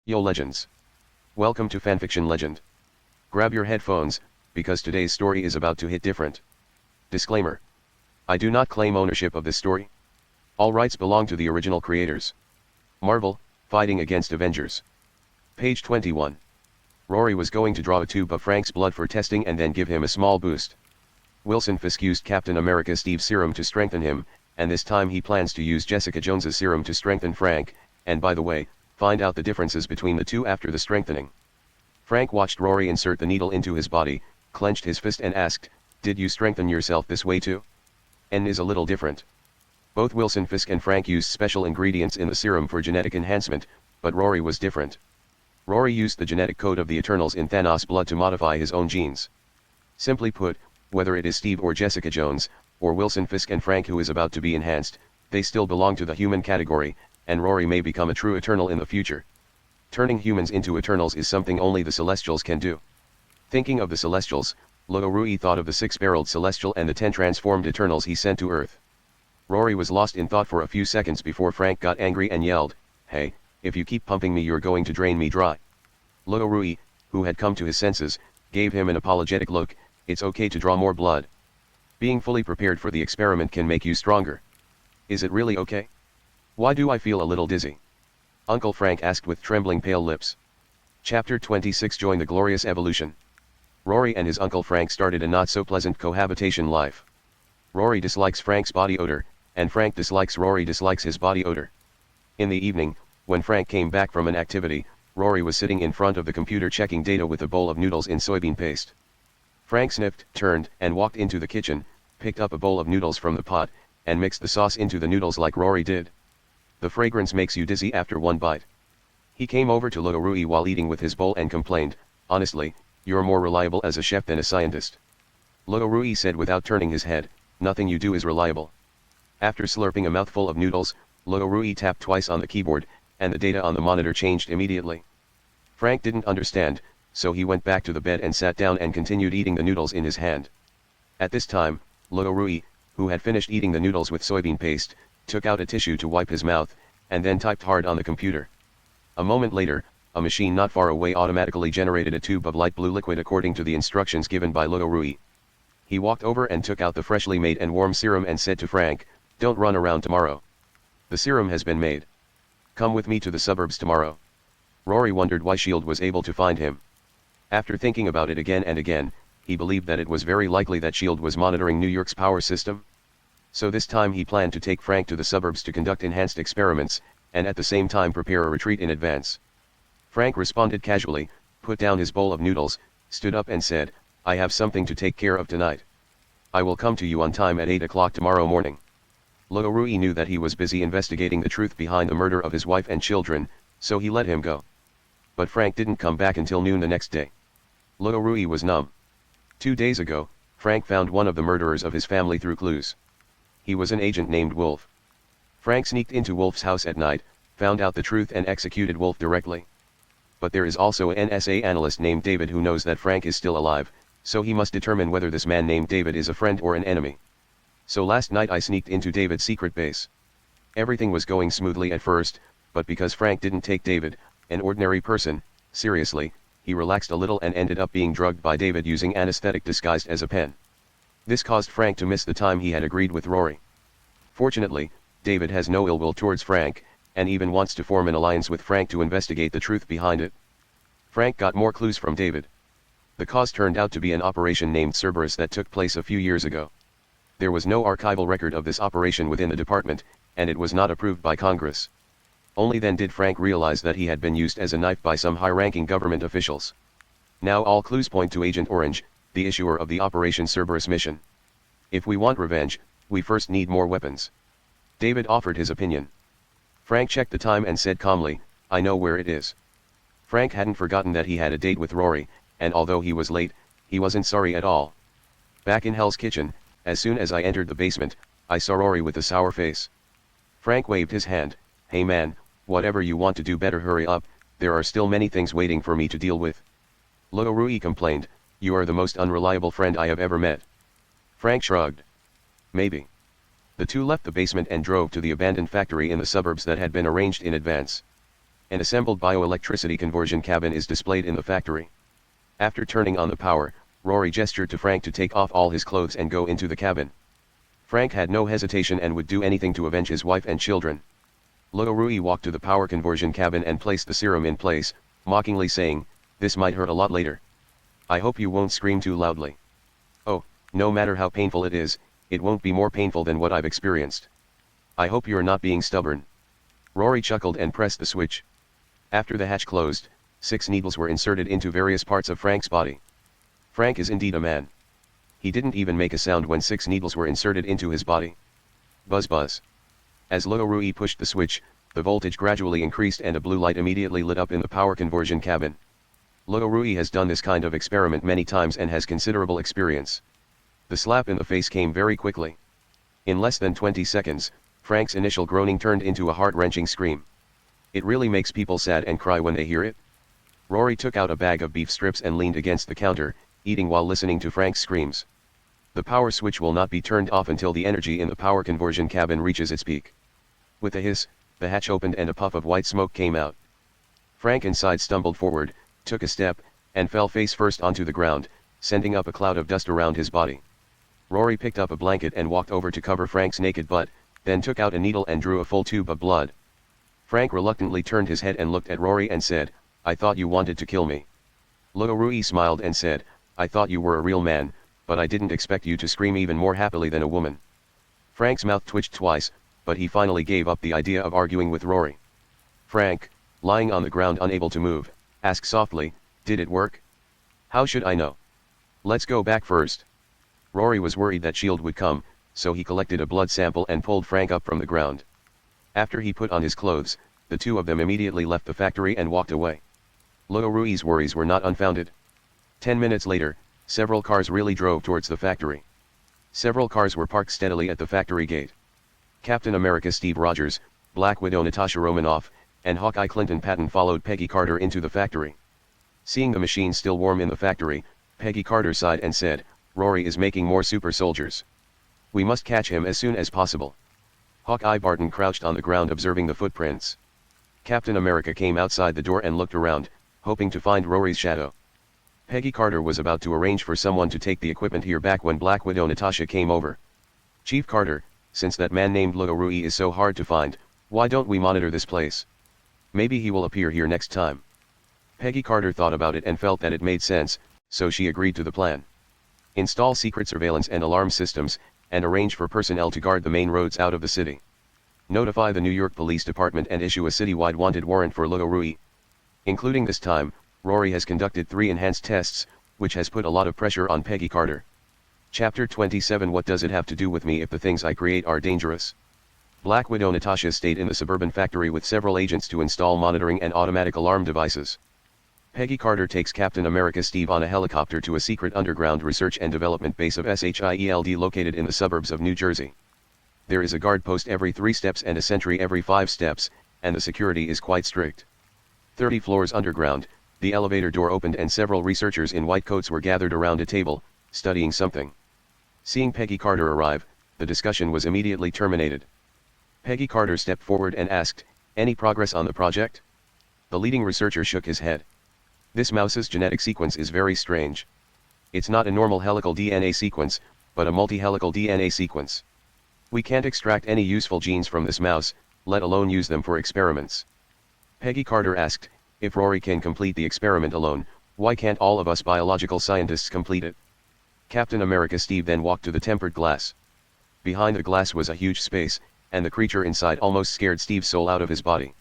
Yo legends. Welcome to Fanfiction Legend. Grab your headphones, because today's story is about to hit different. Disclaimer. I do not claim ownership of this story. All rights belong to the original creators. Marvel, fighting against Avengers. Page 21. Rory was going to draw a tube of Frank's blood for testing and then give him a small boost. Wilson Fisk used Captain America Steve's serum to strengthen him, and this time he plans to use Jessica Jones's serum to strengthen Frank, and by the way, find out the differences between the two after the strengthening. Frank watched Rory insert the needle into his body, clenched his fist and asked, "Did you strengthen yourself this way too?" N is a little different. Both Wilson Fisk and Frank used special ingredients in the serum for genetic enhancement, but Rory was different. Rory used the genetic code of the Eternals in Thanos' blood to modify his own genes. Simply put, whether it is Steve or Jessica Jones, or Wilson Fisk and Frank who is about to be enhanced, they still belong to the human category, and Rory may become a true Eternal in the future. Turning humans into Eternals is something only the Celestials can do. Thinking of the Celestials, Rory thought of the 6-barreled Celestial and the 10 transformed Eternals he sent to Earth. Rory was lost in thought for a few seconds before Frank got angry and yelled, "Hey, if you keep pumping me you're going to drain me dry." Rory, who had come to his senses, gave him an apologetic look. "It's okay to draw more blood. Being fully prepared for the experiment can make you stronger." "Is it really okay? Why do I feel a little dizzy?" Uncle Frank asked with trembling pale lips. Chapter 26. Join the glorious evolution. Rory and his Uncle Frank started a not-so-pleasant cohabitation life. Rory dislikes Frank's body odor, and Frank dislikes his body odor. In the evening, when Frank came back from an activity, Rory was sitting in front of the computer checking data with a bowl of noodles in soybean paste. Frank sniffed, turned, and walked into the kitchen, picked up a bowl of noodles from the pot, and mixed the sauce into the noodles like Rory did. The fragrance makes you dizzy after one bite. He came over to Rory while eating with his bowl and complained, "Honestly, you're more reliable as a chef than a scientist." Rory said without turning his head, "Nothing you do is reliable." After slurping a mouthful of noodles, Rory tapped twice on the keyboard, and the data on the monitor changed immediately. Frank didn't understand, so he went back to the bed and sat down and continued eating the noodles in his hand. At this time, Rory, who had finished eating the noodles with soybean paste, took out a tissue to wipe his mouth, and then typed hard on the computer. A moment later, a machine not far away automatically generated a tube of light blue liquid according to the instructions given by Rory. He walked over and took out the freshly made and warm serum and said to Frank, "Don't run around tomorrow. The serum has been made. Come with me to the suburbs tomorrow." Rory wondered why S.H.I.E.L.D. was able to find him. After thinking about it again and again, he believed that it was very likely that S.H.I.E.L.D. was monitoring New York's power system. So this time he planned to take Frank to the suburbs to conduct enhanced experiments, and at the same time prepare a retreat in advance. Frank responded casually, put down his bowl of noodles, stood up and said, "I have something to take care of tonight. I will come to you on time at 8 o'clock tomorrow morning." Rory knew that he was busy investigating the truth behind the murder of his wife and children, so he let him go. But Frank didn't come back until noon the next day. Rory was numb. 2 days ago, Frank found one of the murderers of his family through clues. He was an agent named Wolf. Frank sneaked into Wolf's house at night, found out the truth and executed Wolf directly. But there is also an NSA analyst named David who knows that Frank is still alive, so he must determine whether this man named David is a friend or an enemy. So last night I sneaked into David's secret base. Everything was going smoothly at first, but because Frank didn't take David, an ordinary person, seriously, he relaxed a little and ended up being drugged by David using anesthetic disguised as a pen. This caused Frank to miss the time he had agreed with Rory. Fortunately, David has no ill will towards Frank, and even wants to form an alliance with Frank to investigate the truth behind it. Frank got more clues from David. The cause turned out to be an operation named Cerberus that took place a few years ago. There was no archival record of this operation within the department, and it was not approved by Congress. Only then did Frank realize that he had been used as a knife by some high-ranking government officials. Now all clues point to Agent Orange, the issuer of the Operation Cerberus mission. If we want revenge, we first need more weapons. David offered his opinion. Frank checked the time and said calmly, "I know where it is." Frank hadn't forgotten that he had a date with Rory, and although he was late, he wasn't sorry at all. Back in Hell's Kitchen, as soon as I entered the basement, I saw Rory with a sour face. Frank waved his hand, "Hey man, whatever you want to do better hurry up, there are still many things waiting for me to deal with." Rory complained, "You are the most unreliable friend I have ever met." Frank shrugged. "Maybe." The two left the basement and drove to the abandoned factory in the suburbs that had been arranged in advance. An assembled bioelectricity conversion cabin is displayed in the factory. After turning on the power, Rory gestured to Frank to take off all his clothes and go into the cabin. Frank had no hesitation and would do anything to avenge his wife and children. Rory walked to the power conversion cabin and placed the serum in place, mockingly saying, "This might hurt a lot later. I hope you won't scream too loudly." "Oh, no matter how painful it is, it won't be more painful than what I've experienced. I hope you're not being stubborn." Rory chuckled and pressed the switch. After the hatch closed, 6 needles were inserted into various parts of Frank's body. Frank is indeed a man. He didn't even make a sound when 6 needles were inserted into his body. Buzz buzz. As Rory pushed the switch, the voltage gradually increased and a blue light immediately lit up in the power conversion cabin. Rory has done this kind of experiment many times and has considerable experience. The slap in the face came very quickly. In less than 20 seconds, Frank's initial groaning turned into a heart-wrenching scream. It really makes people sad and cry when they hear it. Rory took out a bag of beef strips and leaned against the counter, eating while listening to Frank's screams. The power switch will not be turned off until the energy in the power conversion cabin reaches its peak. With a hiss, the hatch opened and a puff of white smoke came out. Frank inside stumbled forward, took a step, and fell face first onto the ground, sending up a cloud of dust around his body. Rory picked up a blanket and walked over to cover Frank's naked butt, then took out a needle and drew a full tube of blood. Frank reluctantly turned his head and looked at Rory and said, "I thought you wanted to kill me." Rory smiled and said, "I thought you were a real man, but I didn't expect you to scream even more happily than a woman." Frank's mouth twitched twice, but he finally gave up the idea of arguing with Rory. Frank, lying on the ground unable to move, asked softly, "Did it work?" "How should I know? Let's go back first." Rory was worried that S.H.I.E.L.D. would come, so he collected a blood sample and pulled Frank up from the ground. After he put on his clothes, the two of them immediately left the factory and walked away. Rory's worries were not unfounded. 10 minutes later, several cars really drove towards the factory. Several cars were parked steadily at the factory gate. Captain America Steve Rogers, Black Widow Natasha Romanoff, and Hawkeye Clinton Patton followed Peggy Carter into the factory. Seeing the machine still warm in the factory, Peggy Carter sighed and said, "Rory is making more super soldiers. We must catch him as soon as possible." Hawkeye Barton crouched on the ground observing the footprints. Captain America came outside the door and looked around, hoping to find Rory's shadow. Peggy Carter was about to arrange for someone to take the equipment here back when Black Widow Natasha came over. "Chief Carter, since that man named Rory is so hard to find, why don't we monitor this place? Maybe he will appear here next time." Peggy Carter thought about it and felt that it made sense, so she agreed to the plan. Install secret surveillance and alarm systems, and arrange for personnel to guard the main roads out of the city. Notify the New York Police Department and issue a citywide wanted warrant for Rory. Including this time, Rory has conducted 3 enhanced tests, which has put a lot of pressure on Peggy Carter. Chapter 27 What does it have to do with me if the things I create are dangerous? Black Widow Natasha stayed in the suburban factory with several agents to install monitoring and automatic alarm devices. Peggy Carter takes Captain America Steve on a helicopter to a secret underground research and development base of S.H.I.E.L.D. located in the suburbs of New Jersey. There is a guard post every 3 steps and a sentry every 5 steps, and the security is quite strict. 30 floors underground, the elevator door opened and several researchers in white coats were gathered around a table, studying something. Seeing Peggy Carter arrive, the discussion was immediately terminated. Peggy Carter stepped forward and asked, "Any progress on the project?" The leading researcher shook his head. "This mouse's genetic sequence is very strange. It's not a normal helical DNA sequence, but a multi-helical DNA sequence. We can't extract any useful genes from this mouse, let alone use them for experiments." Peggy Carter asked, "If Rory can complete the experiment alone, why can't all of us biological scientists complete it?" Captain America Steve then walked to the tempered glass. Behind the glass was a huge space, and the creature inside almost scared Steve's soul out of his body.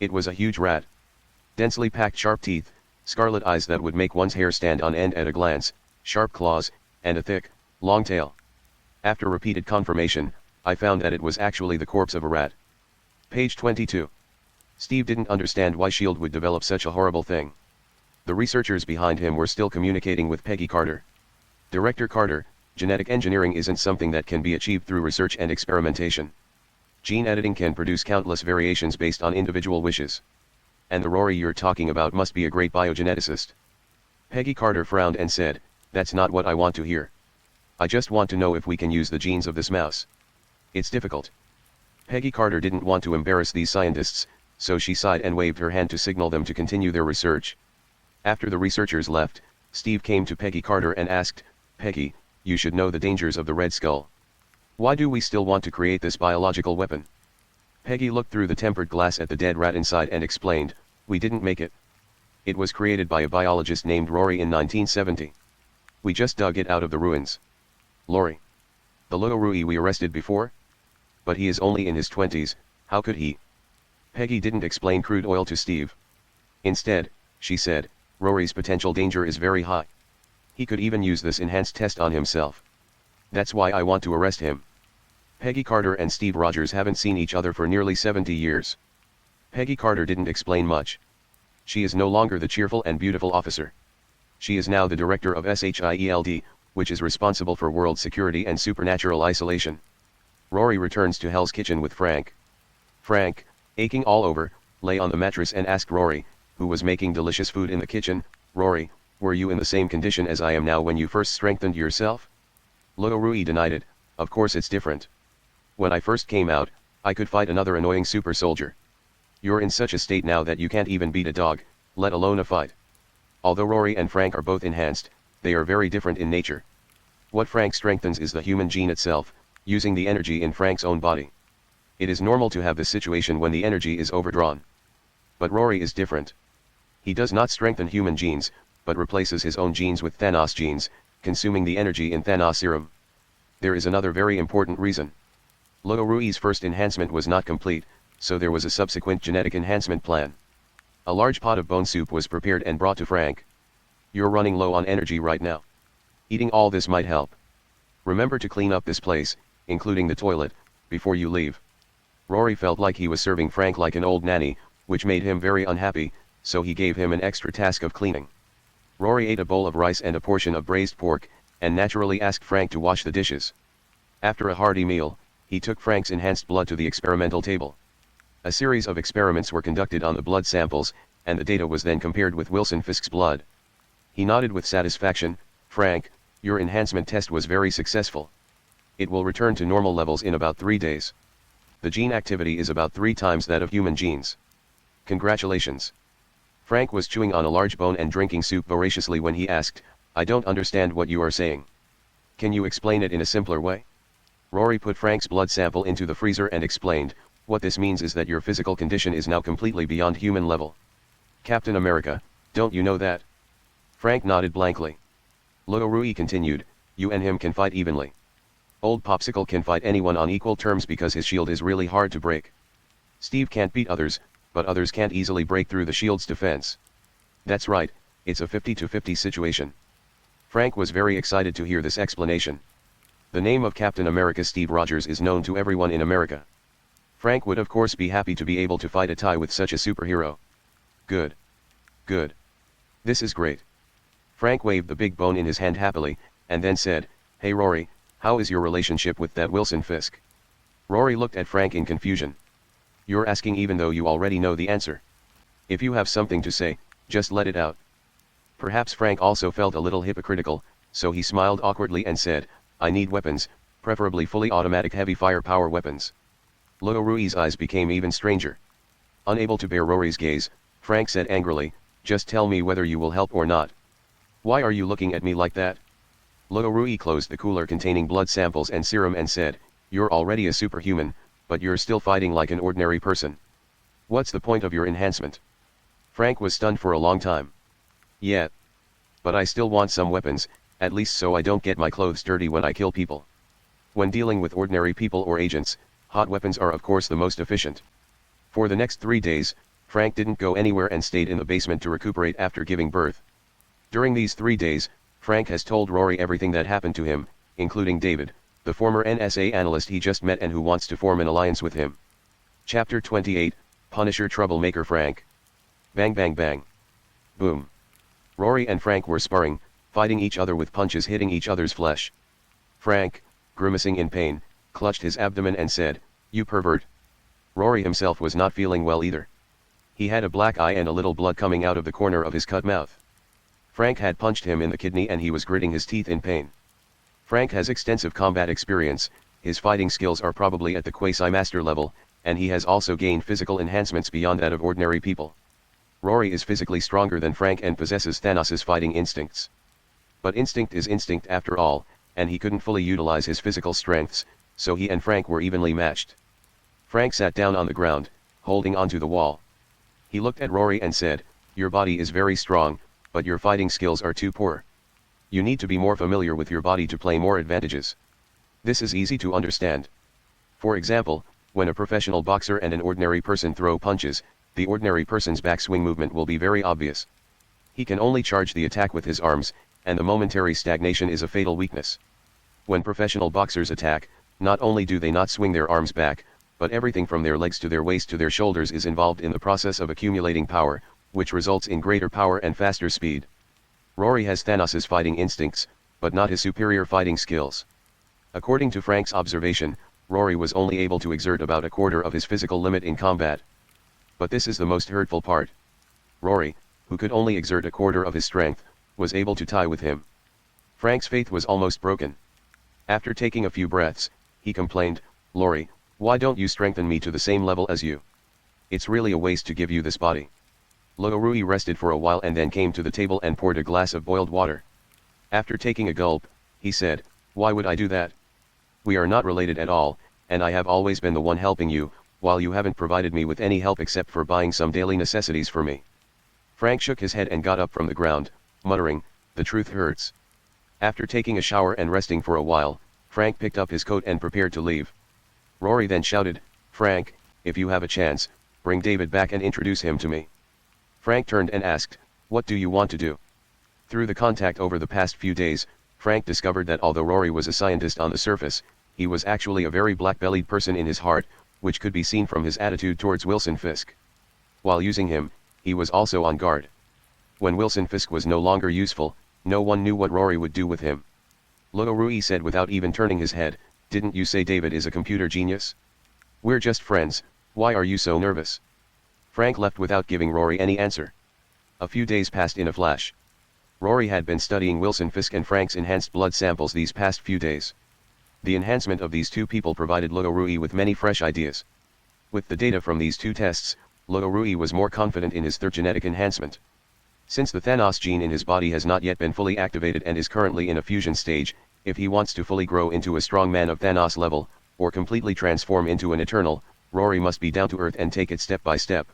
It was a huge rat. Densely packed sharp teeth, scarlet eyes that would make one's hair stand on end at a glance, sharp claws, and a thick, long tail. After repeated confirmation, I found that it was actually the corpse of a rat. Page 22. Steve didn't understand why S.H.I.E.L.D. would develop such a horrible thing. The researchers behind him were still communicating with Peggy Carter. "Director Carter, genetic engineering isn't something that can be achieved through research and experimentation. Gene editing can produce countless variations based on individual wishes. And the Rory you're talking about must be a great biogeneticist." Peggy Carter frowned and said, "That's not what I want to hear. I just want to know if we can use the genes of this mouse. It's difficult." Peggy Carter didn't want to embarrass these scientists, so she sighed and waved her hand to signal them to continue their research. After the researchers left, Steve came to Peggy Carter and asked, "Peggy, you should know the dangers of the Red Skull. Why do we still want to create this biological weapon?" Peggy looked through the tempered glass at the dead rat inside and explained, "We didn't make it. It was created by a biologist named Rory in 1970. We just dug it out of the ruins." "Rory? The little Rui we arrested before? But he is only in his 20s, how could he?" Peggy didn't explain crude oil to Steve. Instead, she said, "Rory's potential danger is very high. He could even use this enhanced test on himself. That's why I want to arrest him." Peggy Carter and Steve Rogers haven't seen each other for nearly 70 years. Peggy Carter didn't explain much. She is no longer the cheerful and beautiful officer. She is now the director of SHIELD, which is responsible for world security and supernatural isolation. Rory returns to Hell's Kitchen with Frank. Frank, aching all over, lay on the mattress and asked Rory, who was making delicious food in the kitchen, "Rory, were you in the same condition as I am now when you first strengthened yourself?" Luo Rui denied it, "Of course it's different. When I first came out, I could fight another annoying super soldier. You're in such a state now that you can't even beat a dog, let alone a fight." Although Rory and Frank are both enhanced, they are very different in nature. What Frank strengthens is the human gene itself, using the energy in Frank's own body. It is normal to have this situation when the energy is overdrawn. But Rory is different. He does not strengthen human genes, but replaces his own genes with Thanos genes, consuming the energy in Thanos serum. There is another very important reason. Luo Rui's first enhancement was not complete, so there was a subsequent genetic enhancement plan. A large pot of bone soup was prepared and brought to Frank. "You're running low on energy right now. Eating all this might help. Remember to clean up this place, including the toilet, before you leave." Rory felt like he was serving Frank like an old nanny, which made him very unhappy, so he gave him an extra task of cleaning. Rory ate a bowl of rice and a portion of braised pork, and naturally asked Frank to wash the dishes. After a hearty meal, he took Frank's enhanced blood to the experimental table. A series of experiments were conducted on the blood samples, and the data was then compared with Wilson Fisk's blood. He nodded with satisfaction, "Frank, your enhancement test was very successful. It will return to normal levels in about 3 days. The gene activity is about 3 times that of human genes. Congratulations." Frank was chewing on a large bone and drinking soup voraciously when he asked, "I don't understand what you are saying. Can you explain it in a simpler way?" Rory put Frank's blood sample into the freezer and explained, "What this means is that your physical condition is now completely beyond human level. Captain America, don't you know that?" Frank nodded blankly. Luo Rui continued, "You and him can fight evenly. Old Popsicle can fight anyone on equal terms because his shield is really hard to break. Steve can't beat others, but others can't easily break through the shield's defense. That's right, it's a 50-50 situation." Frank was very excited to hear this explanation. The name of Captain America Steve Rogers is known to everyone in America. Frank would of course be happy to be able to fight a tie with such a superhero. Good. Good. This is great. Frank waved the big bone in his hand happily, and then said, "Hey Rory, how is your relationship with that Wilson Fisk?" Rory looked at Frank in confusion. "You're asking even though you already know the answer. If you have something to say, just let it out." Perhaps Frank also felt a little hypocritical, so he smiled awkwardly and said, "I need weapons, preferably fully automatic heavy firepower weapons." Luo Rui's eyes became even stranger. Unable to bear Rory's gaze, Frank said angrily, "Just tell me whether you will help or not. Why are you looking at me like that?" Luo Rui closed the cooler containing blood samples and serum and said, "You're already a superhuman, but you're still fighting like an ordinary person. What's the point of your enhancement?" Frank was stunned for a long time. "Yeah. But I still want some weapons, at least so I don't get my clothes dirty when I kill people. When dealing with ordinary people or agents, hot weapons are of course the most efficient." For the next 3 days, Frank didn't go anywhere and stayed in the basement to recuperate after giving birth. During these 3 days, Frank has told Rory everything that happened to him, including David, the former NSA analyst he just met and who wants to form an alliance with him. Chapter 28, Punisher Troublemaker Frank. Bang bang bang. Boom. Rory and Frank were sparring, fighting each other with punches hitting each other's flesh. Frank, grimacing in pain, clutched his abdomen and said, "You pervert." Rory himself was not feeling well either. He had a black eye and a little blood coming out of the corner of his cut mouth. Frank had punched him in the kidney and he was gritting his teeth in pain. Frank has extensive combat experience, his fighting skills are probably at the quasi-master level, and he has also gained physical enhancements beyond that of ordinary people. Rory is physically stronger than Frank and possesses Thanos' fighting instincts. But instinct is instinct after all, and he couldn't fully utilize his physical strengths, so he and Frank were evenly matched. Frank sat down on the ground, holding onto the wall. He looked at Rory and said, "Your body is very strong, but your fighting skills are too poor. You need to be more familiar with your body to play more advantages. This is easy to understand. For example, when a professional boxer and an ordinary person throw punches, the ordinary person's backswing movement will be very obvious. He can only charge the attack with his arms, and the momentary stagnation is a fatal weakness. When professional boxers attack, not only do they not swing their arms back, but everything from their legs to their waist to their shoulders is involved in the process of accumulating power, which results in greater power and faster speed. Rory has Thanos' fighting instincts, but not his superior fighting skills. According to Frank's observation, Rory was only able to exert about a quarter of his physical limit in combat. But this is the most hurtful part. Rory, who could only exert a quarter of his strength, was able to tie with him. Frank's faith was almost broken. After taking a few breaths, he complained, "Rory, why don't you strengthen me to the same level as you? It's really a waste to give you this body." Rory rested for a while and then came to the table and poured a glass of boiled water. After taking a gulp, he said, "Why would I do that? We are not related at all, and I have always been the one helping you, while you haven't provided me with any help except for buying some daily necessities for me." Frank shook his head and got up from the ground, muttering, "The truth hurts." After taking a shower and resting for a while, Frank picked up his coat and prepared to leave. Rory then shouted, "Frank, if you have a chance, bring David back and introduce him to me." Frank turned and asked, "What do you want to do?" Through the contact over the past few days, Frank discovered that although Rory was a scientist on the surface, he was actually a very black-bellied person in his heart, which could be seen from his attitude towards Wilson Fisk. While using him, he was also on guard. When Wilson Fisk was no longer useful, no one knew what Rory would do with him. Rory said without even turning his head, "Didn't you say David is a computer genius? We're just friends, why are you so nervous?" Frank left without giving Rory any answer. A few days passed in a flash. Rory had been studying Wilson Fisk and Frank's enhanced blood samples these past few days. The enhancement of these two people provided Rory with many fresh ideas. With the data from these two tests, Rory was more confident in his third genetic enhancement. Since the Thanos gene in his body has not yet been fully activated and is currently in a fusion stage, if he wants to fully grow into a strong man of Thanos level, or completely transform into an Eternal, Rory must be down to earth and take it step by step.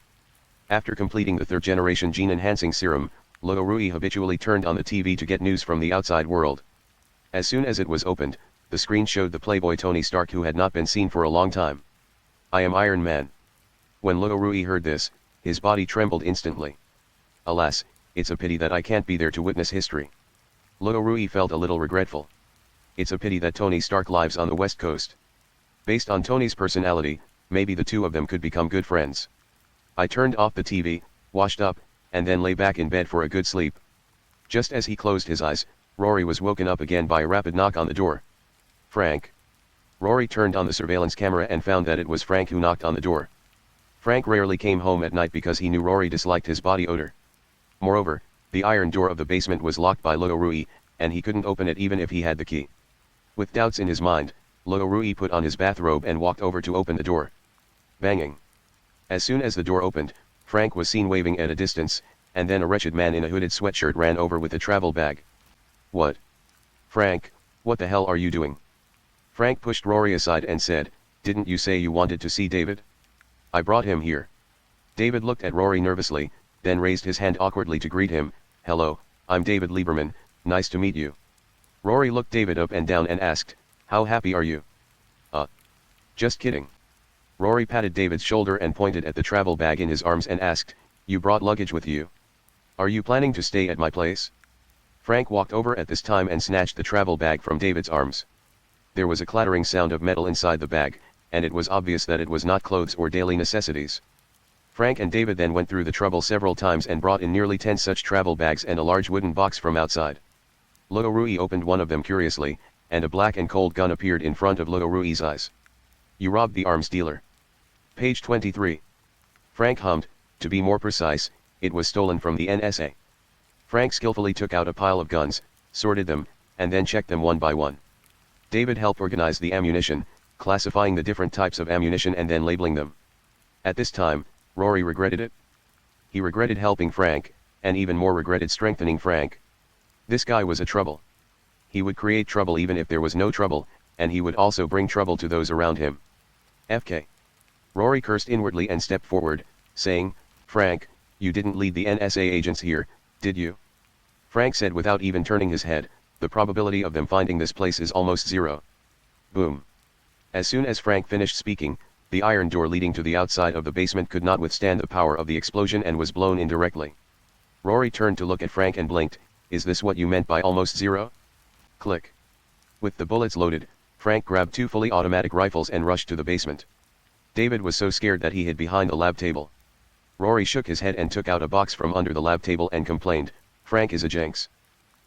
After completing the third generation gene enhancing serum, Rory habitually turned on the TV to get news from the outside world. As soon as it was opened, the screen showed the playboy Tony Stark, who had not been seen for a long time. "I am Iron Man." When Rory heard this, his body trembled instantly. "Alas, it's a pity that I can't be there to witness history." Rory felt a little regretful. It's a pity that Tony Stark lives on the West Coast. Based on Tony's personality, maybe the two of them could become good friends. I turned off the TV, washed up, and then lay back in bed for a good sleep. Just as he closed his eyes, Rory was woken up again by a rapid knock on the door. "Frank." Rory turned on the surveillance camera and found that it was Frank who knocked on the door. Frank rarely came home at night because he knew Rory disliked his body odor. Moreover, the iron door of the basement was locked by Rory, and he couldn't open it even if he had the key. With doubts in his mind, Rory put on his bathrobe and walked over to open the door. Banging. As soon as the door opened, Frank was seen waving at a distance, and then a wretched man in a hooded sweatshirt ran over with a travel bag. "What? Frank, what the hell are you doing?" Frank pushed Rory aside and said, "Didn't you say you wanted to see David? I brought him here." David looked at Rory nervously, then raised his hand awkwardly to greet him. "Hello, I'm David Lieberman, nice to meet you." Rory looked David up and down and asked, "How happy are you?" Just kidding." Rory patted David's shoulder and pointed at the travel bag in his arms and asked, "You brought luggage with you? Are you planning to stay at my place?" Frank walked over at this time and snatched the travel bag from David's arms. There was a clattering sound of metal inside the bag, and it was obvious that it was not clothes or daily necessities. Frank and David then went through the trouble several times and brought in nearly 10 such travel bags and a large wooden box from outside. Rory opened one of them curiously, and a black and cold gun appeared in front of Rory's eyes. "You robbed the arms dealer." Page 23. Frank hummed, "To be more precise, it was stolen from the NSA." Frank skillfully took out a pile of guns, sorted them, and then checked them one by one. David helped organize the ammunition, classifying the different types of ammunition and then labeling them. At this time, Rory regretted it. He regretted helping Frank, and even more regretted strengthening Frank. This guy was a trouble. He would create trouble even if there was no trouble, and he would also bring trouble to those around him. FK. Rory cursed inwardly and stepped forward, saying, "Frank, you didn't lead the NSA agents here, did you?" Frank said without even turning his head, "The probability of them finding this place is almost zero." Boom. As soon as Frank finished speaking, the iron door leading to the outside of the basement could not withstand the power of the explosion and was blown in directly. Rory turned to look at Frank and blinked. "Is this what you meant by almost zero?" Click. With the bullets loaded, Frank grabbed 2 fully automatic rifles and rushed to the basement. David was so scared that he hid behind the lab table. Rory shook his head and took out a box from under the lab table and complained, "Frank is a jinx.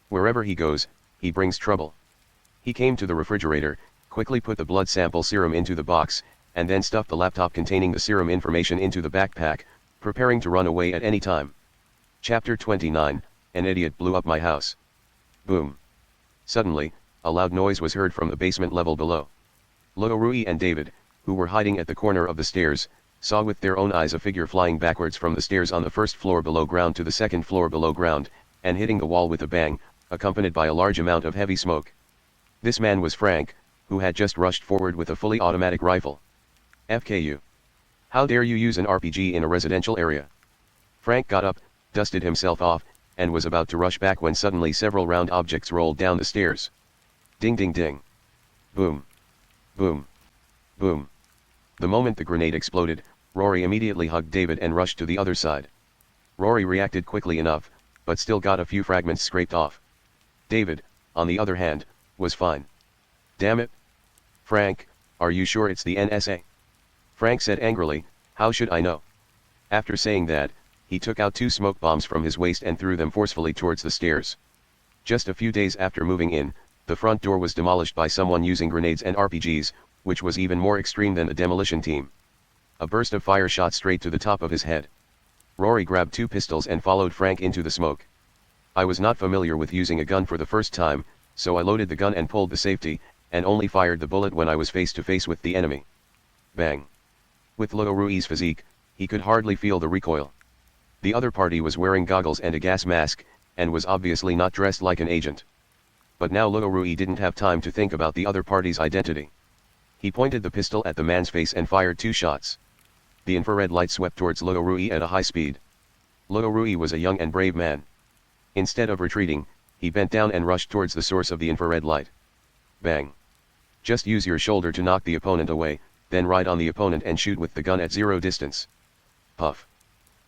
Wherever he goes, he brings trouble." He came to the refrigerator, quickly put the blood sample serum into the box, and then stuffed the laptop containing the serum information into the backpack, preparing to run away at any time. Chapter 29, An idiot blew up my house. Boom. Suddenly, a loud noise was heard from the basement level below. Rory and David, who were hiding at the corner of the stairs, saw with their own eyes a figure flying backwards from the stairs on the first floor below ground to the second floor below ground, and hitting the wall with a bang, accompanied by a large amount of heavy smoke. This man was Frank, who had just rushed forward with a fully automatic rifle. "FKU. How dare you use an RPG in a residential area?" Frank got up, dusted himself off, and was about to rush back when suddenly several round objects rolled down the stairs. Ding ding ding. Boom. Boom. Boom. The moment the grenade exploded, Rory immediately hugged David and rushed to the other side. Rory reacted quickly enough, but still got a few fragments scraped off. David, on the other hand, was fine. "Damn it. Frank, are you sure it's the NSA?" Frank said angrily, "How should I know?" After saying that, he took out 2 smoke bombs from his waist and threw them forcefully towards the stairs. Just a few days after moving in, the front door was demolished by someone using grenades and RPGs, which was even more extreme than the demolition team. A burst of fire shot straight to the top of his head. Rory grabbed 2 pistols and followed Frank into the smoke. "I was not familiar with using a gun for the first time, so I loaded the gun and pulled the safety, and only fired the bullet when I was face to face with the enemy." Bang. With Rory's physique, he could hardly feel the recoil. The other party was wearing goggles and a gas mask, and was obviously not dressed like an agent. But now Rory didn't have time to think about the other party's identity. He pointed the pistol at the man's face and fired 2 shots. The infrared light swept towards Rory at a high speed. Rory was a young and brave man. Instead of retreating, he bent down and rushed towards the source of the infrared light. Bang. Just use your shoulder to knock the opponent away, then ride on the opponent and shoot with the gun at 0 distance. Puff.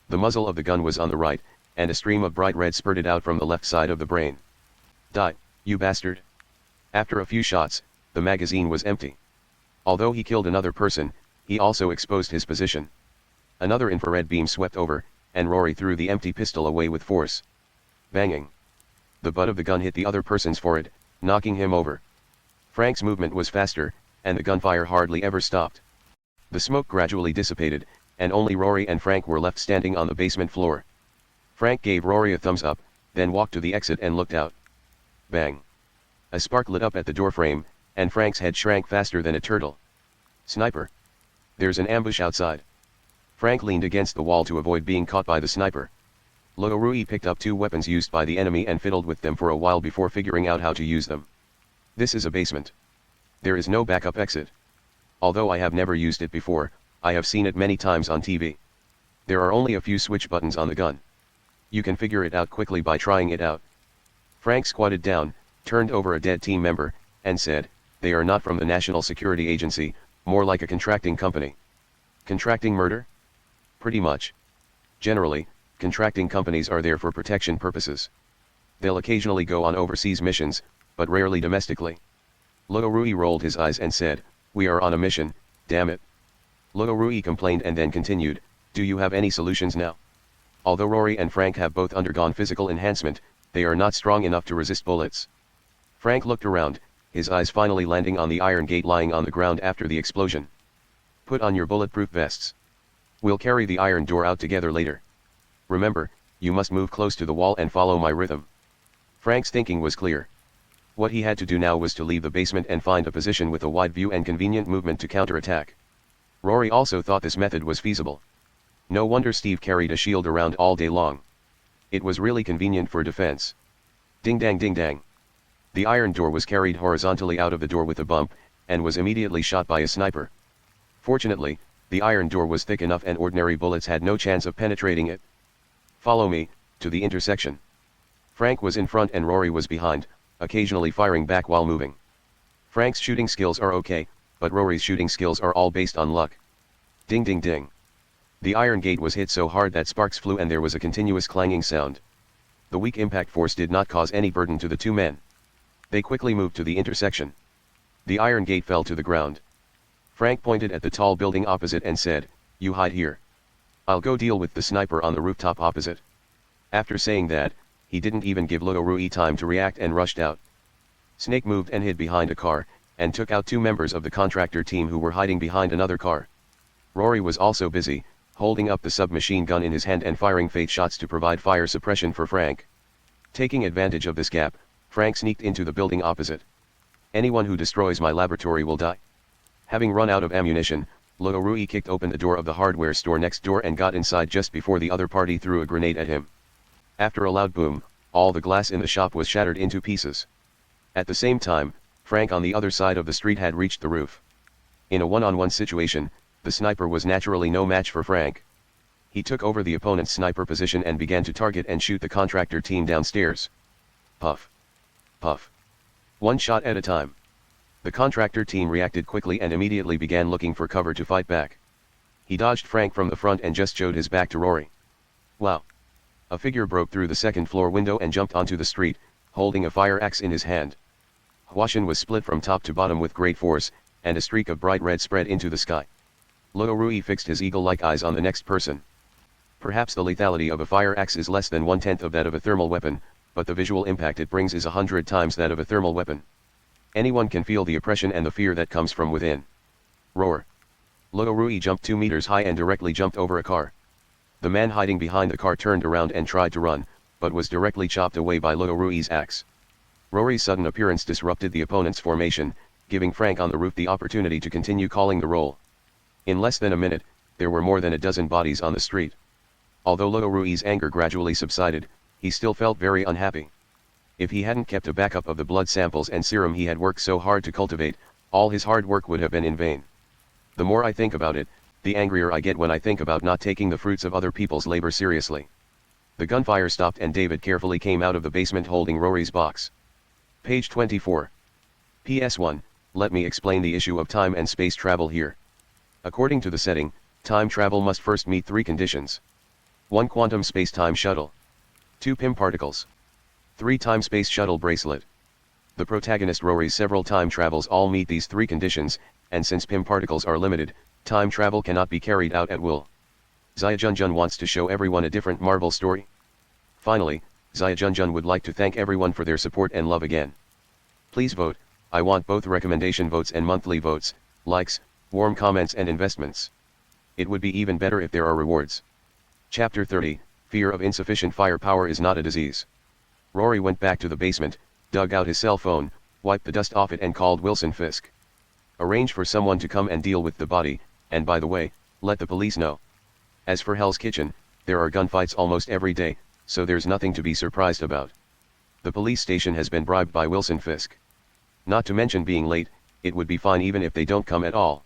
The muzzle of the gun was on the right, and a stream of bright red spurted out from the left side of the brain. "Die, you bastard." After a few shots, the magazine was empty. Although he killed another person, he also exposed his position. Another infrared beam swept over, and Rory threw the empty pistol away with force. Banging. The butt of the gun hit the other person's forehead, knocking him over. Frank's movement was faster, and the gunfire hardly ever stopped. The smoke gradually dissipated, and only Rory and Frank were left standing on the basement floor. Frank gave Rory a thumbs up, then walked to the exit and looked out. Bang. A spark lit up at the doorframe, and Frank's head shrank faster than a turtle. "Sniper. There's an ambush outside." Frank leaned against the wall to avoid being caught by the sniper. Rory picked up 2 weapons used by the enemy and fiddled with them for a while before figuring out how to use them. "This is a basement. There is no backup exit. Although I have never used it before, I have seen it many times on TV. There are only a few switch buttons on the gun. You can figure it out quickly by trying it out." Frank squatted down, turned over a dead team member, and said, "They are not from the National Security Agency, more like a contracting company." "Contracting murder?" "Pretty much. Generally, contracting companies are there for protection purposes. They'll occasionally go on overseas missions, but rarely domestically." Rory rolled his eyes and said, "We are on a mission, damn it." Rory complained and then continued, "Do you have any solutions now? Although Rory and Frank have both undergone physical enhancement, they are not strong enough to resist bullets." Frank looked around, his eyes finally landing on the iron gate lying on the ground after the explosion. "Put on your bulletproof vests. We'll carry the iron door out together later. Remember, you must move close to the wall and follow my rhythm." Frank's thinking was clear. What he had to do now was to leave the basement and find a position with a wide view and convenient movement to counterattack. Rory also thought this method was feasible. No wonder Steve carried a shield around all day long. It was really convenient for defense. Ding dang ding dang. The iron door was carried horizontally out of the door with a bump, and was immediately shot by a sniper. Fortunately, the iron door was thick enough and ordinary bullets had no chance of penetrating it. Follow me, to the intersection. Frank was in front and Rory was behind, occasionally firing back while moving. Frank's shooting skills are okay, but Rory's shooting skills are all based on luck. Ding ding ding. The iron gate was hit so hard that sparks flew and there was a continuous clanging sound. The weak impact force did not cause any burden to the two men. They quickly moved to the intersection. The iron gate fell to the ground. Frank pointed at the tall building opposite and said, "You hide here. I'll go deal with the sniper on the rooftop opposite." After saying that, he didn't even give Rory time to react and rushed out. Snake moved and hid behind a car, and took out two members of the contractor team who were hiding behind another car. Rory was also busy, holding up the submachine gun in his hand and firing fate shots to provide fire suppression for Frank. Taking advantage of this gap, Frank sneaked into the building opposite. "Anyone who destroys my laboratory will die." Having run out of ammunition, Rory kicked open the door of the hardware store next door and got inside just before the other party threw a grenade at him. After a loud boom, all the glass in the shop was shattered into pieces. At the same time, Frank on the other side of the street had reached the roof. In a one-on-one situation, the sniper was naturally no match for Frank. He took over the opponent's sniper position and began to target and shoot the contractor team downstairs. Puff. Puff. One shot at a time. The contractor team reacted quickly and immediately began looking for cover to fight back. He dodged Frank from the front and just showed his back to Rory. Wow. A figure broke through the second-floor window and jumped onto the street, holding a fire axe in his hand. Huashan was split from top to bottom with great force, and a streak of bright red spread into the sky. Rory fixed his eagle-like eyes on the next person. Perhaps the lethality of a fire axe is less than 1/10 of that of a thermal weapon, but the visual impact it brings is 100 times that of a thermal weapon. Anyone can feel the oppression and the fear that comes from within. Roar. Rory jumped 2 meters high and directly jumped over a car. The man hiding behind the car turned around and tried to run, but was directly chopped away by Rory's axe. Rory's sudden appearance disrupted the opponent's formation, giving Frank on the roof the opportunity to continue calling the roll. In less than a minute, there were more than a dozen bodies on the street. Although Rory's anger gradually subsided, he still felt very unhappy. If he hadn't kept a backup of the blood samples and serum he had worked so hard to cultivate, all his hard work would have been in vain. The more I think about it, the angrier I get when I think about not taking the fruits of other people's labor seriously. The gunfire stopped and David carefully came out of the basement holding Rory's box. Page 24. PS1, let me explain the issue of time and space travel here. According to the setting, time travel must first meet 3 conditions. 1 quantum space-time shuttle. 2 PIM particles. 3 time-space shuttle bracelet. The protagonist Rory's several time travels all meet these 3 conditions, and since PIM particles are limited, time travel cannot be carried out at will. Xia Junjun wants to show everyone a different Marvel story. Finally, Xia Junjun would like to thank everyone for their support and love again. Please vote. I want both recommendation votes and monthly votes, likes, warm comments and investments. It would be even better if there are rewards. Chapter 30, Fear of insufficient firepower is not a disease. Rory went back to the basement, dug out his cell phone, wiped the dust off it and called Wilson Fisk. Arrange for someone to come and deal with the body, and by the way, let the police know. As for Hell's Kitchen, there are gunfights almost every day, so there's nothing to be surprised about. The police station has been bribed by Wilson Fisk. Not to mention being late, it would be fine even if they don't come at all.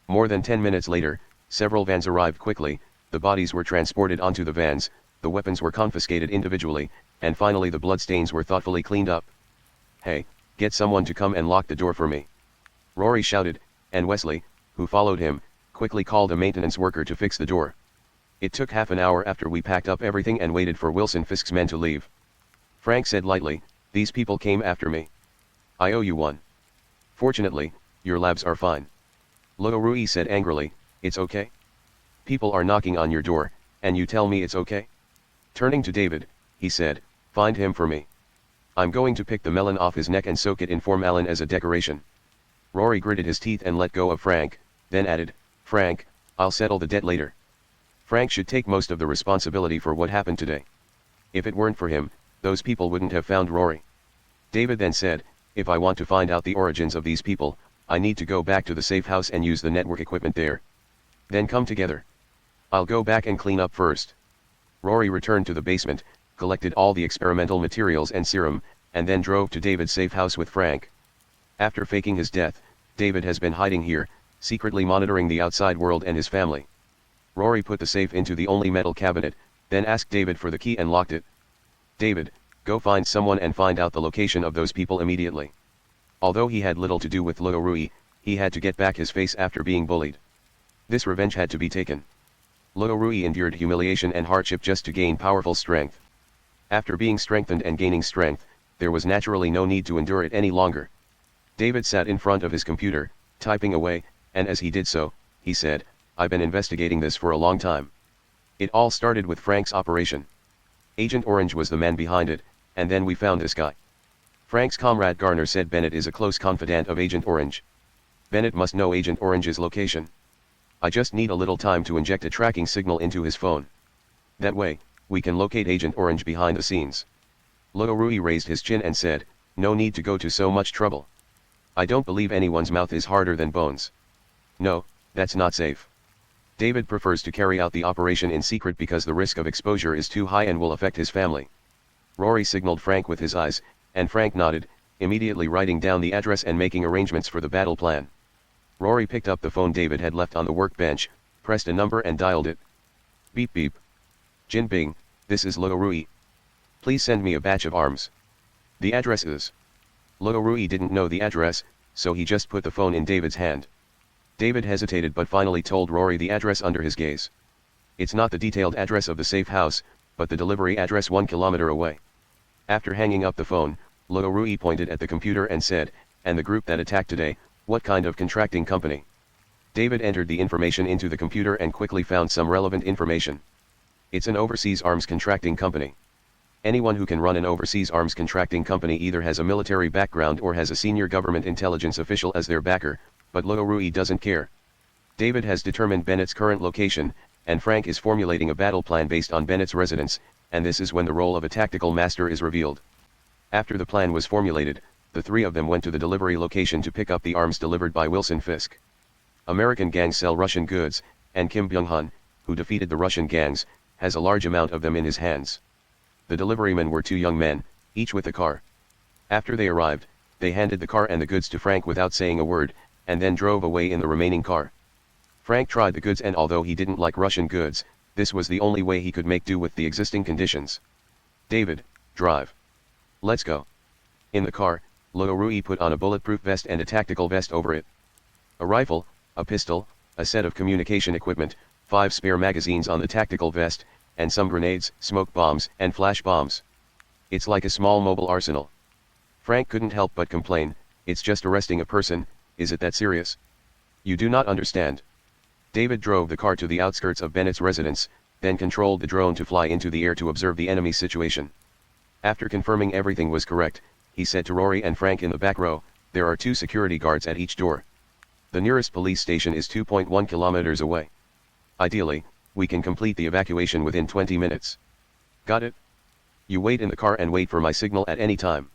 More than 10 minutes later, several vans arrived quickly, the bodies were transported onto the vans, the weapons were confiscated individually, and finally the bloodstains were thoughtfully cleaned up. Hey, get someone to come and lock the door for me. Rory shouted, and Wesley, who followed him, quickly called a maintenance worker to fix the door. It took half an hour after we packed up everything and waited for Wilson Fisk's men to leave. Frank said lightly, "These people came after me. I owe you one." "Fortunately, your labs are fine." Rory said angrily, "It's okay? People are knocking on your door, and you tell me it's okay?" Turning to David, he said, "Find him for me. I'm going to pick the melon off his neck and soak it in formalin as a decoration." Rory gritted his teeth and let go of Frank, then added, "Frank, I'll settle the debt later." Frank should take most of the responsibility for what happened today. If it weren't for him, those people wouldn't have found Rory. David then said, "If I want to find out the origins of these people, I need to go back to the safe house and use the network equipment there. Then come together. I'll go back and clean up first. Rory returned to the basement, collected all the experimental materials and serum, and then drove to David's safe house with Frank. After faking his death, David has been hiding here, secretly monitoring the outside world and his family. Rory put the safe into the only metal cabinet, then asked David for the key and locked it. David, go find someone and find out the location of those people immediately. Although he had little to do with Rory, he had to get back his face after being bullied. This revenge had to be taken. Rory endured humiliation and hardship just to gain powerful strength. After being strengthened and gaining strength, there was naturally no need to endure it any longer. David sat in front of his computer, typing away, and as he did so, he said, "I've been investigating this for a long time. It all started with Frank's operation. Agent Orange was the man behind it, and then we found this guy." Frank's comrade Garner said Bennett is a close confidant of Agent Orange. Bennett must know Agent Orange's location. I just need a little time to inject a tracking signal into his phone. That way, we can locate Agent Orange behind the scenes. Rory raised his chin and said, "No need to go to so much trouble. I don't believe anyone's mouth is harder than bones. No, that's not safe. David prefers to carry out the operation in secret because the risk of exposure is too high and will affect his family." Rory signaled Frank with his eyes, and Frank nodded, immediately writing down the address and making arrangements for the battle plan. Rory picked up the phone David had left on the workbench, pressed a number and dialed it. "Beep beep. Jin Bing, this is Rory. Please send me a batch of arms. The address is..." Rory didn't know the address, so he just put the phone in David's hand. David hesitated but finally told Rory the address under his gaze. "It's not the detailed address of the safe house, but the delivery address 1 kilometer away." After hanging up the phone, Rory pointed at the computer and said, "And the group that attacked today, what kind of contracting company?" David entered the information into the computer and quickly found some relevant information. "It's an overseas arms contracting company. Anyone who can run an overseas arms contracting company either has a military background or has a senior government intelligence official as their backer, but Rory doesn't care." David has determined Bennett's current location, and Frank is formulating a battle plan based on Bennett's residence, and this is when the role of a tactical master is revealed. After the plan was formulated, the three of them went to the delivery location to pick up the arms delivered by Wilson Fisk. American gangs sell Russian goods, and Kim Byung-hun, who defeated the Russian gangs, has a large amount of them in his hands. The deliverymen were two young men, each with a car. After they arrived, they handed the car and the goods to Frank without saying a word, and then drove away in the remaining car. Frank tried the goods and although he didn't like Russian goods, this was the only way he could make do with the existing conditions. "David, drive. Let's go." In the car, Rory put on a bulletproof vest and a tactical vest over it. A rifle, a pistol, a set of communication equipment, 5 spare magazines on the tactical vest, and some grenades, smoke bombs, and flash bombs. It's like a small mobile arsenal. Frank couldn't help but complain, "It's just arresting a person, is it that serious? You do not understand." David drove the car to the outskirts of Bennett's residence, then controlled the drone to fly into the air to observe the enemy's situation. After confirming everything was correct, he said to Rory and Frank in the back row, "There are 2 security guards at each door. The nearest police station is 2.1 kilometers away. Ideally, we can complete the evacuation within 20 minutes. Got it? You wait in the car and wait for my signal at any time."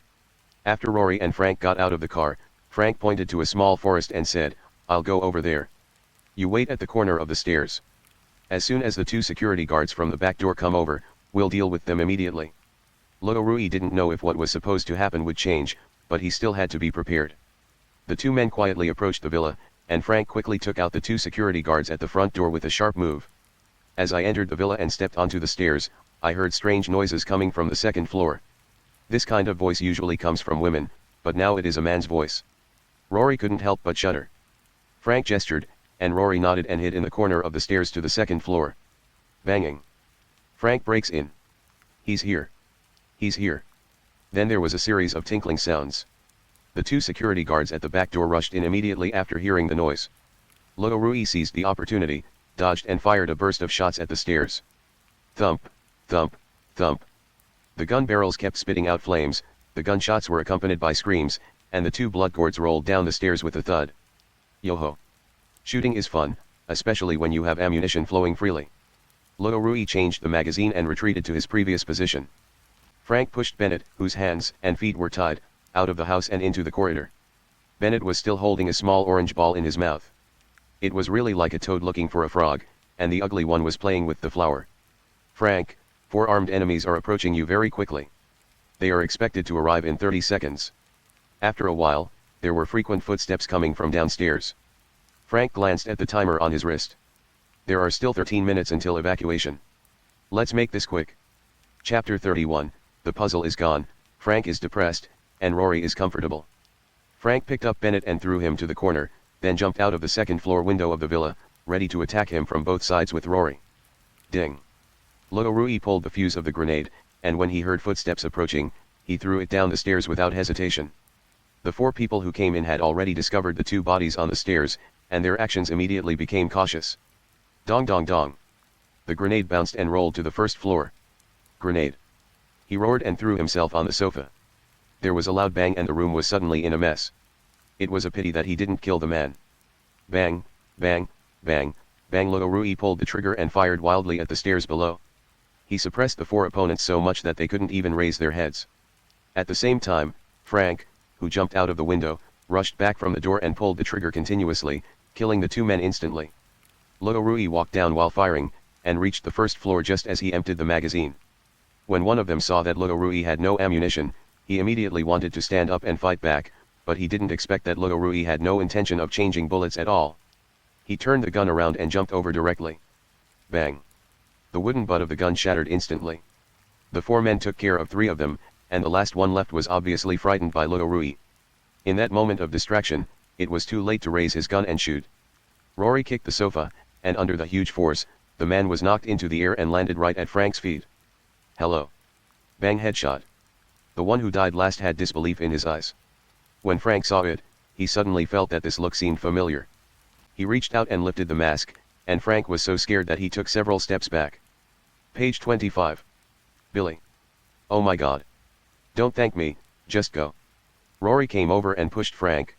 After Rory and Frank got out of the car, Frank pointed to a small forest and said, "I'll go over there. You wait at the corner of the stairs. As soon as the 2 security guards from the back door come over, we'll deal with them immediately." Rory didn't know if what was supposed to happen would change, but he still had to be prepared. The 2 men quietly approached the villa, and Frank quickly took out the 2 security guards at the front door with a sharp move. "As I entered the villa and stepped onto the stairs, I heard strange noises coming from the 2nd floor. This kind of voice usually comes from women, but now it is a man's voice." Rory couldn't help but shudder. Frank gestured, and Rory nodded and hid in the corner of the stairs to the 2nd floor. Banging. Frank breaks in. "He's here. He's here." Then there was a series of tinkling sounds. The 2 security guards at the back door rushed in immediately after hearing the noise. Rory seized the opportunity, dodged and fired a burst of shots at the stairs. Thump, thump, thump. The gun barrels kept spitting out flames, the gunshots were accompanied by screams, and the 2 blood cords rolled down the stairs with a thud. Yo-ho. Shooting is fun, especially when you have ammunition flowing freely. Rory changed the magazine and retreated to his previous position. Frank pushed Bennett, whose hands and feet were tied, out of the house and into the corridor. Bennett was still holding a small orange ball in his mouth. It was really like a toad looking for a frog, and the ugly one was playing with the flower. Frank, 4 armed enemies are approaching you very quickly. They are expected to arrive in 30 seconds. After a while, there were frequent footsteps coming from downstairs. Frank glanced at the timer on his wrist. There are still 13 minutes until evacuation. Let's make this quick. Chapter 31, the puzzle is gone, Frank is depressed, and Rory is comfortable. Frank picked up Bennett and threw him to the corner, then jumped out of the second-floor window of the villa, ready to attack him from both sides with Rory. Ding. Rory pulled the fuse of the grenade, and when he heard footsteps approaching, he threw it down the stairs without hesitation. The 4 people who came in had already discovered the 2 bodies on the stairs, and their actions immediately became cautious. Dong dong dong. The grenade bounced and rolled to the first floor. Grenade. He roared and threw himself on the sofa. There was a loud bang and the room was suddenly in a mess. It was a pity that he didn't kill the man. Bang, bang, bang, bang. Rory pulled the trigger and fired wildly at the stairs below. He suppressed the 4 opponents so much that they couldn't even raise their heads. At the same time, Frank, who jumped out of the window, rushed back from the door and pulled the trigger continuously, killing the 2 men instantly. Rory walked down while firing, and reached the first floor just as he emptied the magazine. When one of them saw that Rory had no ammunition, he immediately wanted to stand up and fight back, but he didn't expect that Rory had no intention of changing bullets at all. He turned the gun around and jumped over directly. Bang. The wooden butt of the gun shattered instantly. The 4 men took care of 3 of them, and the last one left was obviously frightened by Rory. In that moment of distraction, it was too late to raise his gun and shoot. Rory kicked the sofa, and under the huge force, the man was knocked into the air and landed right at Frank's feet. Hello. Bang, headshot. The one who died last had disbelief in his eyes. When Frank saw it, he suddenly felt that this look seemed familiar. He reached out and lifted the mask, and Frank was so scared that he took several steps back. Page 25. Billy. Oh my God. Don't thank me, just go. Rory came over and pushed Frank.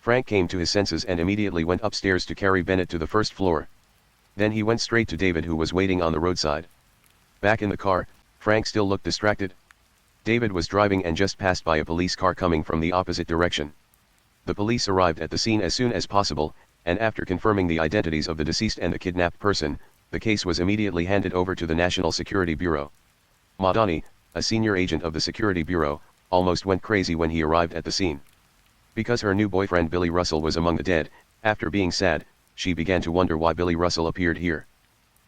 Frank came to his senses and immediately went upstairs to carry Bennett to the first floor. Then he went straight to David, who was waiting on the roadside. Back in the car, Frank still looked distracted. David was driving and just passed by a police car coming from the opposite direction. The police arrived at the scene as soon as possible, and after confirming the identities of the deceased and the kidnapped person, the case was immediately handed over to the National Security Bureau. Madani, a senior agent of the Security Bureau, almost went crazy when he arrived at the scene. Because her new boyfriend Billy Russell was among the dead, after being sad, she began to wonder why Billy Russell appeared here.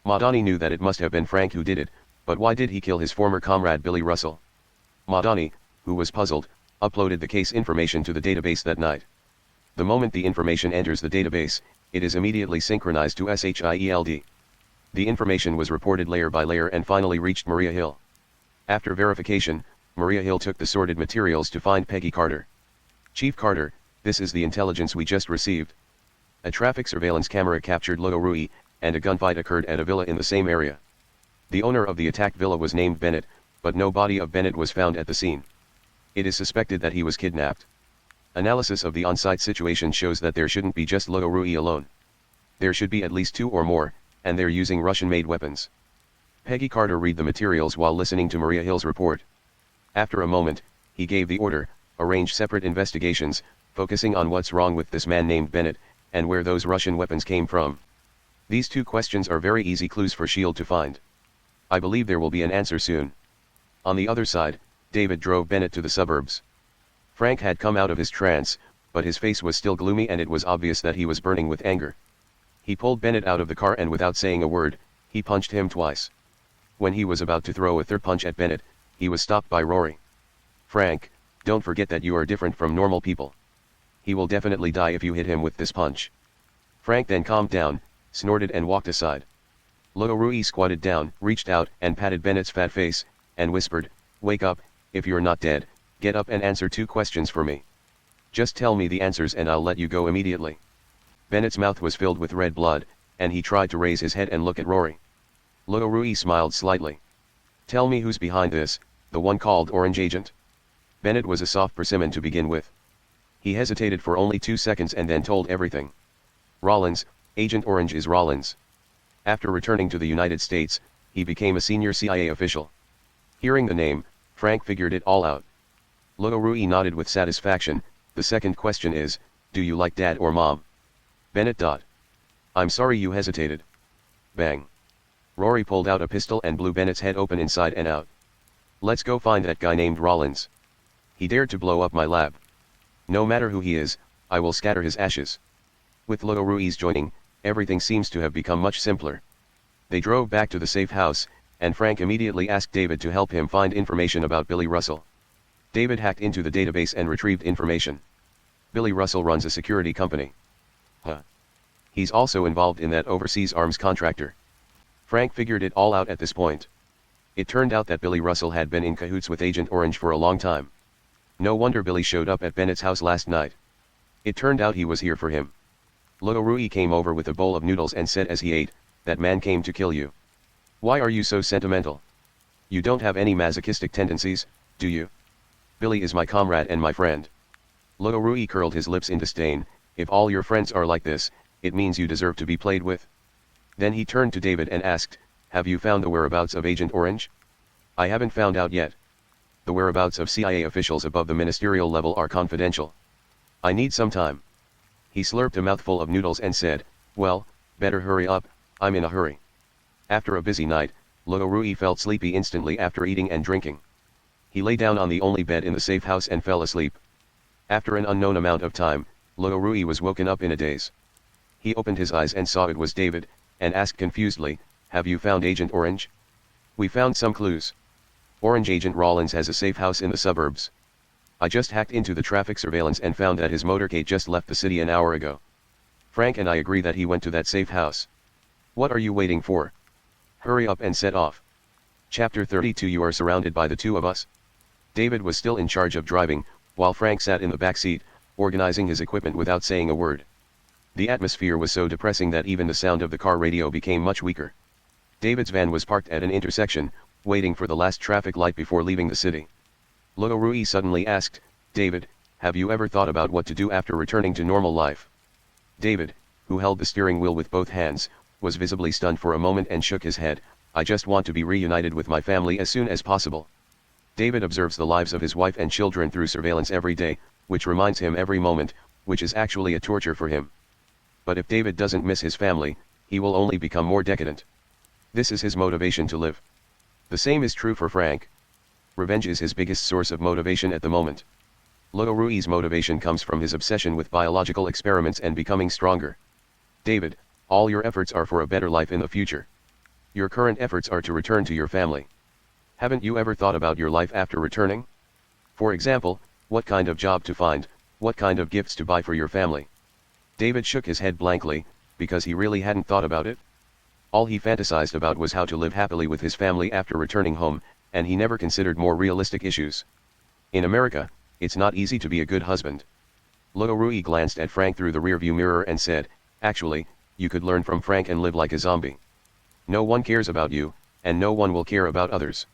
Madani knew that it must have been Frank who did it, but why did he kill his former comrade Billy Russell? Madani, who was puzzled, uploaded the case information to the database that night. The moment the information enters the database, it is immediately synchronized to SHIELD. The information was reported layer by layer and finally reached Maria Hill. After verification, Maria Hill took the sorted materials to find Peggy Carter. Chief Carter, this is the intelligence we just received. A traffic surveillance camera captured Rory, and a gunfight occurred at a villa in the same area. The owner of the attacked villa was named Bennett, but no body of Bennett was found at the scene. It is suspected that he was kidnapped. Analysis of the on-site situation shows that there shouldn't be just Rory alone. There should be at least 2 or more, and they're using Russian-made weapons. Peggy Carter read the materials while listening to Maria Hill's report. After a moment, he gave the order, arrange separate investigations, focusing on what's wrong with this man named Bennett, and where those Russian weapons came from. These 2 questions are very easy clues for S.H.I.E.L.D. to find. I believe there will be an answer soon. On the other side, David drove Bennett to the suburbs. Frank had come out of his trance, but his face was still gloomy and it was obvious that he was burning with anger. He pulled Bennett out of the car and without saying a word, he punched him twice. When he was about to throw a 3rd punch at Bennett, he was stopped by Rory. Frank, don't forget that you are different from normal people. He will definitely die if you hit him with this punch. Frank then calmed down, snorted and walked aside. Rory squatted down, reached out and patted Bennett's fat face, and whispered, "Wake up, if you're not dead, get up and answer 2 questions for me. Just tell me the answers and I'll let you go immediately." Bennett's mouth was filled with red blood, and he tried to raise his head and look at Rory. Rory smiled slightly. "Tell me who's behind this, the one called Orange Agent?" Bennett was a soft persimmon to begin with. He hesitated for only 2 seconds and then told everything. "Rollins, Agent Orange is Rollins. After returning to the United States, he became a senior CIA official." Hearing the name, Frank figured it all out. Rory nodded with satisfaction. "The second question is, do you like dad or mom?" Bennett. I'm sorry you hesitated. Bang. Rory pulled out a pistol and blew Bennett's head open inside and out. Let's go find that guy named Rollins. He dared to blow up my lab. No matter who he is, I will scatter his ashes. With Luo Ruiz joining, everything seems to have become much simpler. They drove back to the safe house, and Frank immediately asked David to help him find information about Billy Russell. David hacked into the database and retrieved information. Billy Russell runs a security company. Huh. He's also involved in that overseas arms contractor. Frank figured it all out at this point. It turned out that Billy Russell had been in cahoots with Agent Orange for a long time. No wonder Billy showed up at Bennett's house last night. It turned out he was here for him. Luo Rui came over with a bowl of noodles and said as he ate, "That man came to kill you. Why are you so sentimental? You don't have any masochistic tendencies, do you? Billy is my comrade and my friend." Luo Rui curled his lips in disdain. "If all your friends are like this, it means you deserve to be played with." Then he turned to David and asked, "Have you found the whereabouts of Agent Orange?" "I haven't found out yet. The whereabouts of CIA officials above the ministerial level are confidential. I need some time." He slurped a mouthful of noodles and said, "Well, better hurry up, I'm in a hurry." After a busy night, Luo Rui felt sleepy instantly after eating and drinking. He lay down on the only bed in the safe house and fell asleep. After an unknown amount of time, Luo Rui was woken up in a daze. He opened his eyes and saw it was David, and asked confusedly, "Have you found Agent Orange?" "We found some clues. Orange Agent Rollins has a safe house in the suburbs. I just hacked into the traffic surveillance and found that his motorcade just left the city an hour ago. Frank and I agree that he went to that safe house. What are you waiting for? Hurry up and set off." Chapter 32. You are surrounded by the two of us. David was still in charge of driving, while Frank sat in the back seat, organizing his equipment without saying a word. The atmosphere was so depressing that even the sound of the car radio became much weaker. David's van was parked at an intersection, waiting for the last traffic light before leaving the city. Luo Rui suddenly asked, "David, have you ever thought about what to do after returning to normal life?" David, who held the steering wheel with both hands, was visibly stunned for a moment and shook his head. "I just want to be reunited with my family as soon as possible." David observes the lives of his wife and children through surveillance every day, which reminds him every moment, which is actually a torture for him. But if David doesn't miss his family, he will only become more decadent. This is his motivation to live. The same is true for Frank. Revenge is his biggest source of motivation at the moment. Luo Rui's motivation comes from his obsession with biological experiments and becoming stronger. David, all your efforts are for a better life in the future. Your current efforts are to return to your family. Haven't you ever thought about your life after returning? For example, what kind of job to find, what kind of gifts to buy for your family? David shook his head blankly, because he really hadn't thought about it. All he fantasized about was how to live happily with his family after returning home, and he never considered more realistic issues. In America, it's not easy to be a good husband. Luo Rui glanced at Frank through the rearview mirror and said, "Actually, you could learn from Frank and live like a zombie. No one cares about you, and no one will care about others.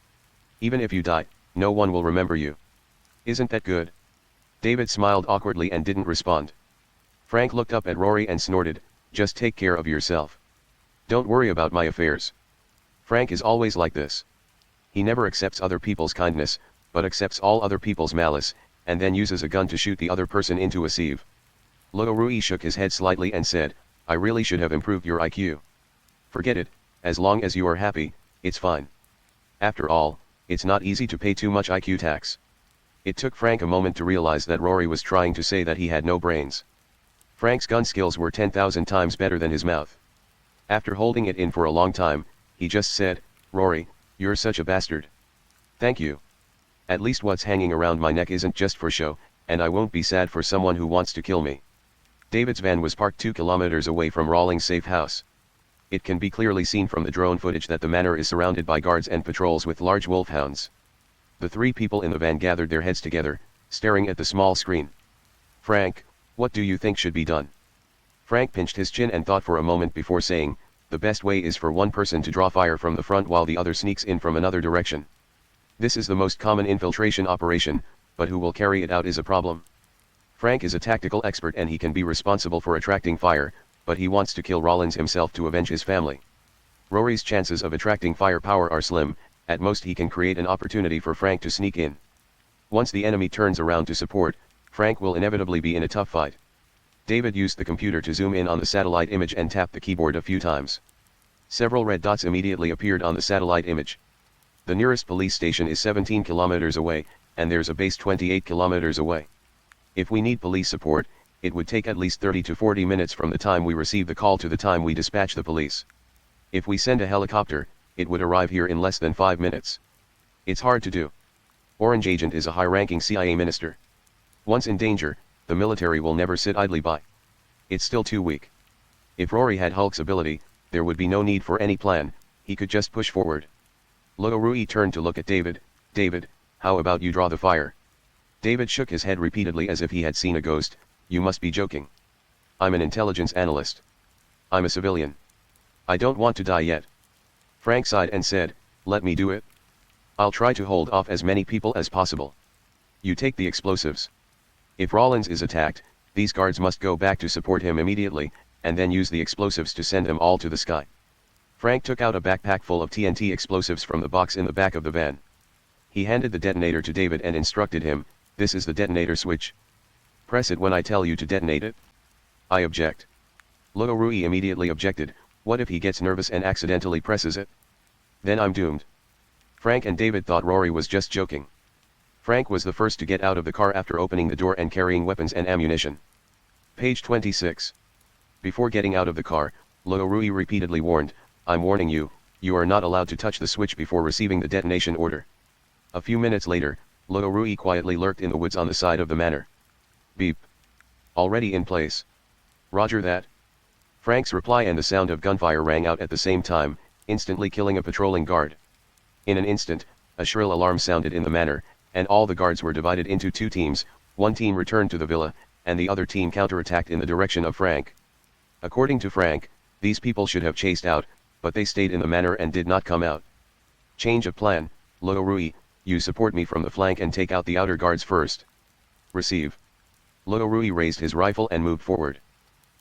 Even if you die, no one will remember you. Isn't that good?" David smiled awkwardly and didn't respond. Frank looked up at Rory and snorted, "Just take care of yourself. Don't worry about my affairs." Frank is always like this. He never accepts other people's kindness, but accepts all other people's malice, and then uses a gun to shoot the other person into a sieve. Luo Rui shook his head slightly and said, "I really should have improved your IQ. Forget it, as long as you are happy, it's fine. After all, it's not easy to pay too much IQ tax." It took Frank a moment to realize that Rory was trying to say that he had no brains. Frank's gun skills were 10,000 times better than his mouth. After holding it in for a long time, he just said, "Rory, you're such a bastard. Thank you. At least what's hanging around my neck isn't just for show, and I won't be sad for someone who wants to kill me." David's van was parked 2 kilometers away from Rawlings' safe house. It can be clearly seen from the drone footage that the manor is surrounded by guards and patrols with large wolfhounds. The three people in the van gathered their heads together, staring at the small screen. "Frank, what do you think should be done?" Frank pinched his chin and thought for a moment before saying, "The best way is for one person to draw fire from the front while the other sneaks in from another direction. This is the most common infiltration operation, but who will carry it out is a problem. Frank is a tactical expert and he can be responsible for attracting fire, but he wants to kill Rollins himself to avenge his family. Rory's chances of attracting firepower are slim, at most he can create an opportunity for Frank to sneak in. Once the enemy turns around to support, Frank will inevitably be in a tough fight. David used the computer to zoom in on the satellite image and tapped the keyboard a few times. Several red dots immediately appeared on the satellite image. The nearest police station is 17 kilometers away, and there's a base 28 kilometers away. If we need police support, it would take at least 30 to 40 minutes from the time we receive the call to the time we dispatch the police. If we send a helicopter, it would arrive here in less than 5 minutes. It's hard to do. Orange Agent is a high-ranking CIA minister. Once in danger, the military will never sit idly by. It's still too weak. If Rory had Hulk's ability, there would be no need for any plan, he could just push forward. Rory turned to look at David. David, how about you draw the fire? David shook his head repeatedly as if he had seen a ghost. You must be joking. I'm an intelligence analyst. I'm a civilian. I don't want to die yet. Frank sighed and said, let me do it. I'll try to hold off as many people as possible. You take the explosives. If Rollins is attacked, these guards must go back to support him immediately, and then use the explosives to send them all to the sky. Frank took out a backpack full of TNT explosives from the box in the back of the van. He handed the detonator to David and instructed him, this is the detonator switch. Press it when I tell you to detonate it. I object. Rory immediately objected, what if he gets nervous and accidentally presses it? Then I'm doomed. Frank and David thought Rory was just joking. Frank was the first to get out of the car after opening the door and carrying weapons and ammunition. Page 26. Before getting out of the car, Rory repeatedly warned, I'm warning you, you are not allowed to touch the switch before receiving the detonation order. A few minutes later, Rory quietly lurked in the woods on the side of the manor. Beep. Already in place. Roger that. Frank's reply and the sound of gunfire rang out at the same time, instantly killing a patrolling guard. In an instant, a shrill alarm sounded in the manor, and all the guards were divided into two teams, one team returned to the villa, and the other team counterattacked in the direction of Frank. According to Frank, these people should have chased out, but they stayed in the manor and did not come out. Change of plan, Rory, you support me from the flank and take out the outer guards first. Receive. Rory raised his rifle and moved forward.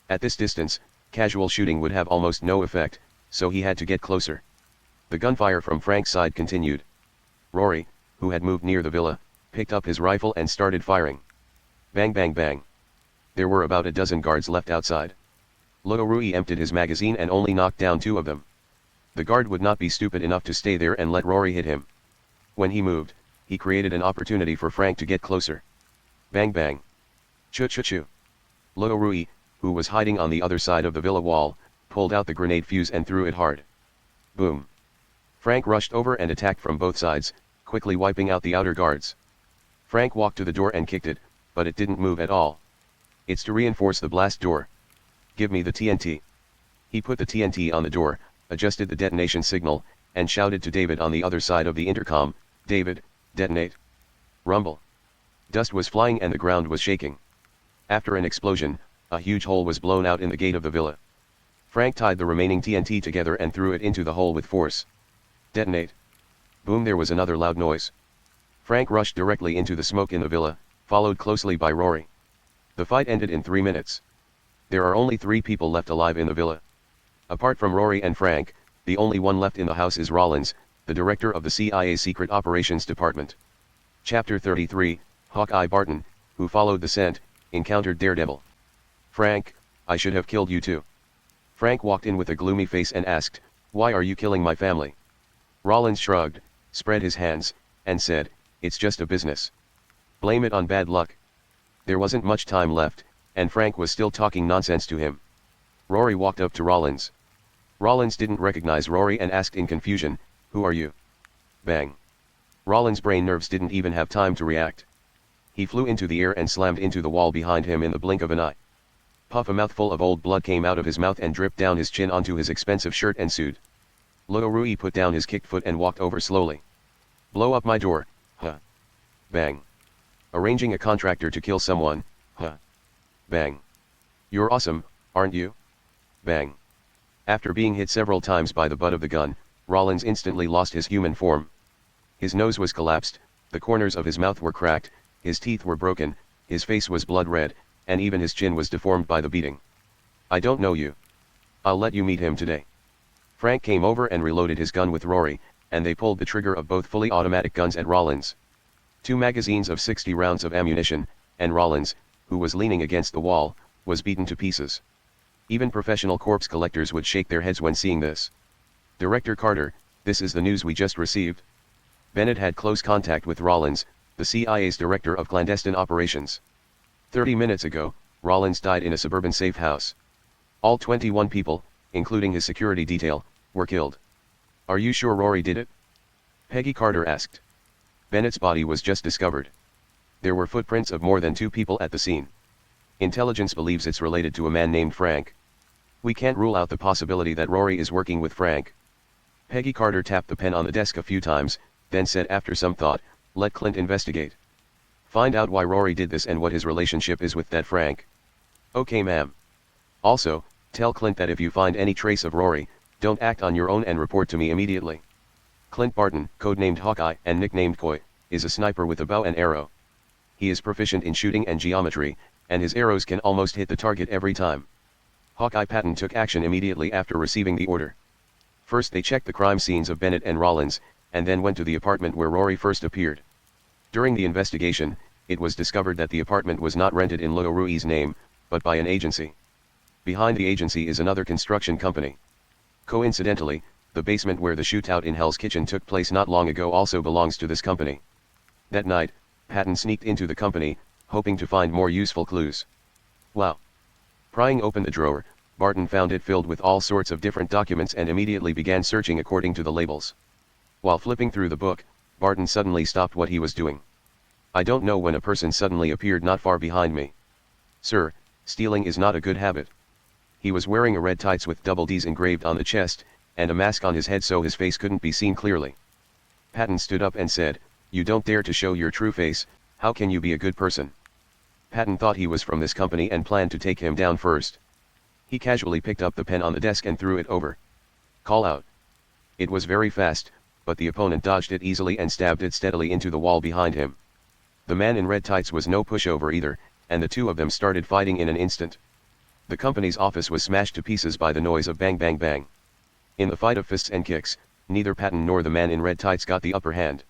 At this distance, casual shooting would have almost no effect, so he had to get closer. The gunfire from Frank's side continued. Rory, who had moved near the villa, picked up his rifle and started firing. Bang bang bang. There were about a dozen guards left outside. Rory emptied his magazine and only knocked down two of them. The guard would not be stupid enough to stay there and let Rory hit him. When he moved, he created an opportunity for Frank to get closer. Bang bang. Choo-choo-choo. Rory, who was hiding on the other side of the villa wall, pulled out the grenade fuse and threw it hard. Boom. Frank rushed over and attacked from both sides, quickly wiping out the outer guards. Frank walked to the door and kicked it, but it didn't move at all. It's to reinforce the blast door. Give me the TNT. He put the TNT on the door, adjusted the detonation signal, and shouted to David on the other side of the intercom, David, detonate. Rumble. Dust was flying and the ground was shaking. After an explosion, a huge hole was blown out in the gate of the villa. Frank tied the remaining TNT together and threw it into the hole with force. Detonate. Boom, there was another loud noise. Frank rushed directly into the smoke in the villa, followed closely by Rory. The fight ended in 3 minutes. There are only 3 people left alive in the villa. Apart from Rory and Frank, the only one left in the house is Rollins, the director of the CIA Secret Operations Department. Chapter 33, Hawkeye Barton, who followed the scent, encountered Daredevil. Frank, I should have killed you too. Frank walked in with a gloomy face and asked, why are you killing my family? Rollins shrugged, spread his hands, and said, it's just a business. Blame it on bad luck. There wasn't much time left, and Frank was still talking nonsense to him. Rory walked up to Rollins. Rollins didn't recognize Rory and asked in confusion, who are you? Bang. Rollins' brain nerves didn't even have time to react. He flew into the air and slammed into the wall behind him in the blink of an eye. Puff, a mouthful of old blood came out of his mouth and dripped down his chin onto his expensive shirt and suit. Rory put down his kicked foot and walked over slowly. Blow up my door, huh? Bang. Arranging a contractor to kill someone, huh? Bang. You're awesome, aren't you? Bang. After being hit several times by the butt of the gun, Rollins instantly lost his human form. His nose was collapsed, the corners of his mouth were cracked, his teeth were broken, his face was blood red, and even his chin was deformed by the beating. I don't know you. I'll let you meet him today. Frank came over and reloaded his gun with Rory, and they pulled the trigger of both fully automatic guns at Rollins. 2 magazines of 60 rounds of ammunition, and Rollins, who was leaning against the wall, was beaten to pieces. Even professional corpse collectors would shake their heads when seeing this. Director Carter, this is the news we just received. Bennett had close contact with Rollins, the CIA's director of clandestine operations. 30 minutes ago, Rollins died in a suburban safe house. All 21 people, including his security detail, were killed. Are you sure Rory did it? Peggy Carter asked. Bennett's body was just discovered. There were footprints of more than 2 people at the scene. Intelligence believes it's related to a man named Frank. We can't rule out the possibility that Rory is working with Frank. Peggy Carter tapped the pen on the desk a few times, then said after some thought, let Clint investigate. Find out why Rory did this and what his relationship is with that Frank. Okay ma'am. Also, tell Clint that if you find any trace of Rory, don't act on your own and report to me immediately. Clint Barton, codenamed Hawkeye and nicknamed Coy, is a sniper with a bow and arrow. He is proficient in shooting and geometry, and his arrows can almost hit the target every time. Hawkeye Patton took action immediately after receiving the order. First they checked the crime scenes of Bennett and Rollins, and then went to the apartment where Rory first appeared. During the investigation, it was discovered that the apartment was not rented in Luo Rui's name, but by an agency. Behind the agency is another construction company. Coincidentally, the basement where the shootout in Hell's Kitchen took place not long ago also belongs to this company. That night, Patton sneaked into the company, hoping to find more useful clues. Wow! Prying open the drawer, Barton found it filled with all sorts of different documents and immediately began searching according to the labels. While flipping through the book, Barton suddenly stopped what he was doing. I don't know when a person suddenly appeared not far behind me. Sir, stealing is not a good habit. He was wearing a red tights with double D's engraved on the chest, and a mask on his head so his face couldn't be seen clearly. Patton stood up and said, you don't dare to show your true face, how can you be a good person? Patton thought he was from this company and planned to take him down first. He casually picked up the pen on the desk and threw it over. Call out. It was very fast, but the opponent dodged it easily and stabbed it steadily into the wall behind him. The man in red tights was no pushover either, and the two of them started fighting in an instant. The company's office was smashed to pieces by the noise of bang bang bang. In the fight of fists and kicks, neither Patton nor the man in red tights got the upper hand.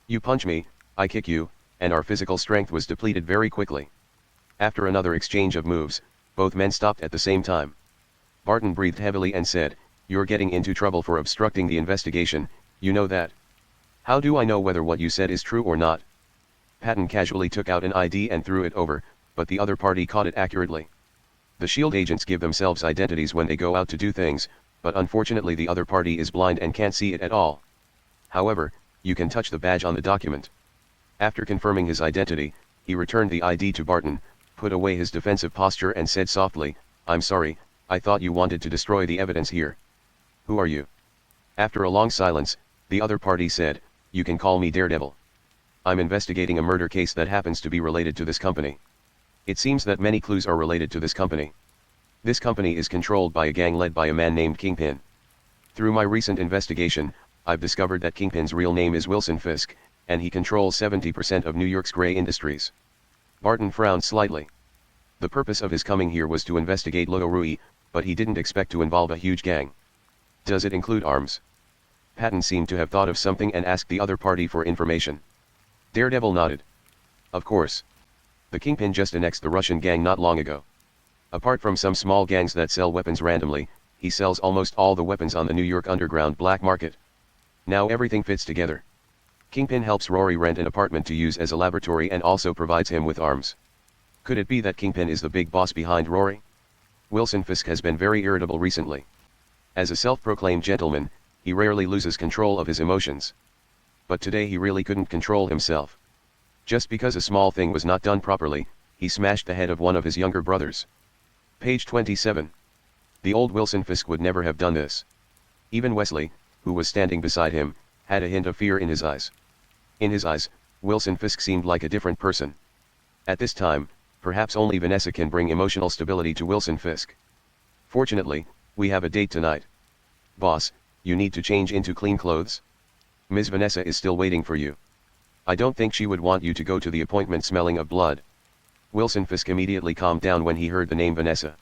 You punch me, I kick you, and our physical strength was depleted very quickly. After another exchange of moves, both men stopped at the same time. Barton breathed heavily and said, you're getting into trouble for obstructing the investigation, you know that. How do I know whether what you said is true or not? Patton casually took out an ID and threw it over, but the other party caught it accurately. The SHIELD agents give themselves identities when they go out to do things, but unfortunately the other party is blind and can't see it at all. However, you can touch the badge on the document. After confirming his identity, he returned the ID to Barton, put away his defensive posture and said softly, I'm sorry, I thought you wanted to destroy the evidence here. Who are you? After a long silence, the other party said, you can call me Daredevil. I'm investigating a murder case that happens to be related to this company. It seems that many clues are related to this company. This company is controlled by a gang led by a man named Kingpin. Through my recent investigation, I've discovered that Kingpin's real name is Wilson Fisk, and he controls 70% of New York's gray industries. Barton frowned slightly. The purpose of his coming here was to investigate Luo Rui, but he didn't expect to involve a huge gang. Does it include arms? Patton seemed to have thought of something and asked the other party for information. Daredevil nodded. Of course. The Kingpin just annexed the Russian gang not long ago. Apart from some small gangs that sell weapons randomly, he sells almost all the weapons on the New York underground black market. Now everything fits together. Kingpin helps Rory rent an apartment to use as a laboratory and also provides him with arms. Could it be that Kingpin is the big boss behind Rory? Wilson Fisk has been very irritable recently. As a self-proclaimed gentleman, he rarely loses control of his emotions. But today he really couldn't control himself. Just because a small thing was not done properly, he smashed the head of one of his younger brothers. Page 27. The old Wilson Fisk would never have done this. Even Wesley, who was standing beside him, had a hint of fear in his eyes. In his eyes, Wilson Fisk seemed like a different person. At this time, perhaps only Vanessa can bring emotional stability to Wilson Fisk. Fortunately, we have a date tonight. Boss, you need to change into clean clothes. Ms. Vanessa is still waiting for you. I don't think she would want you to go to the appointment smelling of blood. Wilson Fisk immediately calmed down when he heard the name Vanessa.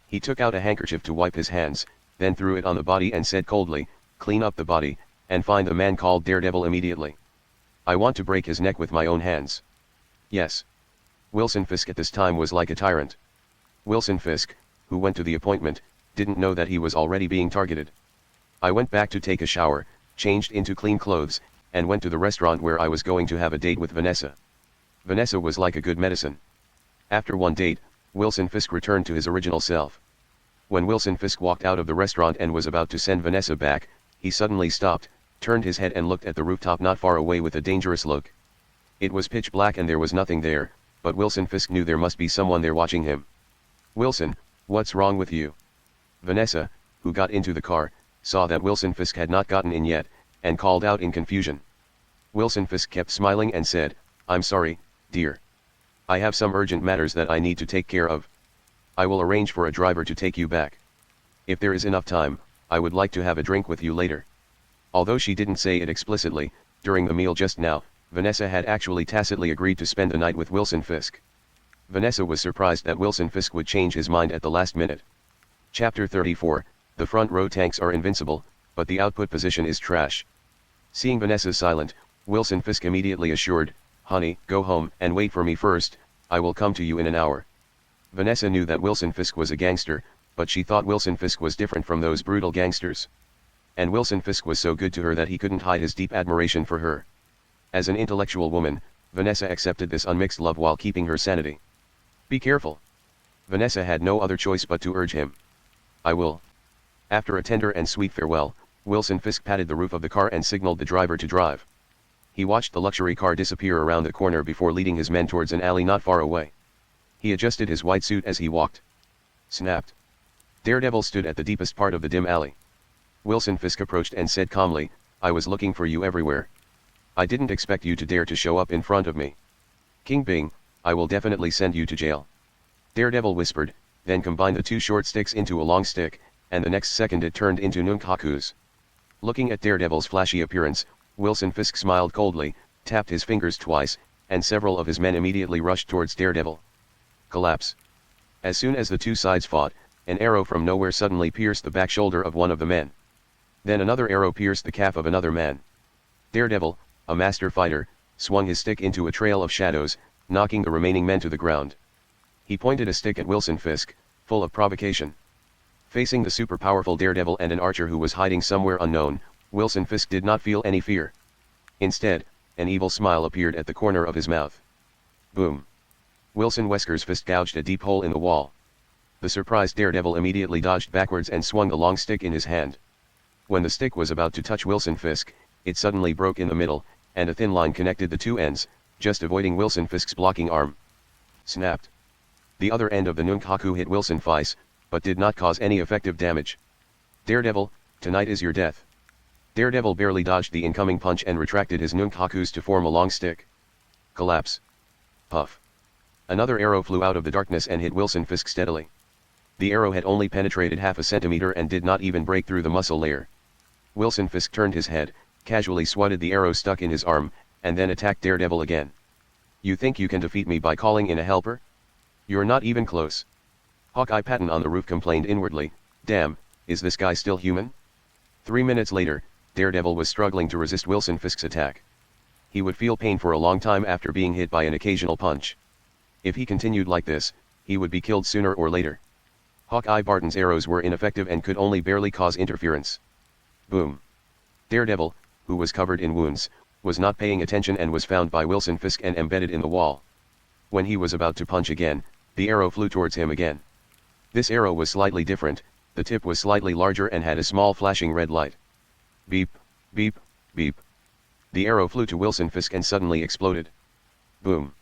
He took out a handkerchief to wipe his hands, then threw it on the body and said coldly, clean up the body, and find the man called Daredevil immediately. I want to break his neck with my own hands. Yes. Wilson Fisk at this time was like a tyrant. Wilson Fisk, who went to the appointment, didn't know that he was already being targeted. I went back to take a shower, changed into clean clothes, and went to the restaurant where I was going to have a date with Vanessa. Vanessa was like a good medicine. After one date, Wilson Fisk returned to his original self. When Wilson Fisk walked out of the restaurant and was about to send Vanessa back, he suddenly stopped, turned his head and looked at the rooftop not far away with a dangerous look. It was pitch black and there was nothing there, but Wilson Fisk knew there must be someone there watching him. "Wilson, what's wrong with you?" Vanessa, who got into the car, saw that Wilson Fisk had not gotten in yet, and called out in confusion. Wilson Fisk kept smiling and said, "I'm sorry, dear. I have some urgent matters that I need to take care of. I will arrange for a driver to take you back. If there is enough time, I would like to have a drink with you later." Although she didn't say it explicitly, during the meal just now, Vanessa had actually tacitly agreed to spend the night with Wilson Fisk. Vanessa was surprised that Wilson Fisk would change his mind at the last minute. Chapter 34, The front row tanks are invincible, but the output position is trash. Seeing Vanessa silent, Wilson Fisk immediately assured, "Honey, go home and wait for me first, I will come to you in an hour." Vanessa knew that Wilson Fisk was a gangster, but she thought Wilson Fisk was different from those brutal gangsters. And Wilson Fisk was so good to her that he couldn't hide his deep admiration for her. As an intellectual woman, Vanessa accepted this unmixed love while keeping her sanity. "Be careful." Vanessa had no other choice but to urge him. "I will." After a tender and sweet farewell, Wilson Fisk patted the roof of the car and signaled the driver to drive. He watched the luxury car disappear around the corner before leading his men towards an alley not far away. He adjusted his white suit as he walked. Snapped. Daredevil stood at the deepest part of the dim alley. Wilson Fisk approached and said calmly, "I was looking for you everywhere. I didn't expect you to dare to show up in front of me. King Bing, I will definitely send you to jail." Daredevil whispered, then combined the two short sticks into a long stick, and the next second it turned into nunchakus. Looking at Daredevil's flashy appearance, Wilson Fisk smiled coldly, tapped his fingers twice, and several of his men immediately rushed towards Daredevil. Collapse. As soon as the two sides fought, an arrow from nowhere suddenly pierced the back shoulder of one of the men. Then another arrow pierced the calf of another man. Daredevil, a master fighter, swung his stick into a trail of shadows, knocking the remaining men to the ground. He pointed a stick at Wilson Fisk, full of provocation. Facing the super-powerful Daredevil and an archer who was hiding somewhere unknown, Wilson Fisk did not feel any fear. Instead, an evil smile appeared at the corner of his mouth. Boom. Wilson Wesker's fist gouged a deep hole in the wall. The surprised Daredevil immediately dodged backwards and swung the long stick in his hand. When the stick was about to touch Wilson Fisk, it suddenly broke in the middle, and a thin line connected the two ends, just avoiding Wilson Fisk's blocking arm. Snapped. The other end of the nunchaku hit Wilson Fisk, but did not cause any effective damage. "Daredevil, tonight is your death." Daredevil barely dodged the incoming punch and retracted his nunchakus to form a long stick. Collapse. Puff. Another arrow flew out of the darkness and hit Wilson Fisk steadily. The arrow had only penetrated half a centimeter and did not even break through the muscle layer. Wilson Fisk turned his head, casually swatted the arrow stuck in his arm, and then attacked Daredevil again. "You think you can defeat me by calling in a helper? You're not even close." Hawkeye Patton on the roof complained inwardly, "Damn, is this guy still human?" 3 minutes later, Daredevil was struggling to resist Wilson Fisk's attack. He would feel pain for a long time after being hit by an occasional punch. If he continued like this, he would be killed sooner or later. Hawkeye Barton's arrows were ineffective and could only barely cause interference. Boom. Daredevil, who was covered in wounds, was not paying attention and was found by Wilson Fisk and embedded in the wall. When he was about to punch again, the arrow flew towards him again. This arrow was slightly different, the tip was slightly larger and had a small flashing red light. Beep, beep, beep. The arrow flew to Wilson Fisk and suddenly exploded. Boom.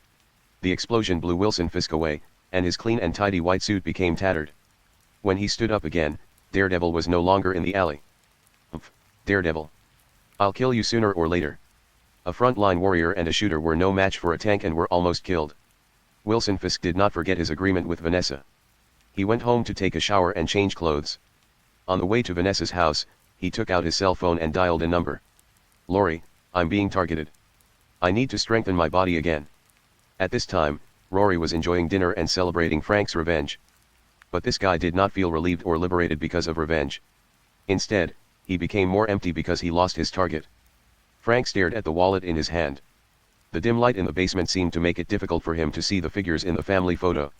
The explosion blew Wilson Fisk away, and his clean and tidy white suit became tattered. When he stood up again, Daredevil was no longer in the alley. Humph, Daredevil. I'll kill you sooner or later. A frontline warrior and a shooter were no match for a tank and were almost killed. Wilson Fisk did not forget his agreement with Vanessa. He went home to take a shower and change clothes. On the way to Vanessa's house, he took out his cell phone and dialed a number. "Rory, I'm being targeted. I need to strengthen my body again." At this time, Rory was enjoying dinner and celebrating Frank's revenge. But this guy did not feel relieved or liberated because of revenge. Instead, he became more empty because he lost his target. Frank stared at the wallet in his hand. The dim light in the basement seemed to make it difficult for him to see the figures in the family photo.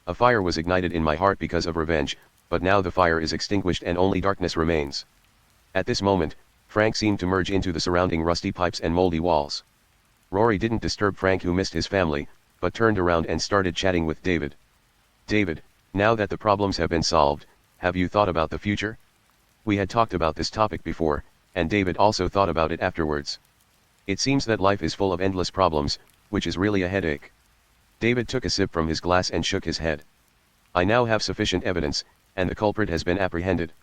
A fire was ignited in my heart because of revenge, but now the fire is extinguished and only darkness remains. At this moment, Frank seemed to merge into the surrounding rusty pipes and moldy walls. Rory didn't disturb Frank, who missed his family, but turned around and started chatting with David. David, now that the problems have been solved, have you thought about the future? We had talked about this topic before, and David also thought about it afterwards. It seems that life is full of endless problems, which is really a headache. David took a sip from his glass and shook his head. I now have sufficient evidence, and the culprit has been apprehended.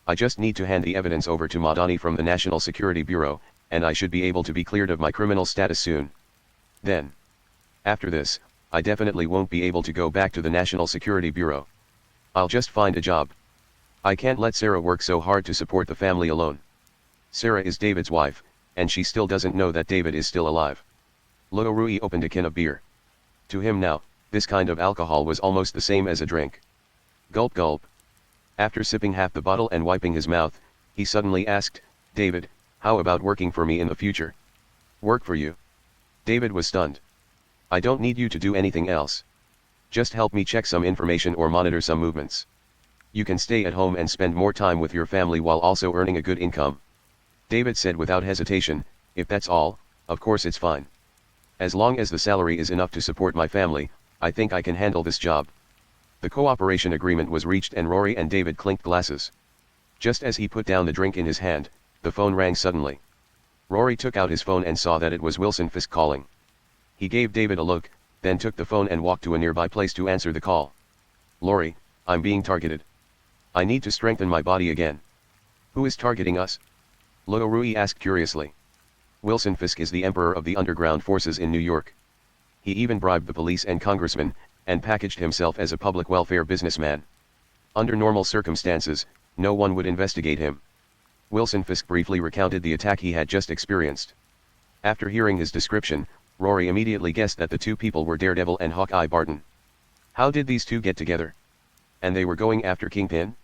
I just need to hand the evidence over to Madani from the National Security Bureau, and I should be able to be cleared of my criminal status soon. Then, after this, I definitely won't be able to go back to the National Security Bureau. I'll just find a job. I can't let Sarah work so hard to support the family alone. Sarah is David's wife, and she still doesn't know that David is still alive. Rory opened a can of beer. To him now, this kind of alcohol was almost the same as a drink. Gulp gulp. After sipping half the bottle and wiping his mouth, he suddenly asked, David, how about working for me in the future? Work for you? David was stunned. I don't need you to do anything else. Just help me check some information or monitor some movements. You can stay at home and spend more time with your family while also earning a good income. David said without hesitation, if that's all, of course it's fine. As long as the salary is enough to support my family, I think I can handle this job. The cooperation agreement was reached and Rory and David clinked glasses. Just as he put down the drink in his hand, the phone rang suddenly. Rory took out his phone and saw that it was Wilson Fisk calling. He gave David a look, then took the phone and walked to a nearby place to answer the call. Rory, I'm being targeted. I need to strengthen my body again. Who is targeting us? Rory asked curiously. Wilson Fisk is the emperor of the underground forces in New York. He even bribed the police and congressmen, and packaged himself as a public welfare businessman. Under normal circumstances, no one would investigate him. Wilson Fisk briefly recounted the attack he had just experienced. After hearing his description, Rory immediately guessed that the two people were Daredevil and Hawkeye Barton. How did these two get together? And they were going after Kingpin?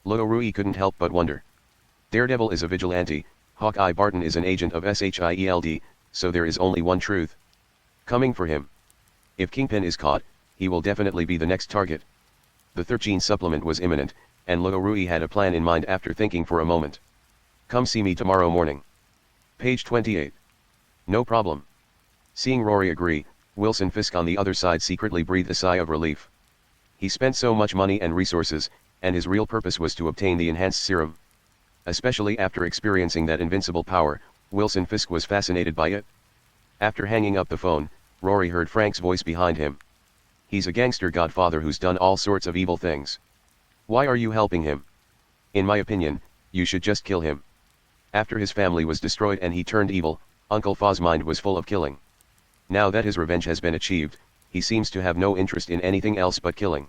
Rory couldn't help but wonder. Daredevil is a vigilante, Hawkeye Barton is an agent of SHIELD, so there is only one truth coming for him. If Kingpin is caught, he will definitely be the next target. The 13 supplement was imminent, and Rory had a plan in mind after thinking for a moment. Come see me tomorrow morning. Page 28. No problem. Seeing Rory agree, Wilson Fisk on the other side secretly breathed a sigh of relief. He spent so much money and resources, and his real purpose was to obtain the enhanced serum. Especially after experiencing that invincible power, Wilson Fisk was fascinated by it. After hanging up the phone, Rory heard Frank's voice behind him. He's a gangster godfather who's done all sorts of evil things. Why are you helping him? In my opinion, you should just kill him. After his family was destroyed and he turned evil, Uncle Fa's mind was full of killing. Now that his revenge has been achieved, he seems to have no interest in anything else but killing.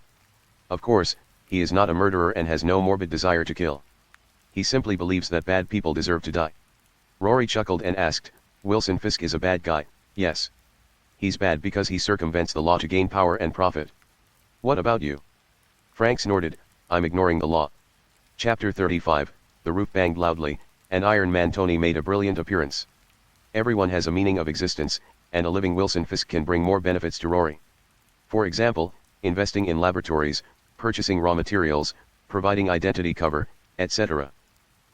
Of course, he is not a murderer and has no morbid desire to kill. He simply believes that bad people deserve to die. Rory chuckled and asked, Wilson Fisk is a bad guy, yes. He's bad because he circumvents the law to gain power and profit. What about you? Frank snorted, I'm ignoring the law. Chapter 35, the roof banged loudly, and Iron Man Tony made a brilliant appearance. Everyone has a meaning of existence, and a living Wilson Fisk can bring more benefits to Rory. For example, investing in laboratories, purchasing raw materials, providing identity cover, etc.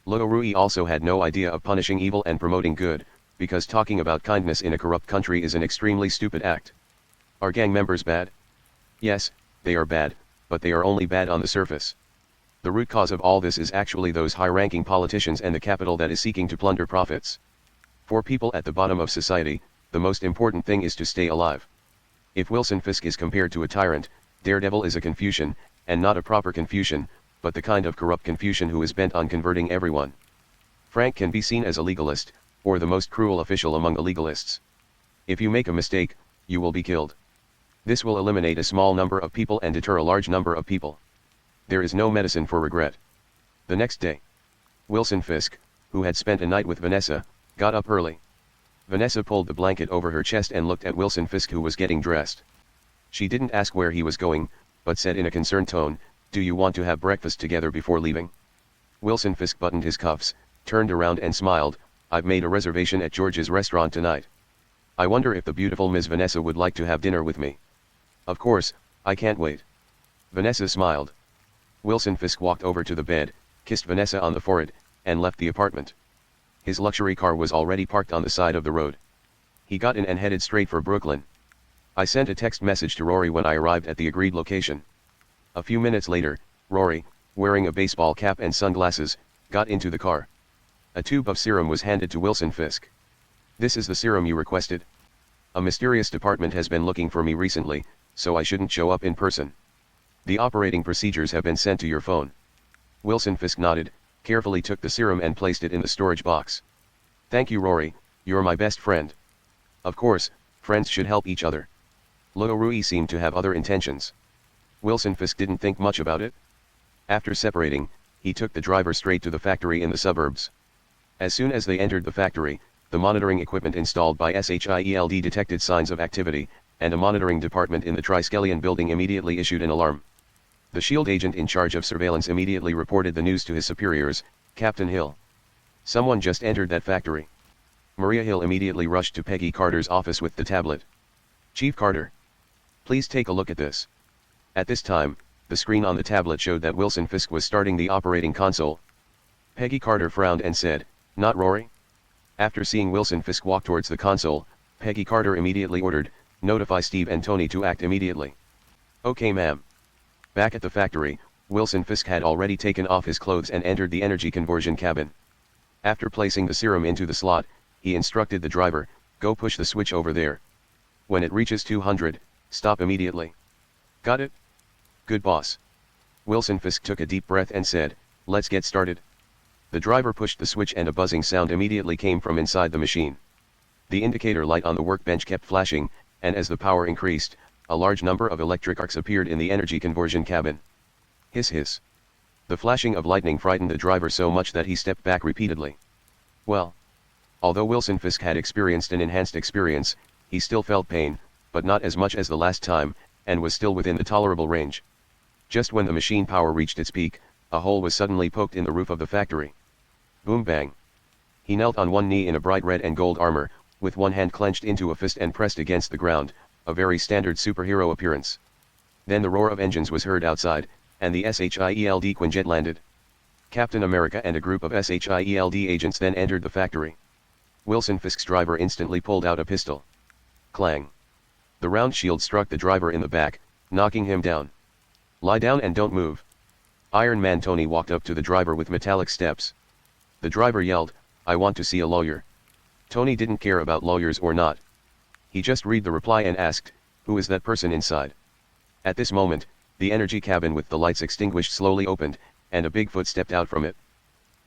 Rory also had no idea of punishing evil and promoting good, because talking about kindness in a corrupt country is an extremely stupid act. Are gang members bad? Yes, they are bad, but they are only bad on the surface. The root cause of all this is actually those high-ranking politicians and the capital that is seeking to plunder profits. For people at the bottom of society, the most important thing is to stay alive. If Wilson Fisk is compared to a tyrant, Daredevil is a Confucian, and not a proper Confucian, but the kind of corrupt Confucian who is bent on converting everyone. Frank can be seen as a legalist, or the most cruel official among the legalists. If you make a mistake, you will be killed. This will eliminate a small number of people and deter a large number of people. There is no medicine for regret. The next day, Wilson Fisk, who had spent a night with Vanessa, got up early. Vanessa pulled the blanket over her chest and looked at Wilson Fisk, who was getting dressed. She didn't ask where he was going, but said in a concerned tone, "Do you want to have breakfast together before leaving?" Wilson Fisk buttoned his cuffs, turned around and smiled, "I've made a reservation at George's restaurant tonight. I wonder if the beautiful Miss Vanessa would like to have dinner with me. Of course, I can't wait." Vanessa smiled. Wilson Fisk walked over to the bed, kissed Vanessa on the forehead, and left the apartment. His luxury car was already parked on the side of the road. He got in and headed straight for Brooklyn. I sent a text message to Rory when I arrived at the agreed location. A few minutes later, Rory, wearing a baseball cap and sunglasses, got into the car. A tube of serum was handed to Wilson Fisk. "This is the serum you requested. A mysterious department has been looking for me recently, so I shouldn't show up in person. The operating procedures have been sent to your phone." Wilson Fisk nodded, carefully took the serum and placed it in the storage box. "Thank you, Rory, you're my best friend." Of course, friends should help each other. Rory seemed to have other intentions. Wilson Fisk didn't think much about it. After separating, he took the driver straight to the factory in the suburbs. As soon as they entered the factory, the monitoring equipment installed by SHIELD detected signs of activity, and a monitoring department in the Triskelion building immediately issued an alarm. The SHIELD agent in charge of surveillance immediately reported the news to his superiors, Captain Hill. "Someone just entered that factory." Maria Hill immediately rushed to Peggy Carter's office with the tablet. "Chief Carter, please take a look at this." At this time, the screen on the tablet showed that Wilson Fisk was starting the operating console. Peggy Carter frowned and said, "Not Rory?" After seeing Wilson Fisk walk towards the console, Peggy Carter immediately ordered, "Notify Steve and Tony to act immediately." "Okay, ma'am." Back at the factory, Wilson Fisk had already taken off his clothes and entered the energy conversion cabin. After placing the serum into the slot, he instructed the driver, "Go push the switch over there. When it reaches 200, stop immediately." "Got it? Good boss." Wilson Fisk took a deep breath and said, "Let's get started." The driver pushed the switch and a buzzing sound immediately came from inside the machine. The indicator light on the workbench kept flashing, and as the power increased, a large number of electric arcs appeared in the energy conversion cabin. Hiss hiss. The flashing of lightning frightened the driver so much that he stepped back repeatedly. Well. Although Wilson Fisk had experienced an enhanced experience, he still felt pain, but not as much as the last time, and was still within the tolerable range. Just when the machine power reached its peak, a hole was suddenly poked in the roof of the factory. Boom bang. He knelt on one knee in a bright red and gold armor, with one hand clenched into a fist and pressed against the ground, a very standard superhero appearance. Then the roar of engines was heard outside, and the SHIELD Quinjet landed. Captain America and a group of SHIELD agents then entered the factory. Wilson Fisk's driver instantly pulled out a pistol. Clang. The round shield struck the driver in the back, knocking him down. "Lie down and don't move." Iron Man Tony walked up to the driver with metallic steps. The driver yelled, "I want to see a lawyer." Tony didn't care about lawyers or not. He just read the reply and asked, "Who is that person inside?" At this moment, the energy cabin with the lights extinguished slowly opened, and a Bigfoot stepped out from it.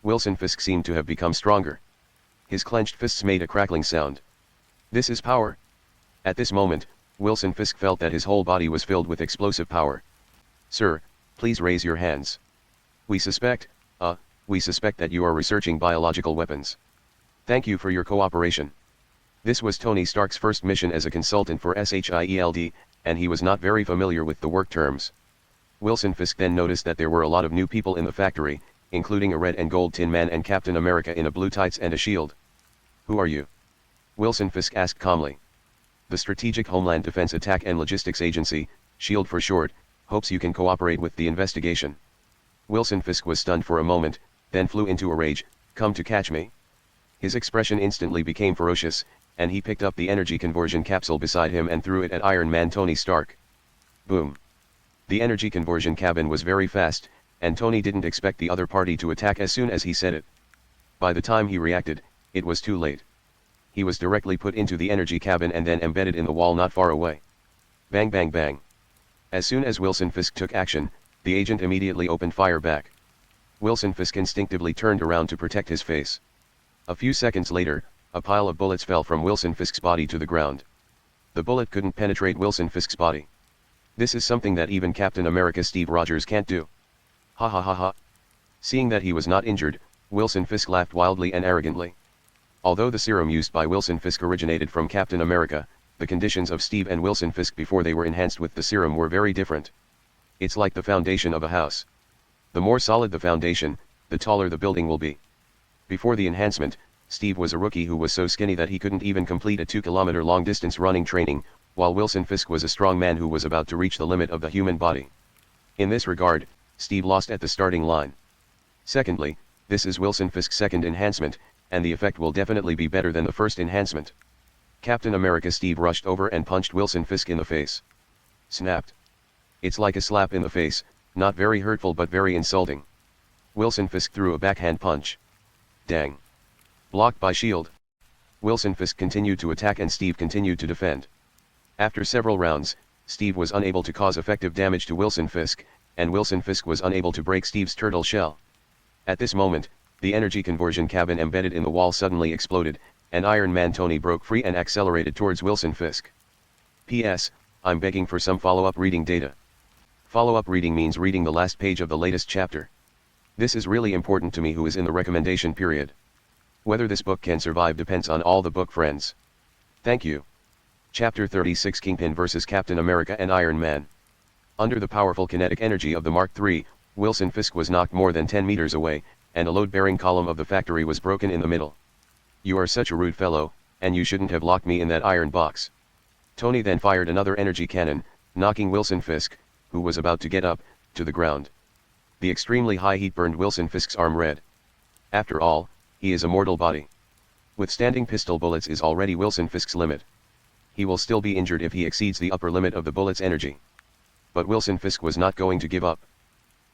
Wilson Fisk seemed to have become stronger. His clenched fists made a crackling sound. "This is power." At this moment, Wilson Fisk felt that his whole body was filled with explosive power. "Sir, please raise your hands. We suspect that you are researching biological weapons. Thank you for your cooperation." This was Tony Stark's first mission as a consultant for SHIELD, and he was not very familiar with the work terms. Wilson Fisk then noticed that there were a lot of new people in the factory, including a red and gold Tin Man and Captain America in a blue tights and a shield. "Who are you?" Wilson Fisk asked calmly. "The Strategic Homeland Defense Attack and Logistics Agency, SHIELD for short, hopes you can cooperate with the investigation." Wilson Fisk was stunned for a moment, then flew into a rage. "Come to catch me?" His expression instantly became ferocious, and he picked up the energy conversion capsule beside him and threw it at Iron Man Tony Stark. Boom. The energy conversion cabin was very fast, and Tony didn't expect the other party to attack as soon as he said it. By the time he reacted, it was too late. He was directly put into the energy cabin and then embedded in the wall not far away. Bang bang bang. As soon as Wilson Fisk took action, the agent immediately opened fire back. Wilson Fisk instinctively turned around to protect his face. A few seconds later, a pile of bullets fell from Wilson Fisk's body to the ground. The bullet couldn't penetrate Wilson Fisk's body. This is something that even Captain America Steve Rogers can't do. Ha ha ha ha. Seeing that he was not injured, Wilson Fisk laughed wildly and arrogantly. Although the serum used by Wilson Fisk originated from Captain America, the conditions of Steve and Wilson Fisk before they were enhanced with the serum were very different. It's like the foundation of a house. The more solid the foundation, the taller the building will be. Before the enhancement, Steve was a rookie who was so skinny that he couldn't even complete a 2-kilometer long distance running training, while Wilson Fisk was a strong man who was about to reach the limit of the human body. In this regard, Steve lost at the starting line. Secondly, this is Wilson Fisk's second enhancement, and the effect will definitely be better than the first enhancement. Captain America Steve rushed over and punched Wilson Fisk in the face. Snapped. It's like a slap in the face, not very hurtful but very insulting. Wilson Fisk threw a backhand punch. Dang. Blocked by shield. Wilson Fisk continued to attack and Steve continued to defend. After several rounds, Steve was unable to cause effective damage to Wilson Fisk, and Wilson Fisk was unable to break Steve's turtle shell. At this moment, the energy conversion cabin embedded in the wall suddenly exploded, and Iron Man Tony broke free and accelerated towards Wilson Fisk. P.S. I'm begging for some follow-up reading data. Follow-up reading means reading the last page of the latest chapter. This is really important to me who is in the recommendation period. Whether this book can survive depends on all the book friends. Thank you. Chapter 36 Kingpin vs. Captain America and Iron Man. Under the powerful kinetic energy of the Mark III, Wilson Fisk was knocked more than 10 meters away, and a load-bearing column of the factory was broken in the middle. You are such a rude fellow, and you shouldn't have locked me in that iron box. Tony then fired another energy cannon, knocking Wilson Fisk, who was about to get up, to the ground. The extremely high heat burned Wilson Fisk's arm red. After all, he is a mortal body. Withstanding pistol bullets is already Wilson Fisk's limit. He will still be injured if he exceeds the upper limit of the bullet's energy. But Wilson Fisk was not going to give up.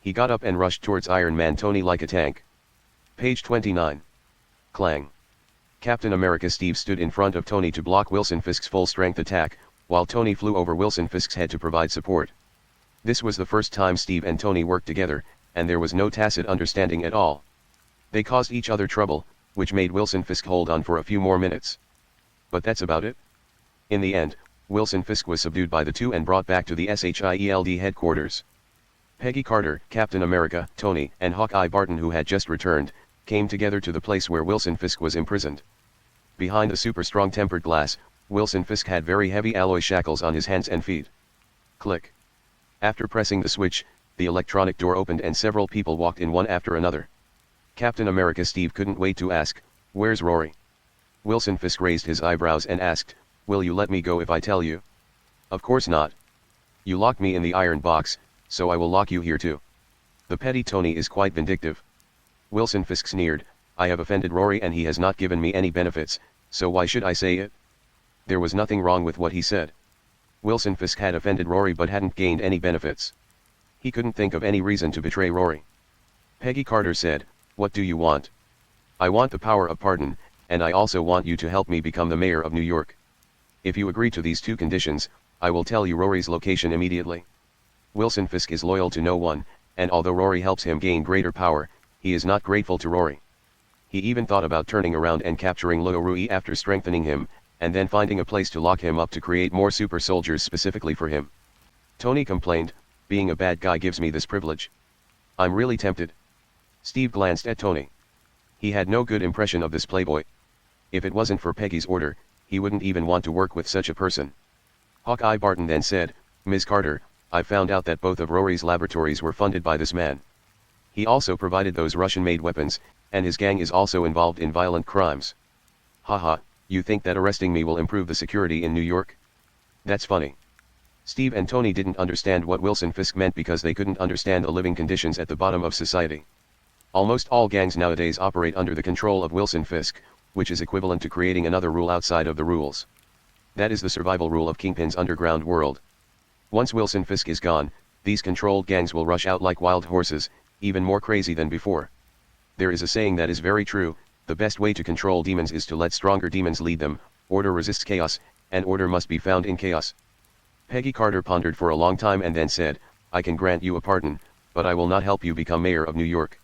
He got up and rushed towards Iron Man Tony like a tank. Page 29. Clang. Captain America Steve stood in front of Tony to block Wilson Fisk's full-strength attack, while Tony flew over Wilson Fisk's head to provide support. This was the first time Steve and Tony worked together, and there was no tacit understanding at all. They caused each other trouble, which made Wilson Fisk hold on for a few more minutes. But that's about it. In the end, Wilson Fisk was subdued by the two and brought back to the SHIELD headquarters. Peggy Carter, Captain America, Tony, and Hawkeye Barton, who had just returned, came together to the place where Wilson Fisk was imprisoned. Behind the super-strong tempered glass, Wilson Fisk had very heavy alloy shackles on his hands and feet. Click. After pressing the switch, the electronic door opened and several people walked in one after another. Captain America Steve couldn't wait to ask, "Where's Rory?" Wilson Fisk raised his eyebrows and asked, "Will you let me go if I tell you?" "Of course not. You locked me in the iron box, so I will lock you here too." The petty Tony is quite vindictive. Wilson Fisk sneered, "I have offended Rory and he has not given me any benefits, so why should I say it?" There was nothing wrong with what he said. Wilson Fisk had offended Rory but hadn't gained any benefits. He couldn't think of any reason to betray Rory. Peggy Carter said, "What do you want?" "I want the power of pardon, and I also want you to help me become the mayor of New York. If you agree to these two conditions, I will tell you Rory's location immediately." Wilson Fisk is loyal to no one, and although Rory helps him gain greater power, he is not grateful to Rory. He even thought about turning around and capturing Luo Rui after strengthening him, and then finding a place to lock him up to create more super soldiers specifically for him. Tony complained, "Being a bad guy gives me this privilege. I'm really tempted." Steve glanced at Tony. He had no good impression of this playboy. If it wasn't for Peggy's order, he wouldn't even want to work with such a person. Hawkeye Barton then said, "Ms. Carter, I found out that both of Rory's laboratories were funded by this man. He also provided those Russian-made weapons, and his gang is also involved in violent crimes." "Haha, you think that arresting me will improve the security in New York? That's funny." Steve and Tony didn't understand what Wilson Fisk meant because they couldn't understand the living conditions at the bottom of society. Almost all gangs nowadays operate under the control of Wilson Fisk, which is equivalent to creating another rule outside of the rules. That is the survival rule of Kingpin's underground world. Once Wilson Fisk is gone, these controlled gangs will rush out like wild horses, even more crazy than before. There is a saying that is very true: the best way to control demons is to let stronger demons lead them. Order resists chaos, and order must be found in chaos. Peggy Carter pondered for a long time and then said, "I can grant you a pardon, but I will not help you become mayor of New York.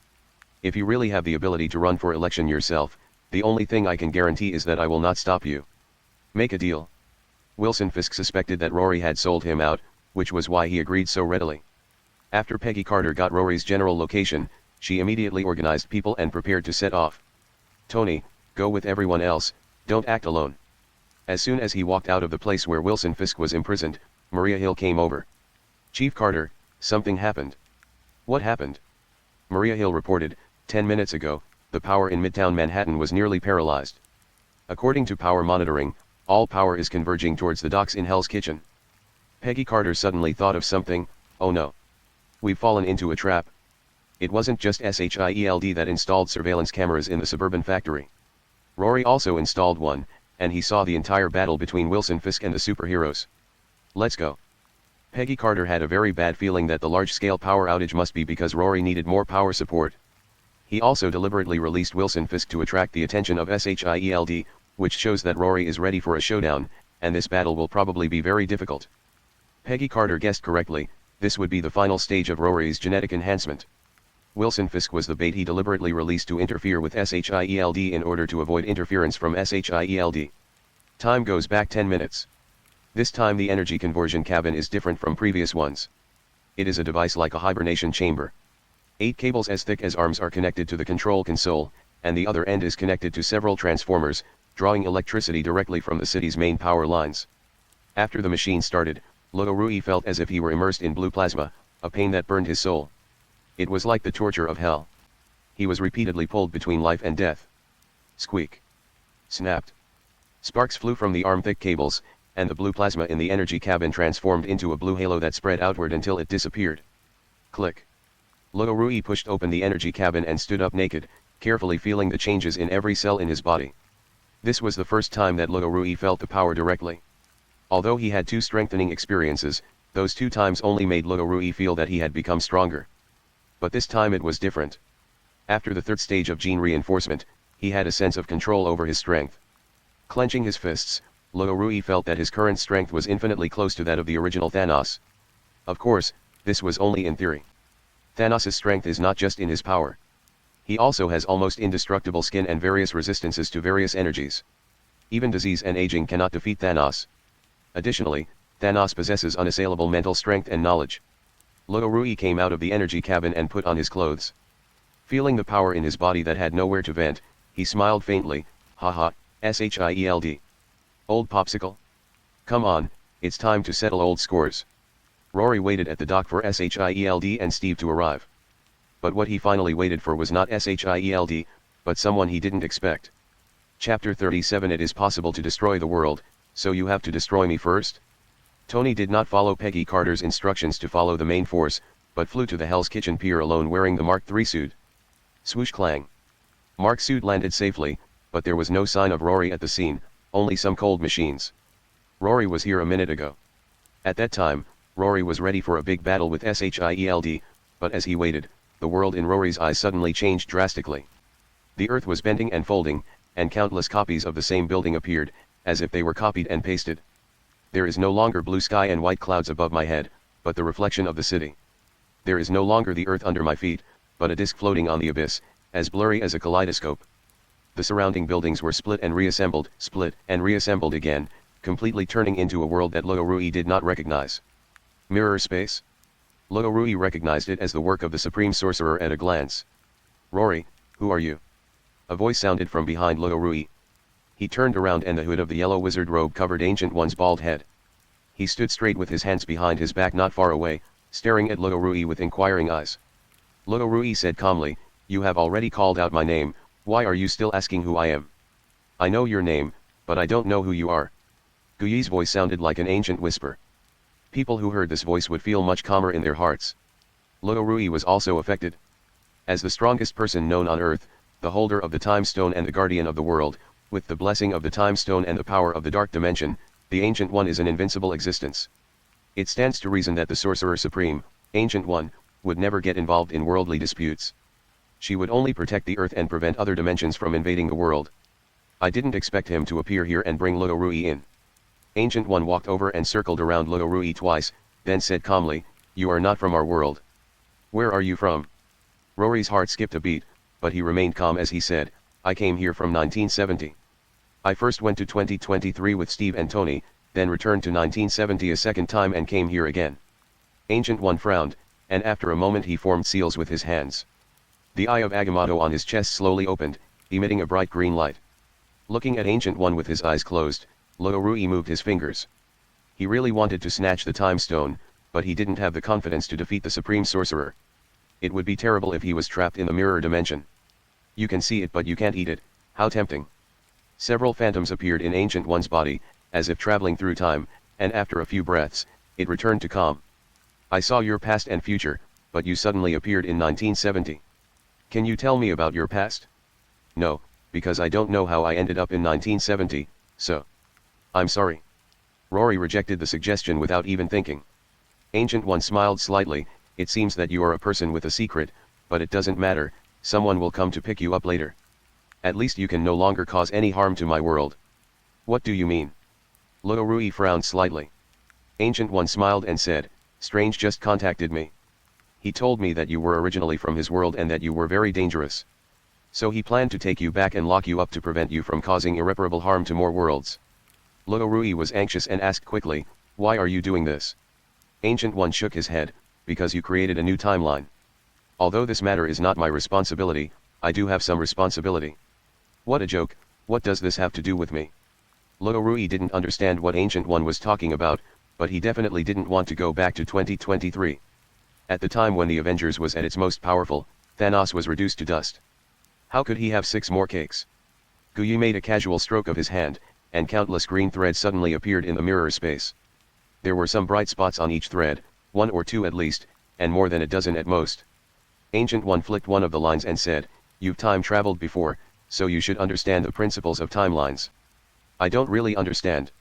If you really have the ability to run for election yourself, the only thing I can guarantee is that I will not stop you. Make a deal." Wilson Fisk suspected that Rory had sold him out, which was why he agreed so readily. After Peggy Carter got Rory's general location, she immediately organized people and prepared to set off. "Tony, go with everyone else, don't act alone." As soon as he walked out of the place where Wilson Fisk was imprisoned, Maria Hill came over. "Chief Carter, something happened." "What happened?" Maria Hill reported, 10 minutes ago, the power in Midtown Manhattan was nearly paralyzed. According to power monitoring, all power is converging towards the docks in Hell's Kitchen." Peggy Carter suddenly thought of something. "Oh no. We've fallen into a trap. It wasn't just SHIELD that installed surveillance cameras in the suburban factory. Rory also installed one, and he saw the entire battle between Wilson Fisk and the superheroes. Let's go. Peggy Carter had a very bad feeling that the large-scale power outage must be because Rory needed more power support. He also deliberately released Wilson Fisk to attract the attention of SHIELD, which shows that Rory is ready for a showdown, and this battle will probably be very difficult. Peggy Carter guessed correctly, this would be the final stage of Rory's genetic enhancement. Wilson Fisk was the bait he deliberately released to interfere with SHIELD in order to avoid interference from SHIELD. Time goes back 10 minutes. This time the energy conversion cabin is different from previous ones. It is a device like a hibernation chamber. 8 cables as thick as arms are connected to the control console, and the other end is connected to several transformers, drawing electricity directly from the city's main power lines. After the machine started, Rory felt as if he were immersed in blue plasma, a pain that burned his soul. It was like the torture of hell. He was repeatedly pulled between life and death. Squeak. Snapped. Sparks flew from the arm-thick cables, and the blue plasma in the energy cabin transformed into a blue halo that spread outward until it disappeared. Click. Rory pushed open the energy cabin and stood up naked, carefully feeling the changes in every cell in his body. This was the first time that Rory felt the power directly. Although he had 2 strengthening experiences, those 2 times only made Rory feel that he had become stronger. But this time it was different. After the 3rd stage of gene reinforcement, he had a sense of control over his strength. Clenching his fists, Rory felt that his current strength was infinitely close to that of the original Thanos. Of course, this was only in theory. Thanos' strength is not just in his power. He also has almost indestructible skin and various resistances to various energies. Even disease and aging cannot defeat Thanos. Additionally, Thanos possesses unassailable mental strength and knowledge. Rory came out of the energy cabin and put on his clothes. Feeling the power in his body that had nowhere to vent, he smiled faintly, haha, SHIELD. Old popsicle? Come on, it's time to settle old scores. Rory waited at the dock for SHIELD and Steve to arrive. But what he finally waited for was not SHIELD, but someone he didn't expect. Chapter 37 It is possible to destroy the world, so you have to destroy me first? Tony did not follow Peggy Carter's instructions to follow the main force, but flew to the Hell's Kitchen pier alone wearing the Mark III suit. Swoosh clang. Mark's suit landed safely, but there was no sign of Rory at the scene, only some cold machines. Rory was here a minute ago. At that time, Rory was ready for a big battle with SHIELD, but as he waited, the world in Rory's eyes suddenly changed drastically. The earth was bending and folding, and countless copies of the same building appeared, as if they were copied and pasted. There is no longer blue sky and white clouds above my head, but the reflection of the city. There is no longer the earth under my feet, but a disk floating on the abyss, as blurry as a kaleidoscope. The surrounding buildings were split and reassembled again, completely turning into a world that Rory did not recognize. Mirror space? Rory recognized it as the work of the Supreme Sorcerer at a glance. Rory, who are you? A voice sounded from behind Rory. He turned around and the hood of the yellow wizard robe covered Ancient One's bald head. He stood straight with his hands behind his back not far away, staring at Rory with inquiring eyes. Rory said calmly, "You have already called out my name, why are you still asking who I am? I know your name, but I don't know who you are." Guyi's voice sounded like an ancient whisper. People who heard this voice would feel much calmer in their hearts. Rory was also affected. As the strongest person known on Earth, the holder of the Time Stone and the guardian of the world, with the blessing of the Time Stone and the power of the Dark Dimension, the Ancient One is an invincible existence. It stands to reason that the Sorcerer Supreme, Ancient One, would never get involved in worldly disputes. She would only protect the Earth and prevent other dimensions from invading the world. I didn't expect him to appear here and bring Rory in. Ancient One walked over and circled around Rory twice, then said calmly, "You are not from our world. Where are you from?" Rory's heart skipped a beat, but he remained calm as he said, "I came here from 1970. I first went to 2023 with Steve and Tony, then returned to 1970 a second time and came here again." Ancient One frowned, and after a moment he formed seals with his hands. The eye of Agamotto on his chest slowly opened, emitting a bright green light. Looking at Ancient One with his eyes closed, Rory moved his fingers. He really wanted to snatch the Time Stone, but he didn't have the confidence to defeat the Supreme Sorcerer. It would be terrible if he was trapped in the mirror dimension. You can see it but you can't eat it, how tempting. Several phantoms appeared in Ancient One's body, as if traveling through time, and after a few breaths, it returned to calm. "I saw your past and future, but you suddenly appeared in 1970. Can you tell me about your past? No, because I don't know how I ended up in 1970, so. I'm sorry. Rory rejected the suggestion without even thinking. Ancient One smiled slightly. It seems that you are a person with a secret, but it doesn't matter, someone will come to pick you up later. At least you can no longer cause any harm to my world. What do you mean? Luo frowned slightly. Ancient One smiled and said, Strange just contacted me. He told me that you were originally from his world and that you were very dangerous. So he planned to take you back and lock you up to prevent you from causing irreparable harm to more worlds. Luo was anxious and asked quickly, why are you doing this? Ancient One shook his head, because you created a new timeline. Although this matter is not my responsibility, I do have some responsibility. What a joke, what does this have to do with me? Luo didn't understand what Ancient One was talking about, but he definitely didn't want to go back to 2023. At the time when the Avengers was at its most powerful, Thanos was reduced to dust. How could he have 6 more cakes? Guyi made a casual stroke of his hand, and countless green threads suddenly appeared in the mirror space. There were some bright spots on each thread, 1 or 2 at least, and more than a dozen at most. Ancient One flicked one of the lines and said, you've time traveled before, so you should understand the principles of timelines. I don't really understand.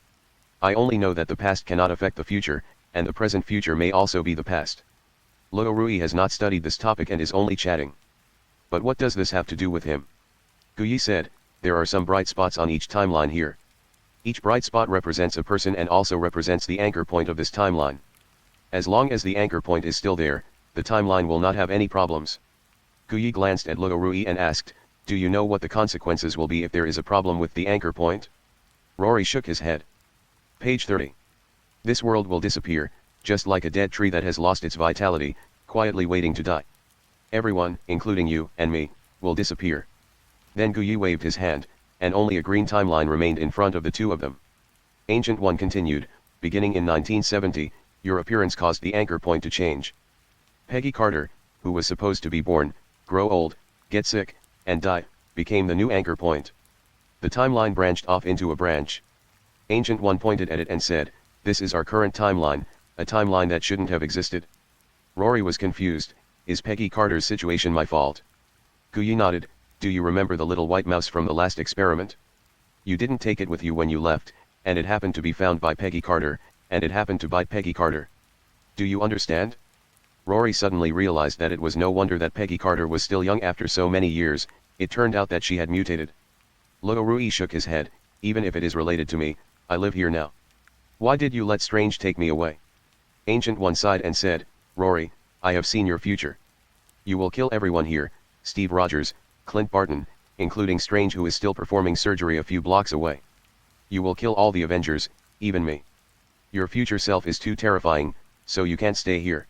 I only know that the past cannot affect the future, and the present future may also be the past. Luo has not studied this topic and is only chatting. But what does this have to do with him? Guyi said, there are some bright spots on each timeline here. Each bright spot represents a person and also represents the anchor point of this timeline. As long as the anchor point is still there, the timeline will not have any problems. Guyi glanced at Luo and asked, do you know what the consequences will be if there is a problem with the anchor point? Rory shook his head. Page 30. This world will disappear, just like a dead tree that has lost its vitality, quietly waiting to die. Everyone, including you and me, will disappear. Then Guyi waved his hand, and only a green timeline remained in front of the two of them. Ancient One continued, beginning in 1970, your appearance caused the anchor point to change. Peggy Carter, who was supposed to be born, grow old, get sick, and die, became the new anchor point. The timeline branched off into a branch. Ancient One pointed at it and said, this is our current timeline, a timeline that shouldn't have existed. Rory was confused, is Peggy Carter's situation my fault? Guyi nodded, do you remember the little white mouse from the last experiment? You didn't take it with you when you left, and it happened to be found by Peggy Carter, and it happened to bite Peggy Carter. Do you understand? Rory suddenly realized that it was no wonder that Peggy Carter was still young after so many years, it turned out that she had mutated. Luo shook his head, even if it is related to me, I live here now. Why did you let Strange take me away? Ancient One sighed and said, Rory, I have seen your future. You will kill everyone here, Steve Rogers, Clint Barton, including Strange who is still performing surgery a few blocks away. You will kill all the Avengers, even me. Your future self is too terrifying, so you can't stay here.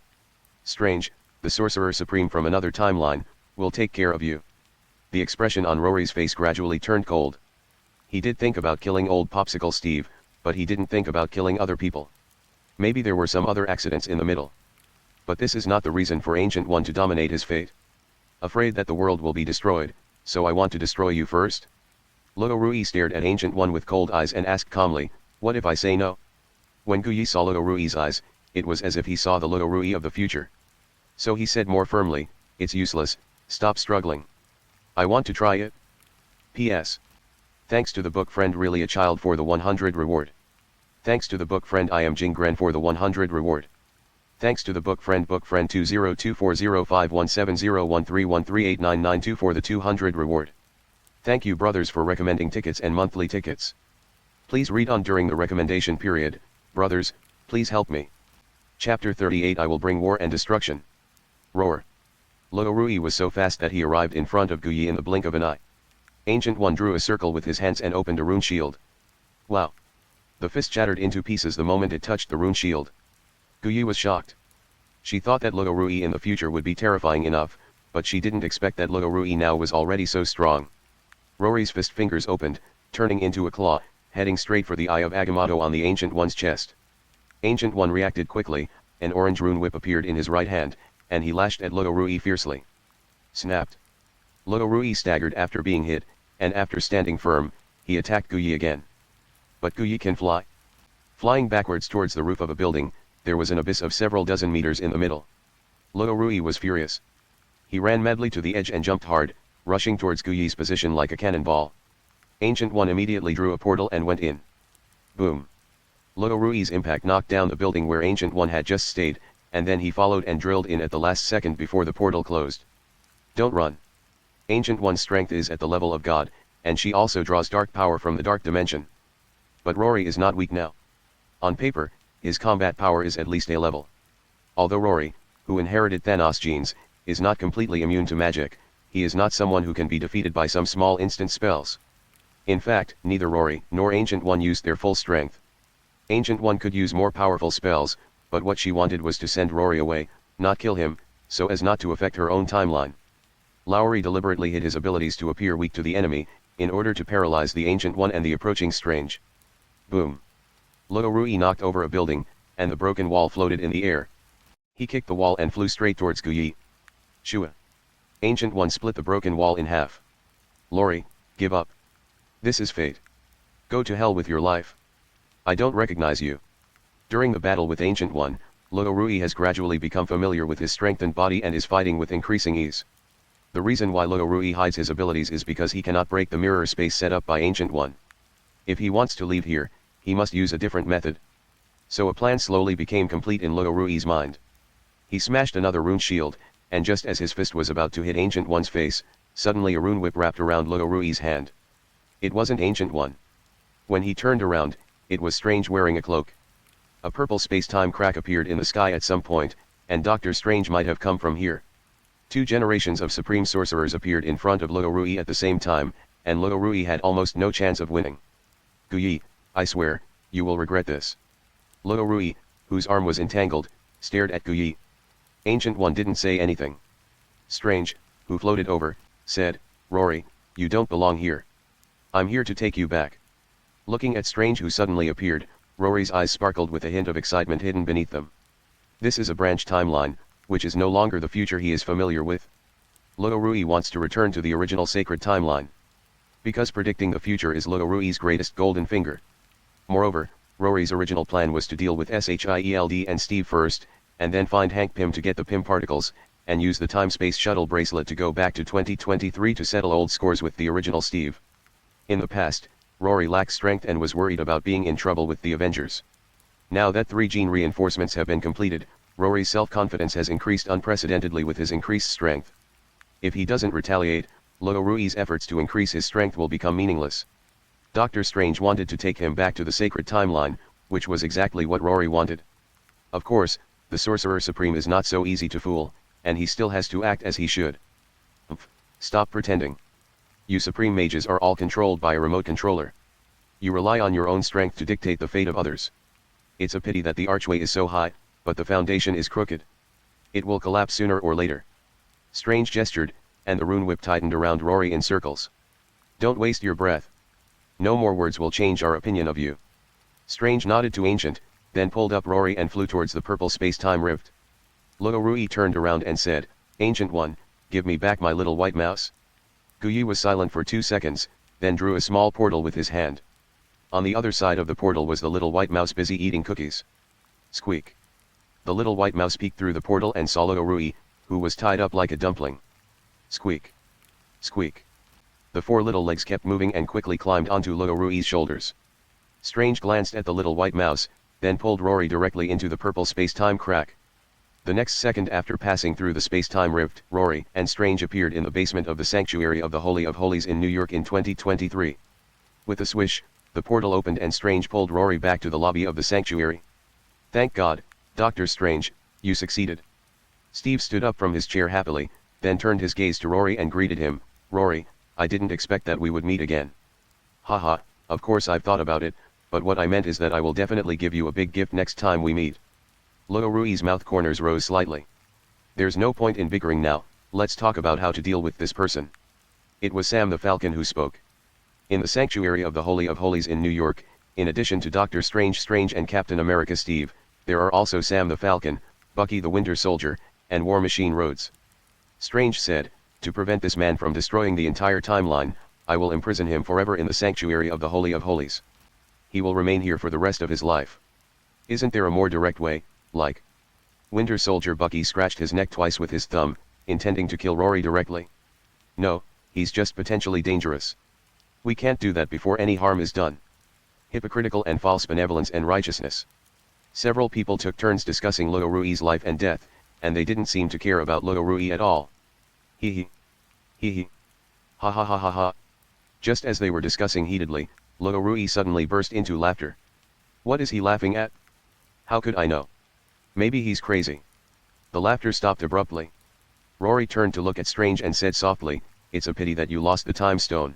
Strange, the Sorcerer Supreme from another timeline, will take care of you. The expression on Rory's face gradually turned cold. He did think about killing old Popsicle Steve, but he didn't think about killing other people. Maybe there were some other accidents in the middle. But this is not the reason for Ancient One to dominate his fate. Afraid that the world will be destroyed, so I want to destroy you first? Luo stared at Ancient One with cold eyes and asked calmly, what if I say no? When Guyi saw Luo's eyes, it was as if he saw the Luo of the future. So he said more firmly, it's useless, stop struggling. I want to try it. P.S. Thanks to the book friend really a child for the 100 reward. Thanks to the book friend I am Jingren for the 100 reward. Thanks to the book friend 202405170131389992 for the 200 reward. Thank you brothers for recommending tickets and monthly tickets. Please read on during the recommendation period, brothers, please help me. Chapter 38 I will bring war and destruction. Roar. Luo was so fast that he arrived in front of Guyi in the blink of an eye. Ancient One drew a circle with his hands and opened a rune shield. Wow. The fist shattered into pieces the moment it touched the rune shield. Guyi was shocked. She thought that Luo in the future would be terrifying enough, but she didn't expect that Luo now was already so strong. Rory's fist fingers opened, turning into a claw, heading straight for the eye of Agamotto on the Ancient One's chest. Ancient One reacted quickly, an orange rune whip appeared in his right hand, and he lashed at Luo fiercely. Snapped. Luo staggered after being hit, and after standing firm, he attacked Guyi again. But Guyi can fly. Flying backwards towards the roof of a building, there was an abyss of several dozen meters in the middle. Luo Rui was furious. He ran madly to the edge and jumped hard, rushing towards Guyi's position like a cannonball. Ancient One immediately drew a portal and went in. Boom. Luo Rui's impact knocked down the building where Ancient One had just stayed, and then he followed and drilled in at the last second before the portal closed. Don't run. Ancient One's strength is at the level of God, and she also draws dark power from the dark dimension. But Rory is not weak now. On paper, his combat power is at least A level. Although Rory, who inherited Thanos genes, is not completely immune to magic, he is not someone who can be defeated by some small instant spells. In fact, neither Rory nor Ancient One used their full strength. Ancient One could use more powerful spells, but what she wanted was to send Rory away, not kill him, so as not to affect her own timeline. Lowry deliberately hid his abilities to appear weak to the enemy, in order to paralyze the Ancient One and the approaching Strange. Boom. Luo Rui knocked over a building, and the broken wall floated in the air. He kicked the wall and flew straight towards Guyi. Shua. Ancient One split the broken wall in half. Lori, give up. This is fate. Go to hell with your life. I don't recognize you. During the battle with Ancient One, Luo Rui has gradually become familiar with his strengthened body and is fighting with increasing ease. The reason why Luo Rui hides his abilities is because he cannot break the mirror space set up by Ancient One. If he wants to leave here, he must use a different method. So a plan slowly became complete in Luo Rui's mind. He smashed another rune shield, and just as his fist was about to hit Ancient One's face, suddenly a rune whip wrapped around Luo Rui's hand. It wasn't Ancient One. When he turned around, it was Strange wearing a cloak. A purple space-time crack appeared in the sky at some point, and Dr. Strange might have come from here. 2 generations of Supreme Sorcerers appeared in front of Luo Rui at the same time, and Luo Rui had almost no chance of winning. Guyi, I swear, you will regret this. Luo Rui, whose arm was entangled, stared at Guyi. Ancient One didn't say anything. Strange, who floated over, said, Rory, you don't belong here. I'm here to take you back. Looking at Strange who suddenly appeared, Rory's eyes sparkled with a hint of excitement hidden beneath them. This is a branch timeline, which is no longer the future he is familiar with. Luo Rui wants to return to the original sacred timeline. Because predicting the future is Luo Rui's greatest golden finger. Moreover, Rory's original plan was to deal with Shield and Steve first, and then find Hank Pym to get the Pym particles, and use the time-space shuttle bracelet to go back to 2023 to settle old scores with the original Steve. In the past, Rory lacked strength and was worried about being in trouble with the Avengers. Now that 3 gene reinforcements have been completed, Rory's self-confidence has increased unprecedentedly with his increased strength. If he doesn't retaliate, Luo Rui's efforts to increase his strength will become meaningless. Doctor Strange wanted to take him back to the sacred timeline, which was exactly what Rory wanted. Of course, the Sorcerer Supreme is not so easy to fool, and he still has to act as he should. Stop pretending. You Supreme Mages are all controlled by a remote controller. You rely on your own strength to dictate the fate of others. It's a pity that the archway is so high, but the foundation is crooked. It will collapse sooner or later. Strange gestured, and the rune whip tightened around Rory in circles. Don't waste your breath. No more words will change our opinion of you. Strange nodded to Ancient, then pulled up Rory and flew towards the purple space-time rift. Luo Rui turned around and said, Ancient One, give me back my little white mouse. Guyi was silent for 2 seconds, then drew a small portal with his hand. On the other side of the portal was the little white mouse busy eating cookies. Squeak. The little white mouse peeked through the portal and saw Luo Rui, who was tied up like a dumpling. Squeak. Squeak. The 4 little legs kept moving and quickly climbed onto Luo Rui's shoulders. Strange glanced at the little white mouse, then pulled Rory directly into the purple space-time crack. The next second after passing through the space-time rift, Rory and Strange appeared in the basement of the Sanctuary of the Holy of Holies in New York in 2023. With a swish, the portal opened and Strange pulled Rory back to the lobby of the Sanctuary. Thank God, Dr. Strange, you succeeded. Steve stood up from his chair happily, then turned his gaze to Rory and greeted him, Rory, I didn't expect that we would meet again. Haha, of course I've thought about it, but what I meant is that I will definitely give you a big gift next time we meet. Luo Rui's mouth corners rose slightly. There's no point in bickering now, let's talk about how to deal with this person. It was Sam the Falcon who spoke. In the Sanctuary of the Holy of Holies in New York, in addition to Doctor Strange and Captain America Steve, there are also Sam the Falcon, Bucky the Winter Soldier, and War Machine Rhodes. Strange said, to prevent this man from destroying the entire timeline, I will imprison him forever in the Sanctuary of the Holy of Holies. He will remain here for the rest of his life. Isn't there a more direct way, like? Winter Soldier Bucky scratched his neck twice with his thumb, intending to kill Rory directly. No, he's just potentially dangerous. We can't do that before any harm is done. Hypocritical and false benevolence and righteousness. Several people took turns discussing Luo Rui's life and death, and they didn't seem to care about Luo Rui at all. Hee hee. Hee hee. Ha ha ha ha ha. Just as they were discussing heatedly, Luo Rui suddenly burst into laughter. What is he laughing at? How could I know? Maybe he's crazy. The laughter stopped abruptly. Rory turned to look at Strange and said softly, "It's a pity that you lost the time stone.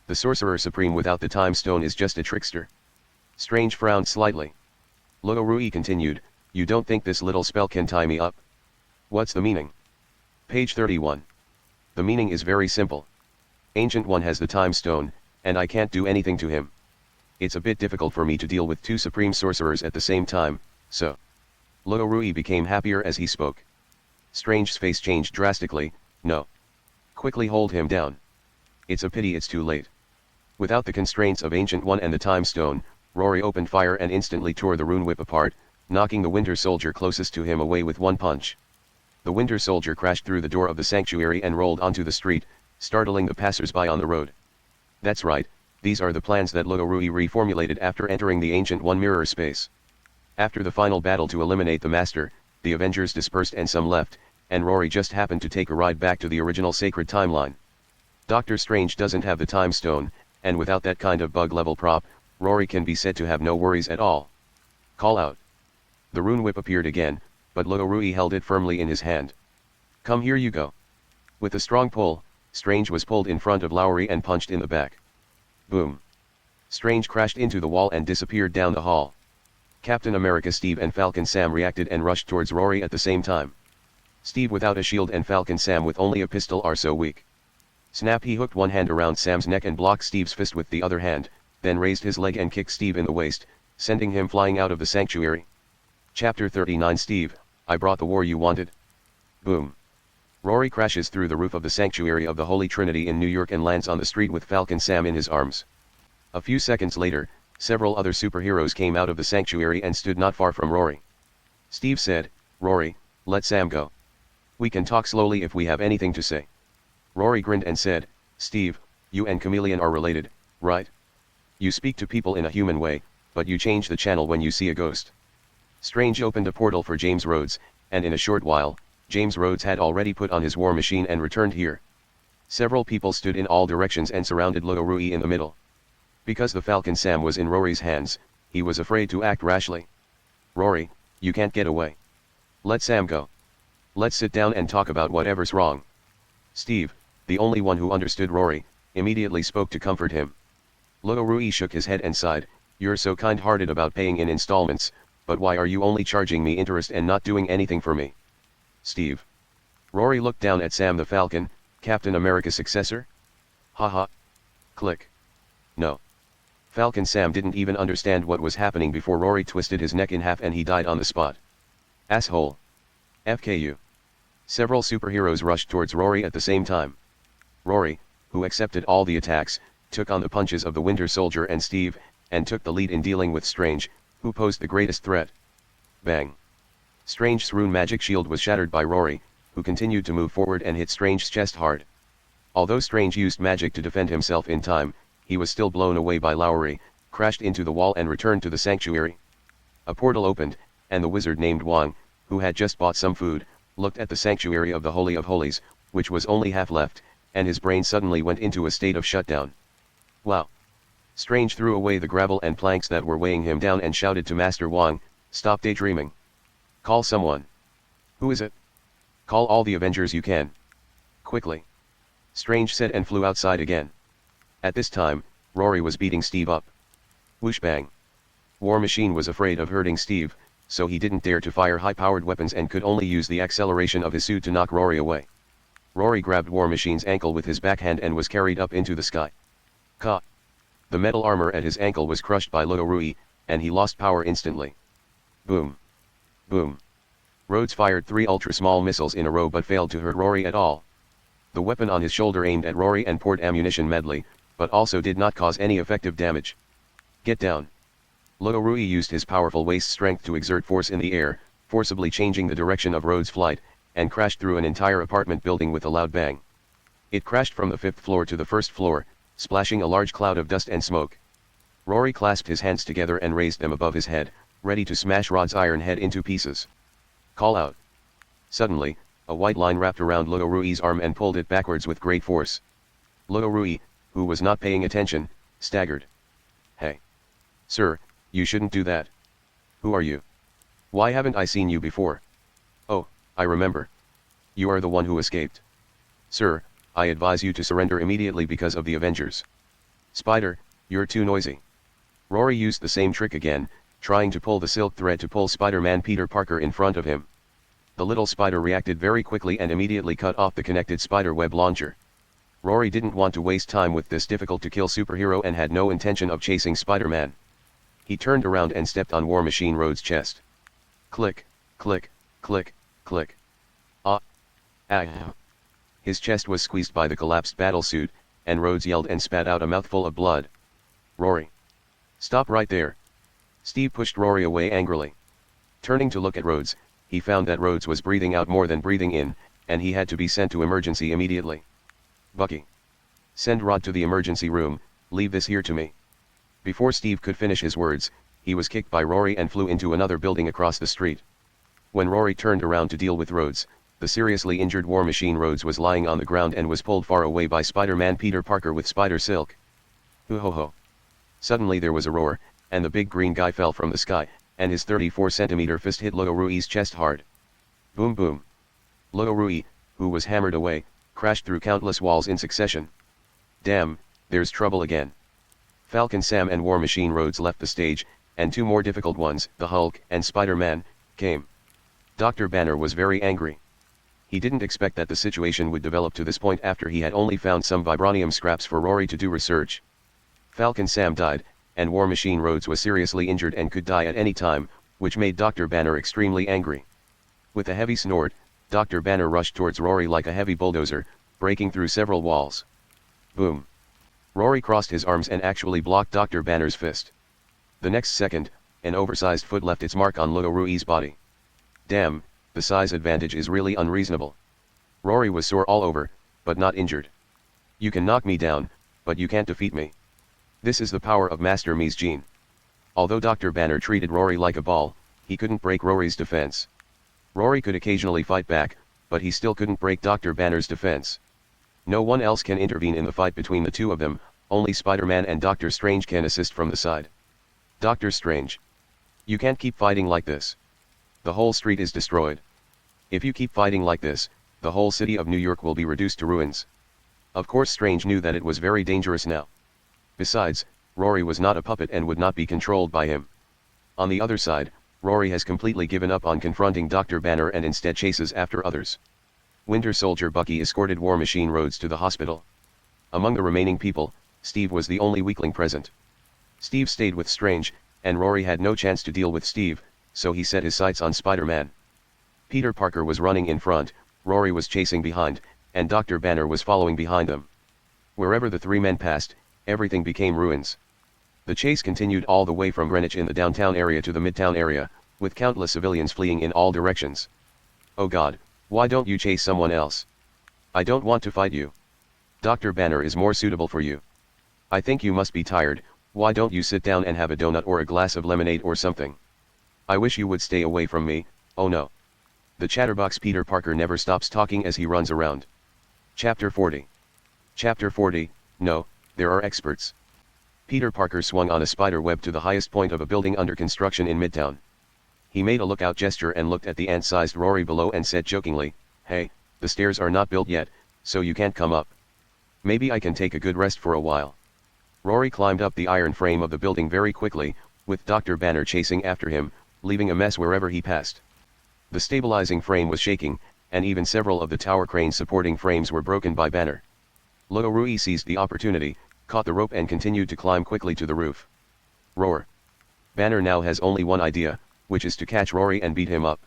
The Sorcerer Supreme without the time stone is just a trickster." Strange frowned slightly. Luo Rui continued, "You don't think this little spell can tie me up? What's the meaning?" Page 31. The meaning is very simple. Ancient One has the time stone, and I can't do anything to him. It's a bit difficult for me to deal with two Supreme Sorcerers at the same time, so. Luo Rui became happier as he spoke. Strange's face changed drastically. "No. Quickly hold him down. It's a pity it's too late." Without the constraints of Ancient One and the Time Stone, Rory opened fire and instantly tore the rune whip apart, knocking the Winter Soldier closest to him away with one punch. The Winter Soldier crashed through the door of the sanctuary and rolled onto the street, startling the passers-by on the road. That's right, these are the plans that Luo Rui reformulated after entering the Ancient One mirror space. After the final battle to eliminate the Master, the Avengers dispersed and some left, and Rory just happened to take a ride back to the original sacred timeline. Doctor Strange doesn't have the Time Stone, and without that kind of bug-level prop, Rory can be said to have no worries at all. Call out. The rune whip appeared again, but Luo Rui held it firmly in his hand. "Come here you go." With a strong pull, Strange was pulled in front of Lowry and punched in the back. Boom. Strange crashed into the wall and disappeared down the hall. Captain America Steve and Falcon Sam reacted and rushed towards Rory at the same time. Steve without a shield and Falcon Sam with only a pistol are so weak. Snap! He hooked one hand around Sam's neck and blocked Steve's fist with the other hand, then raised his leg and kicked Steve in the waist, sending him flying out of the sanctuary. Chapter 39 Steve, I brought the war you wanted. Boom. Rory crashes through the roof of the Sanctuary of the Holy Trinity in New York and lands on the street with Falcon Sam in his arms. A few seconds later, several other superheroes came out of the sanctuary and stood not far from Rory. Steve said, "Rory, let Sam go. We can talk slowly if we have anything to say." Rory grinned and said, "Steve, you and Chameleon are related, right? You speak to people in a human way, but you change the channel when you see a ghost." Strange opened a portal for James Rhodes, and in a short while, James Rhodes had already put on his war machine and returned here. Several people stood in all directions and surrounded Luo Rui in the middle. Because the Falcon Sam was in Rory's hands, he was afraid to act rashly. "Rory, you can't get away. Let Sam go. Let's sit down and talk about whatever's wrong." Steve, the only one who understood Rory, immediately spoke to comfort him. Luo Rui shook his head and sighed, "You're so kind-hearted about paying in installments, but why are you only charging me interest and not doing anything for me?" Steve. Rory looked down at Sam the Falcon, Captain America's successor. Haha. Click. No. Falcon Sam didn't even understand what was happening before Rory twisted his neck in half and he died on the spot. Asshole. FKU. Several superheroes rushed towards Rory at the same time. Rory, who accepted all the attacks, took on the punches of the Winter Soldier and Steve, and took the lead in dealing with Strange, who posed the greatest threat. Bang. Strange's rune magic shield was shattered by Rory, who continued to move forward and hit Strange's chest hard. Although Strange used magic to defend himself in time, he was still blown away by Lowry, crashed into the wall and returned to the sanctuary. A portal opened, and the wizard named Wang, who had just bought some food, looked at the sanctuary of the Holy of Holies, which was only half left, and his brain suddenly went into a state of shutdown. Wow. Strange threw away the gravel and planks that were weighing him down and shouted to Master Wang, "Stop daydreaming. Call someone." "Who is it?" "Call all the Avengers you can. Quickly." Strange said and flew outside again. At this time, Rory was beating Steve up. Whoosh bang. War Machine was afraid of hurting Steve, so he didn't dare to fire high-powered weapons and could only use the acceleration of his suit to knock Rory away. Rory grabbed War Machine's ankle with his backhand and was carried up into the sky. Ka. The metal armor at his ankle was crushed by Luo Rui, and he lost power instantly. Boom. Boom. Rhodes fired 3 ultra-small missiles in a row but failed to hurt Rory at all. The weapon on his shoulder aimed at Rory and poured ammunition medley, but also did not cause any effective damage. Get down. Luo Rui used his powerful waist strength to exert force in the air, forcibly changing the direction of Rhodes' flight, and crashed through an entire apartment building with a loud bang. It crashed from the 5th floor to the 1st floor, splashing a large cloud of dust and smoke. Rory clasped his hands together and raised them above his head, ready to smash Rod's iron head into pieces. Call out. Suddenly, a white line wrapped around Luo Rui's arm and pulled it backwards with great force. Luo Rui, who was not paying attention, staggered. Hey. Sir, you shouldn't do that. Who are you? Why haven't I seen you before? Oh, I remember. You are the one who escaped. Sir, I advise you to surrender immediately because of the Avengers. Spider, you're too noisy. Rory used the same trick again, trying to pull the silk thread to pull Spider-Man Peter Parker in front of him. The little spider reacted very quickly and immediately cut off the connected spider web launcher. Rory didn't want to waste time with this difficult-to-kill superhero and had no intention of chasing Spider-Man. He turned around and stepped on War Machine Rhodes' chest. Click, click, click, click. Ah. Ah. His chest was squeezed by the collapsed battlesuit, and Rhodes yelled and spat out a mouthful of blood. Rory. Stop right there. Steve pushed Rory away angrily. Turning to look at Rhodes, he found that Rhodes was breathing out more than breathing in, and he had to be sent to emergency immediately. Bucky. Send Rod to the emergency room, leave this here to me. Before Steve could finish his words, he was kicked by Rory and flew into another building across the street. When Rory turned around to deal with Rhodes, the seriously injured War Machine Rhodes was lying on the ground and was pulled far away by Spider-Man Peter Parker with spider silk. Hoo ho ho. Suddenly there was a roar, and the big green guy fell from the sky, and his 34-centimeter fist hit Luo Rui's chest hard. Boom boom. Luo Rui, who was hammered away, crashed through countless walls in succession. Damn, there's trouble again. Falcon Sam and War Machine Rhodes left the stage, and two more difficult ones, the Hulk and Spider-Man, came. Dr. Banner was very angry. He didn't expect that the situation would develop to this point after he had only found some vibranium scraps for Rory to do research. Falcon Sam died, and War Machine Rhodes was seriously injured and could die at any time, which made Dr. Banner extremely angry. With a heavy snort, Dr. Banner rushed towards Rory like a heavy bulldozer, breaking through several walls. Boom. Rory crossed his arms and actually blocked Dr. Banner's fist. The next second, an oversized foot left its mark on Luo Rui's body. Damn, the size advantage is really unreasonable. Rory was sore all over, but not injured. You can knock me down, but you can't defeat me. This is the power of Master Mi's gene. Although Dr. Banner treated Rory like a ball, he couldn't break Rory's defense. Rory could occasionally fight back, but he still couldn't break Dr. Banner's defense. No one else can intervene in the fight between the two of them, only Spider-Man and Doctor Strange can assist from the side. Doctor Strange. You can't keep fighting like this. The whole street is destroyed. If you keep fighting like this, the whole city of New York will be reduced to ruins. Of course Strange knew that it was very dangerous now. Besides, Rory was not a puppet and would not be controlled by him. On the other side, Rory has completely given up on confronting Dr. Banner and instead chases after others. Winter Soldier Bucky escorted War Machine Rhodes to the hospital. Among the remaining people, Steve was the only weakling present. Steve stayed with Strange, and Rory had no chance to deal with Steve, so he set his sights on Spider-Man. Peter Parker was running in front, Rory was chasing behind, and Dr. Banner was following behind them. Wherever the three men passed, everything became ruins. The chase continued all the way from Greenwich in the downtown area to the midtown area, with countless civilians fleeing in all directions. Oh God, why don't you chase someone else? I don't want to fight you. Dr. Banner is more suitable for you. I think you must be tired, why don't you sit down and have a donut or a glass of lemonade or something? I wish you would stay away from me, oh no. The chatterbox Peter Parker never stops talking as he runs around. Chapter 40. Chapter 40, no, there are experts. Peter Parker swung on a spider web to the highest point of a building under construction in Midtown. He made a lookout gesture and looked at the ant-sized Rory below and said jokingly, hey, the stairs are not built yet, so you can't come up. Maybe I can take a good rest for a while. Rory climbed up the iron frame of the building very quickly, with Dr. Banner chasing after him, leaving a mess wherever he passed. The stabilizing frame was shaking, and even several of the tower crane's supporting frames were broken by Banner. Luo Rui seized the opportunity, caught the rope and continued to climb quickly to the roof. Roar. Banner now has only one idea, which is to catch Rory and beat him up.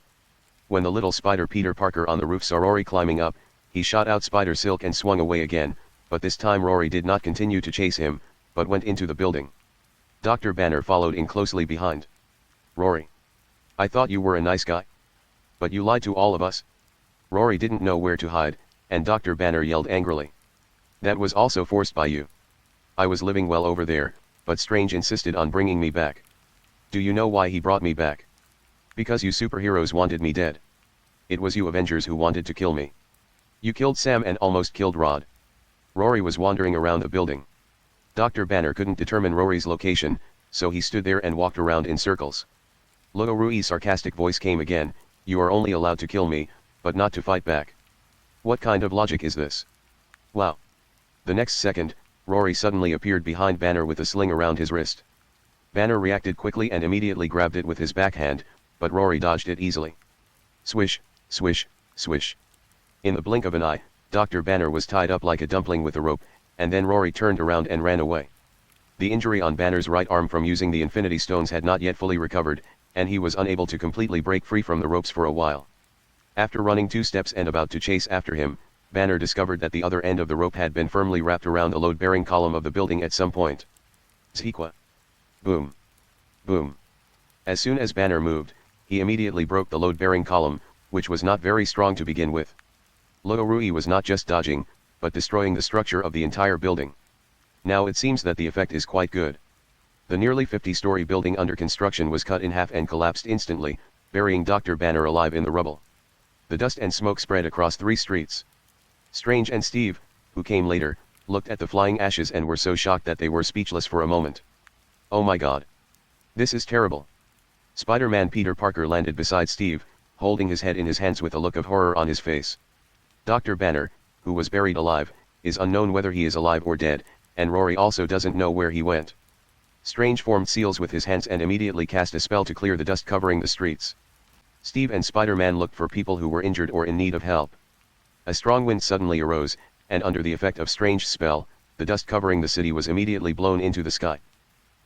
When the little spider Peter Parker on the roof saw Rory climbing up, he shot out spider silk and swung away again, but this time Rory did not continue to chase him, but went into the building. Dr. Banner followed in closely behind. Rory. I thought you were a nice guy. But you lied to all of us. Rory didn't know where to hide, and Dr. Banner yelled angrily. That was also forced by you. I was living well over there, but Strange insisted on bringing me back. Do you know why he brought me back? Because you superheroes wanted me dead. It was you Avengers who wanted to kill me. You killed Sam and almost killed Rod. Rory was wandering around the building. Dr. Banner couldn't determine Rory's location, so he stood there and walked around in circles. Luo Rui's sarcastic voice came again, you are only allowed to kill me, but not to fight back. What kind of logic is this? Wow. The next second, Rory suddenly appeared behind Banner with a sling around his wrist. Banner reacted quickly and immediately grabbed it with his backhand, but Rory dodged it easily. Swish, swish, swish. In the blink of an eye, Dr. Banner was tied up like a dumpling with a rope, and then Rory turned around and ran away. The injury on Banner's right arm from using the Infinity Stones had not yet fully recovered, and he was unable to completely break free from the ropes for a while. After running 2 steps and about to chase after him, Banner discovered that the other end of the rope had been firmly wrapped around the load-bearing column of the building at some point. Zhequa. Boom. Boom. As soon as Banner moved, he immediately broke the load-bearing column, which was not very strong to begin with. Luo Rui was not just dodging, but destroying the structure of the entire building. Now it seems that the effect is quite good. The nearly 50-story building under construction was cut in half and collapsed instantly, burying Dr. Banner alive in the rubble. The dust and smoke spread across 3 streets. Strange and Steve, who came later, looked at the flying ashes and were so shocked that they were speechless for a moment. Oh my god. This is terrible. Spider-Man Peter Parker landed beside Steve, holding his head in his hands with a look of horror on his face. Dr. Banner, who was buried alive, is unknown whether he is alive or dead, and Rory also doesn't know where he went. Strange formed seals with his hands and immediately cast a spell to clear the dust covering the streets. Steve and Spider-Man looked for people who were injured or in need of help. A strong wind suddenly arose, and under the effect of Strange's spell, the dust covering the city was immediately blown into the sky.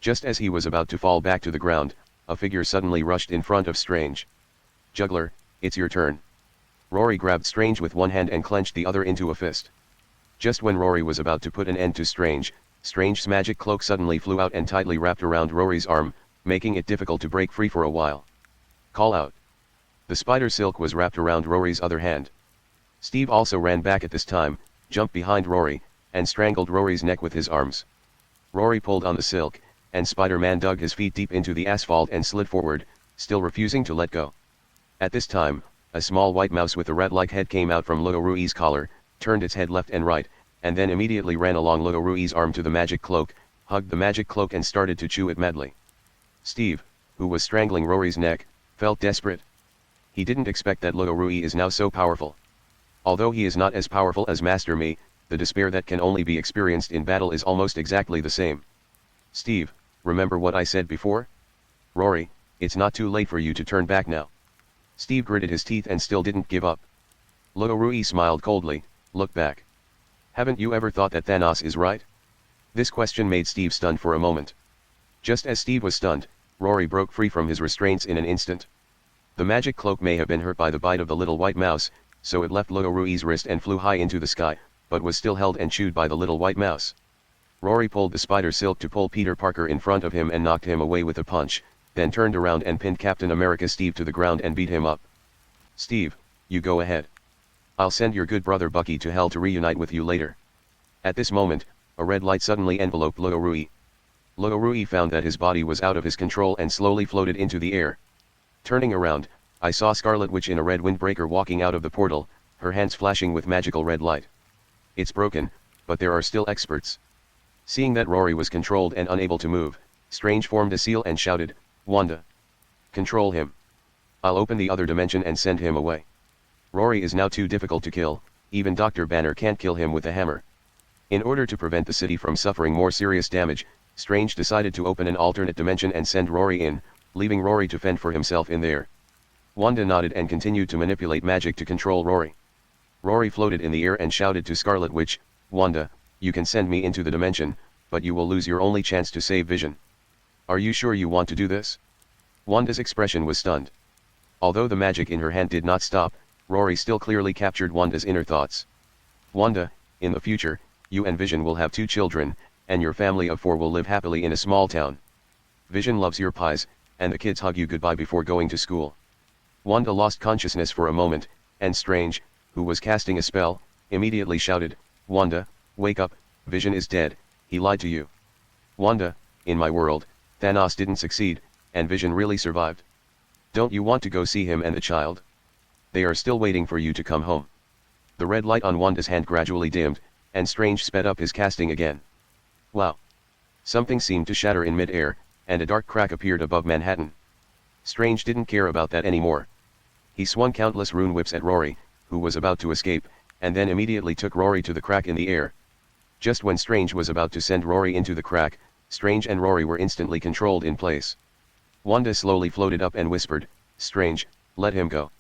Just as he was about to fall back to the ground, a figure suddenly rushed in front of Strange. Juggler, it's your turn. Rory grabbed Strange with one hand and clenched the other into a fist. Just when Rory was about to put an end to Strange, Strange's magic cloak suddenly flew out and tightly wrapped around Rory's arm, making it difficult to break free for a while. Call out. The spider silk was wrapped around Rory's other hand. Steve also ran back at this time, jumped behind Rory, and strangled Rory's neck with his arms. Rory pulled on the silk, and Spider-Man dug his feet deep into the asphalt and slid forward, still refusing to let go. At this time, a small white mouse with a rat-like head came out from Luo Rui's collar, turned its head left and right, and then immediately ran along Luo Rui's arm to the magic cloak, hugged the magic cloak and started to chew it madly. Steve, who was strangling Rory's neck, felt desperate. He didn't expect that Luo Rui is now so powerful. Although he is not as powerful as Master Mi, the despair that can only be experienced in battle is almost exactly the same. Steve, remember what I said before? Rory, it's not too late for you to turn back now. Steve gritted his teeth and still didn't give up. Luo Rui smiled coldly, look back. Haven't you ever thought that Thanos is right? This question made Steve stunned for a moment. Just as Steve was stunned, Rory broke free from his restraints in an instant. The magic cloak may have been hurt by the bite of the little white mouse, so it left Luo Rui's wrist and flew high into the sky, but was still held and chewed by the little white mouse. Rory pulled the spider silk to pull Peter Parker in front of him and knocked him away with a punch, then turned around and pinned Captain America Steve to the ground and beat him up. Steve, you go ahead. I'll send your good brother Bucky to hell to reunite with you later. At this moment, a red light suddenly enveloped Luo Rui. Luo Rui found that his body was out of his control and slowly floated into the air. Turning around, I saw Scarlet Witch in a red windbreaker walking out of the portal, her hands flashing with magical red light. It's broken, but there are still experts. Seeing that Rory was controlled and unable to move, Strange formed a seal and shouted, Wanda. Control him. I'll open the other dimension and send him away. Rory is now too difficult to kill, even Dr. Banner can't kill him with a hammer. In order to prevent the city from suffering more serious damage, Strange decided to open an alternate dimension and send Rory in, leaving Rory to fend for himself in there. Wanda nodded and continued to manipulate magic to control Rory. Rory floated in the air and shouted to Scarlet Witch, Wanda, you can send me into the dimension, but you will lose your only chance to save Vision. Are you sure you want to do this? Wanda's expression was stunned. Although the magic in her hand did not stop, Rory still clearly captured Wanda's inner thoughts. Wanda, in the future, you and Vision will have 2 children, and your family of 4 will live happily in a small town. Vision loves your pies, and the kids hug you goodbye before going to school. Wanda lost consciousness for a moment, and Strange, who was casting a spell, immediately shouted, "Wanda, wake up, Vision is dead, he lied to you." "Wanda, in my world, Thanos didn't succeed, and Vision really survived. Don't you want to go see him and the child? They are still waiting for you to come home." The red light on Wanda's hand gradually dimmed, and Strange sped up his casting again. Wow! Something seemed to shatter in mid-air, and a dark crack appeared above Manhattan. Strange didn't care about that anymore. He swung countless rune whips at Rory, who was about to escape, and then immediately took Rory to the crack in the air. Just when Strange was about to send Rory into the crack, Strange and Rory were instantly controlled in place. Wanda slowly floated up and whispered, "Strange, let him go."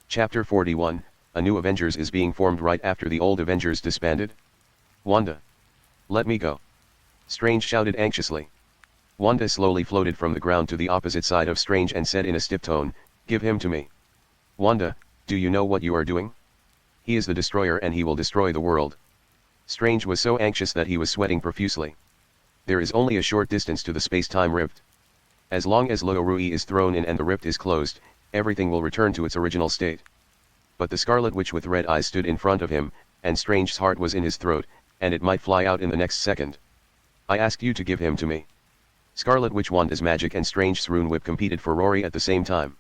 Chapter 41, A new Avengers is being formed right after the old Avengers disbanded. "Wanda! Let me go!" Strange shouted anxiously. Wanda slowly floated from the ground to the opposite side of Strange and said in a stiff tone, "Give him to me." "Wanda, do you know what you are doing? He is the destroyer and he will destroy the world." Strange was so anxious that he was sweating profusely. There is only a short distance to the space-time rift. As long as Rory is thrown in and the rift is closed, everything will return to its original state. But the Scarlet Witch with red eyes stood in front of him, and Strange's heart was in his throat, and it might fly out in the next second. "I ask you to give him to me." Scarlet Witch Wanda's magic and Strange's rune whip competed for Rory at the same time.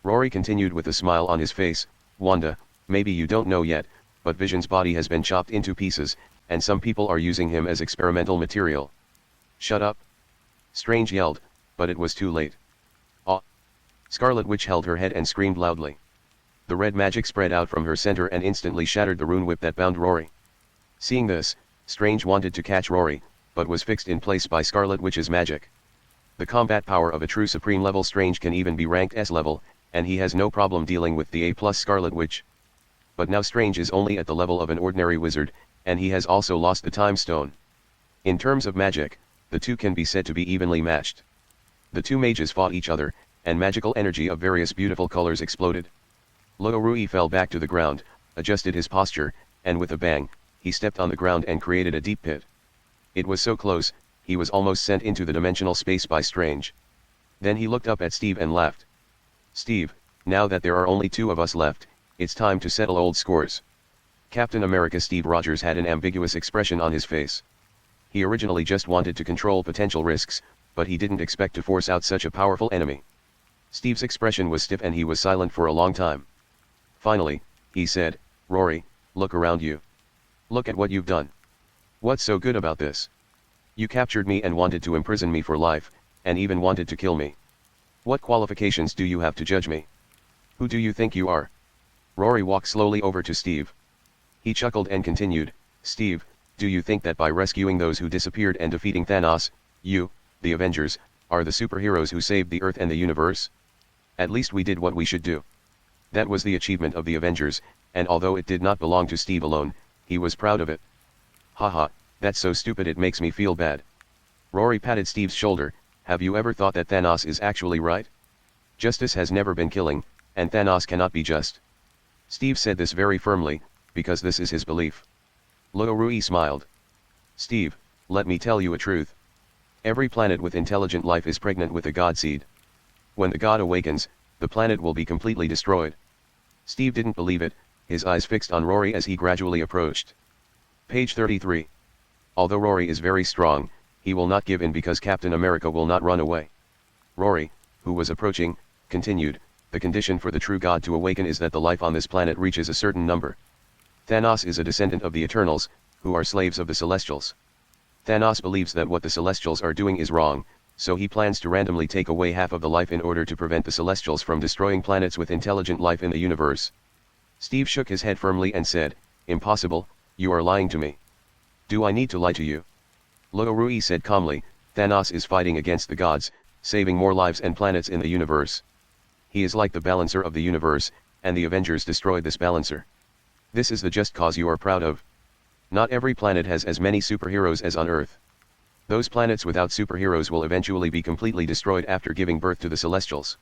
Rory continued with a smile on his face, "Wanda, maybe you don't know yet, but Vision's body has been chopped into pieces, and some people are using him as experimental material." "Shut up!" Strange yelled, but it was too late. "Ah!" Scarlet Witch held her head and screamed loudly. The red magic spread out from her center and instantly shattered the rune whip that bound Rory. Seeing this, Strange wanted to catch Rory, but was fixed in place by Scarlet Witch's magic. The combat power of a true supreme level Strange can even be ranked S level, and he has no problem dealing with the A+ Scarlet Witch. But now Strange is only at the level of an ordinary wizard, and he has also lost the Time Stone. In terms of magic, the two can be said to be evenly matched. The two mages fought each other, and magical energy of various beautiful colors exploded. Rory fell back to the ground, adjusted his posture, and with a bang, he stepped on the ground and created a deep pit. It was so close, he was almost sent into the dimensional space by Strange. Then he looked up at Steve and laughed. "Steve, now that there are only two of us left, it's time to settle old scores." Captain America Steve Rogers had an ambiguous expression on his face. He originally just wanted to control potential risks, but he didn't expect to force out such a powerful enemy. Steve's expression was stiff and he was silent for a long time. Finally, he said, "Rory, look around you. Look at what you've done. What's so good about this? You captured me and wanted to imprison me for life, and even wanted to kill me. What qualifications do you have to judge me? Who do you think you are?" Rory walked slowly over to Steve. He chuckled and continued, "Steve, do you think that by rescuing those who disappeared and defeating Thanos, you, the Avengers, are the superheroes who saved the Earth and the universe? At least we did what we should do." That was the achievement of the Avengers, and although it did not belong to Steve alone, he was proud of it. "Haha, that's so stupid it makes me feel bad." Rory patted Steve's shoulder, "Have you ever thought that Thanos is actually right? Justice has never been killing, and Thanos cannot be just." Steve said this very firmly, because this is his belief. Rory smiled. "Steve, let me tell you a truth. Every planet with intelligent life is pregnant with a god seed. When the god awakens, the planet will be completely destroyed." Steve didn't believe it, his eyes fixed on Rory as he gradually approached. Page 33. Although Rory is very strong, he will not give in because Captain America will not run away. Rory, who was approaching, continued, "The condition for the true god to awaken is that the life on this planet reaches a certain number. Thanos is a descendant of the Eternals, who are slaves of the Celestials. Thanos believes that what the Celestials are doing is wrong, so he plans to randomly take away half of the life in order to prevent the Celestials from destroying planets with intelligent life in the universe." Steve shook his head firmly and said, "Impossible, you are lying to me." "Do I need to lie to you?" Rory said calmly, "Thanos is fighting against the gods, saving more lives and planets in the universe. He is like the balancer of the universe, and the Avengers destroyed this balancer. This is the just cause you are proud of. Not every planet has as many superheroes as on Earth. Those planets without superheroes will eventually be completely destroyed after giving birth to the Celestials."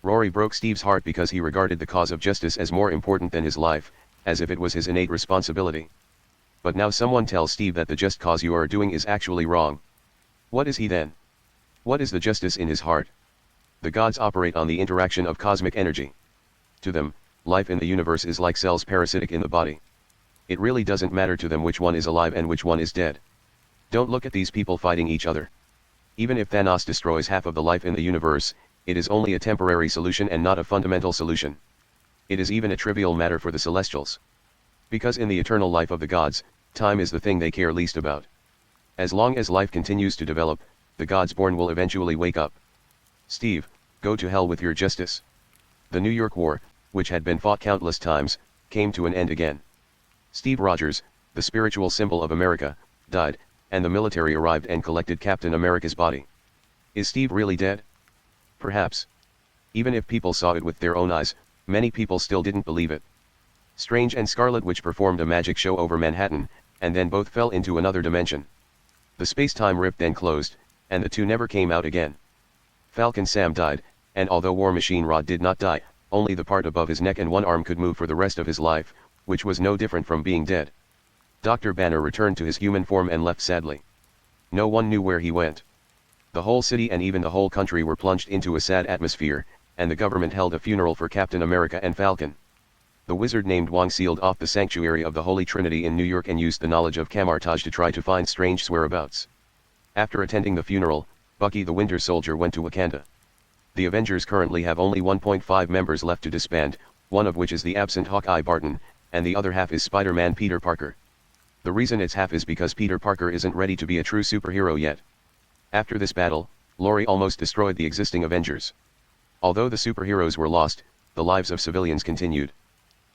Rory broke Steve's heart because he regarded the cause of justice as more important than his life, as if it was his innate responsibility. But now someone tells Steve that the just cause you are doing is actually wrong. What is he then? What is the justice in his heart? The gods operate on the interaction of cosmic energy. To them, life in the universe is like cells parasitic in the body. It really doesn't matter to them which one is alive and which one is dead. Don't look at these people fighting each other. Even if Thanos destroys half of the life in the universe, it is only a temporary solution and not a fundamental solution. It is even a trivial matter for the Celestials. Because in the eternal life of the gods, time is the thing they care least about. As long as life continues to develop, the gods born will eventually wake up. Steve, go to hell with your justice. The New York War, which had been fought countless times, came to an end again. Steve Rogers, the spiritual symbol of America, died, and the military arrived and collected Captain America's body. Is Steve really dead? Perhaps. Even if people saw it with their own eyes, many people still didn't believe it. Strange and Scarlet Witch performed a magic show over Manhattan, and then both fell into another dimension. The space-time rift then closed, and the two never came out again. Falcon Sam died, and although War Machine Rod did not die, only the part above his neck and one arm could move for the rest of his life, which was no different from being dead. Dr. Banner returned to his human form and left sadly. No one knew where he went. The whole city and even the whole country were plunged into a sad atmosphere, and the government held a funeral for Captain America and Falcon. The wizard named Wong sealed off the sanctuary of the Holy Trinity in New York and used the knowledge of Camartage to try to find Strange's whereabouts. After attending the funeral, Bucky the Winter Soldier went to Wakanda. The Avengers currently have only 1.5 members left to disband, one of which is the absent Hawkeye Barton, and the other half is Spider-Man Peter Parker. The reason it's half is because Peter Parker isn't ready to be a true superhero yet. After this battle, Rory almost destroyed the existing Avengers. Although the superheroes were lost, the lives of civilians continued.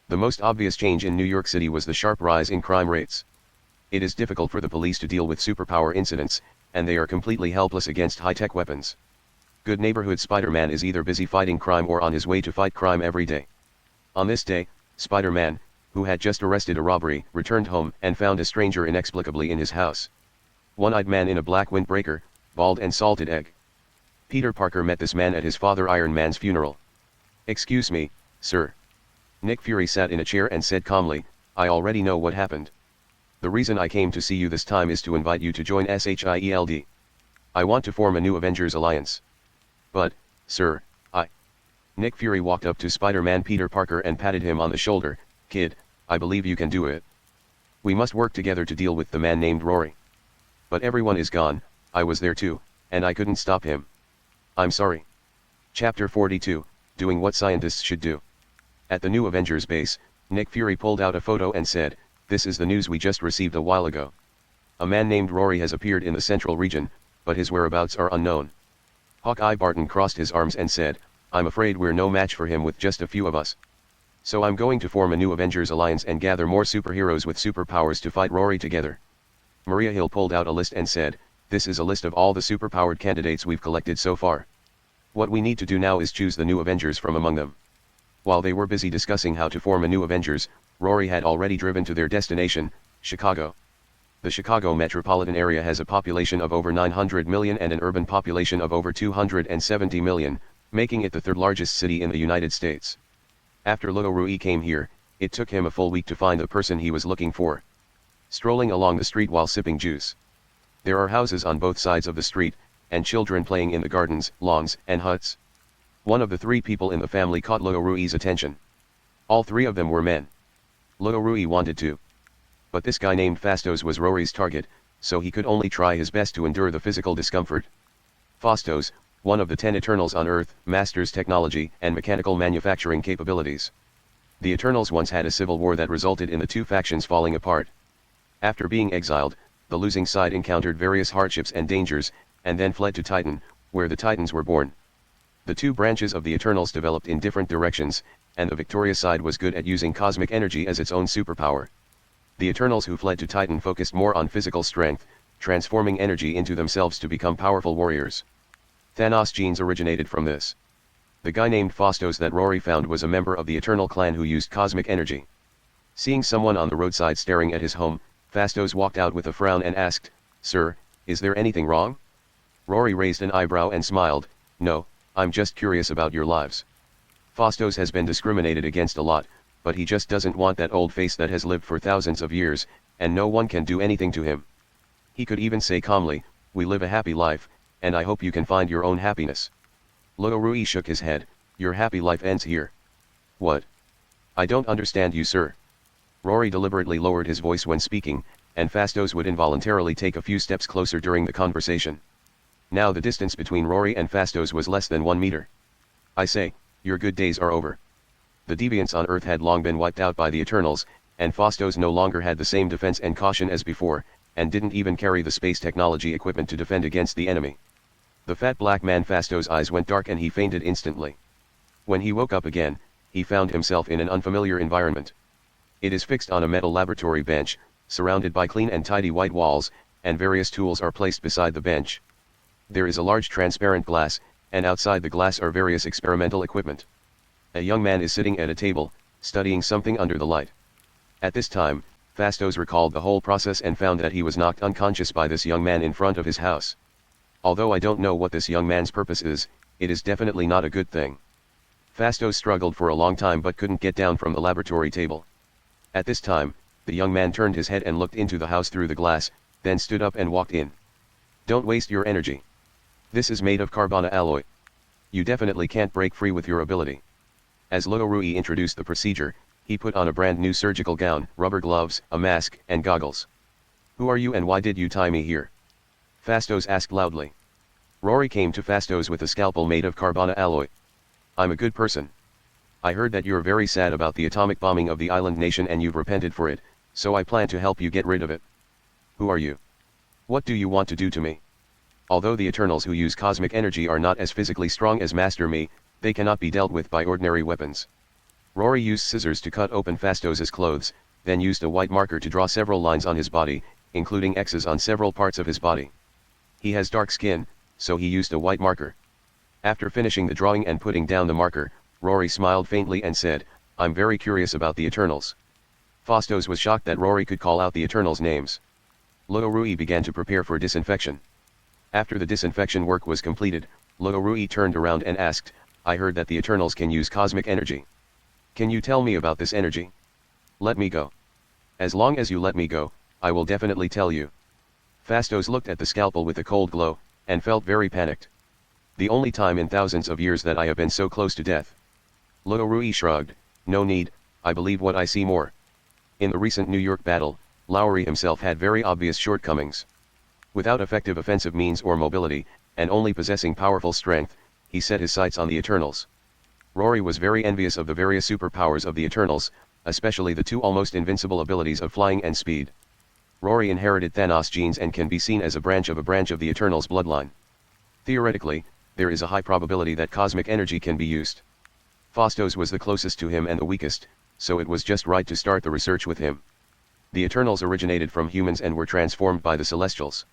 The most obvious change in New York City was the sharp rise in crime rates. It is difficult for the police to deal with superpower incidents, and they are completely helpless against high-tech weapons. Good neighborhood Spider-Man is either busy fighting crime or on his way to fight crime every day. On this day, Spider-Man, who had just arrested a robbery, returned home and found a stranger inexplicably in his house. One-eyed man in a black windbreaker, bald and salted egg. Peter Parker met this man at his father Iron Man's funeral. "Excuse me, sir." Nick Fury sat in a chair and said calmly, "I already know what happened. The reason I came to see you this time is to invite you to join SHIELD. I want to form a new Avengers alliance." "But, sir, Nick Fury walked up to Spider-Man Peter Parker and patted him on the shoulder. "Kid, I believe you can do it. We must work together to deal with the man named Rory. But everyone is gone, I was there too, and I couldn't stop him. I'm sorry." Chapter 42, Doing What Scientists Should Do. At the new Avengers base, Nick Fury pulled out a photo and said, "This is the news we just received a while ago. A man named Rory has appeared in the central region, but his whereabouts are unknown." Hawkeye Barton crossed his arms and said, "I'm afraid we're no match for him with just a few of us. So I'm going to form a new Avengers alliance and gather more superheroes with superpowers to fight Rory together." Maria Hill pulled out a list and said, "This is a list of all the superpowered candidates we've collected so far. What we need to do now is choose the new Avengers from among them." While they were busy discussing how to form a new Avengers, Rory had already driven to their destination, Chicago. The Chicago metropolitan area has a population of over 900 million and an urban population of over 270 million, making it the third largest city in the United States. After Luo Rui came here, it took him a full week to find the person he was looking for. Strolling along the street while sipping juice. There are houses on both sides of the street, and children playing in the gardens, lawns, and huts. One of the three people in the family caught Luo Rui's attention. All three of them were men. Luo Rui wanted to. But this guy named Fastos was Rory's target, so he could only try his best to endure the physical discomfort. Fastos, one of the 10 Eternals on Earth, masters technology and mechanical manufacturing capabilities. The Eternals once had a civil war that resulted in the two factions falling apart. After being exiled, the losing side encountered various hardships and dangers, and then fled to Titan, where the Titans were born. The two branches of the Eternals developed in different directions, and the victorious side was good at using cosmic energy as its own superpower. The Eternals who fled to Titan focused more on physical strength, transforming energy into themselves to become powerful warriors. Thanos' genes originated from this. The guy named Fastos that Rory found was a member of the Eternal clan who used cosmic energy. Seeing someone on the roadside staring at his home, Fastos walked out with a frown and asked, "Sir, is there anything wrong?" Rory raised an eyebrow and smiled, "No, I'm just curious about your lives." Fastos has been discriminated against a lot, but he just doesn't want that old face that has lived for thousands of years, and no one can do anything to him. He could even say calmly, "We live a happy life, and I hope you can find your own happiness." Luo Rui shook his head, "Your happy life ends here. What? I don't understand you, sir. Rory deliberately lowered his voice when speaking, and Fastos would involuntarily take a few steps closer during the conversation. Now the distance between Rory and Fastos was less than 1 meter. I say, your good days are over. The deviants on Earth had long been wiped out by the Eternals, and Fastos no longer had the same defense and caution as before, and didn't even carry the space technology equipment to defend against the enemy. The fat black man Fastos' eyes went dark and he fainted instantly. When he woke up again, he found himself in an unfamiliar environment. It is fixed on a metal laboratory bench, surrounded by clean and tidy white walls, and various tools are placed beside the bench. There is a large transparent glass, and outside the glass are various experimental equipment. A young man is sitting at a table, studying something under the light. At this time, Fastos recalled the whole process and found that he was knocked unconscious by this young man in front of his house. Although I don't know what this young man's purpose is, it is definitely not a good thing. Fastos struggled for a long time but couldn't get down from the laboratory table. At this time, the young man turned his head and looked into the house through the glass, then stood up and walked in. Don't waste your energy. This is made of carbon alloy. You definitely can't break free with your ability. As Rory introduced the procedure, he put on a brand new surgical gown, rubber gloves, a mask, and goggles. Who are you and why did you tie me here? Fastos asked loudly. Rory came to Fastos with a scalpel made of carbon alloy. I'm a good person. I heard that you're very sad about the atomic bombing of the island nation and you've repented for it, so I plan to help you get rid of it. Who are you? What do you want to do to me? Although the Eternals who use cosmic energy are not as physically strong as Master Me, they cannot be dealt with by ordinary weapons. Rory used scissors to cut open Fastos' clothes, then used a white marker to draw several lines on his body, including X's on several parts of his body. He has dark skin, so he used a white marker. After finishing the drawing and putting down the marker, Rory smiled faintly and said, I'm very curious about the Eternals. Fastos was shocked that Rory could call out the Eternals' names. Rory began to prepare for disinfection. After the disinfection work was completed, Rory turned around and asked, I heard that the Eternals can use cosmic energy. Can you tell me about this energy? Let me go. As long as you let me go, I will definitely tell you. Fastos looked at the scalpel with a cold glow, and felt very panicked. The only time in thousands of years that I have been so close to death. Rory shrugged, no need, I believe what I see more. In the recent New York battle, Lowry himself had very obvious shortcomings. Without effective offensive means or mobility, and only possessing powerful strength, he set his sights on the Eternals. Rory was very envious of the various superpowers of the Eternals, especially the two almost invincible abilities of flying and speed. Rory inherited Thanos genes and can be seen as a branch of the Eternals' bloodline. Theoretically, there is a high probability that cosmic energy can be used. Fastos was the closest to him and the weakest, so it was just right to start the research with him. The Eternals originated from humans and were transformed by the Celestials.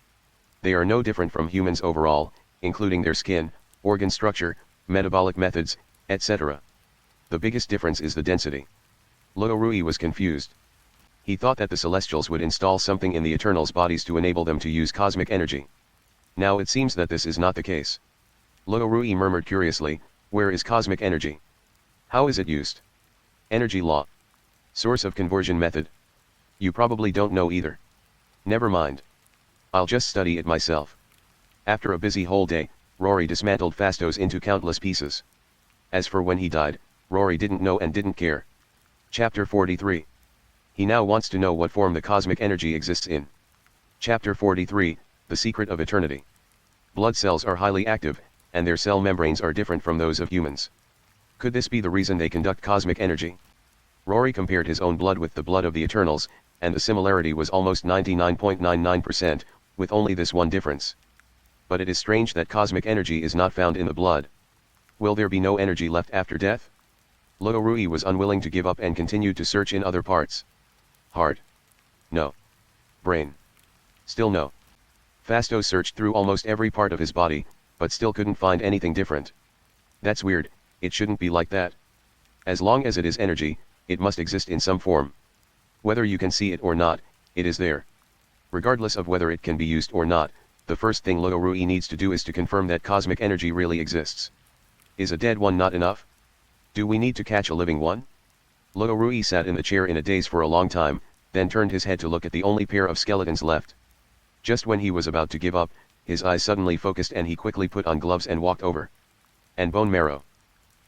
They are no different from humans overall, including their skin, organ structure, metabolic methods, etc. The biggest difference is the density. Rory was confused. He thought that the Celestials would install something in the Eternals' bodies to enable them to use cosmic energy. Now it seems that this is not the case. Rory murmured curiously, where is cosmic energy? How is it used? Energy law. Source of conversion method. You probably don't know either. Never mind. I'll just study it myself. After a busy whole day, Rory dismantled Fastos into countless pieces. As for when he died, Rory didn't know and didn't care. Chapter 43. He now wants to know what form the cosmic energy exists in. Chapter 43, The Secret of Eternity. Blood cells are highly active, and their cell membranes are different from those of humans. Could this be the reason they conduct cosmic energy? Rory compared his own blood with the blood of the Eternals, and the similarity was almost 99.99%, with only this one difference. But it is strange that cosmic energy is not found in the blood. Will there be no energy left after death? Rory was unwilling to give up and continued to search in other parts. Heart. No. Brain. Still no. Fastos searched through almost every part of his body, but still couldn't find anything different. That's weird, it shouldn't be like that. As long as it is energy, it must exist in some form. Whether you can see it or not, it is there. Regardless of whether it can be used or not, the first thing Rory needs to do is to confirm that cosmic energy really exists. Is a dead one not enough? Do we need to catch a living one? Rory sat in the chair in a daze for a long time, then turned his head to look at the only pair of skeletons left. Just when he was about to give up, his eyes suddenly focused and he quickly put on gloves and walked over. And bone marrow.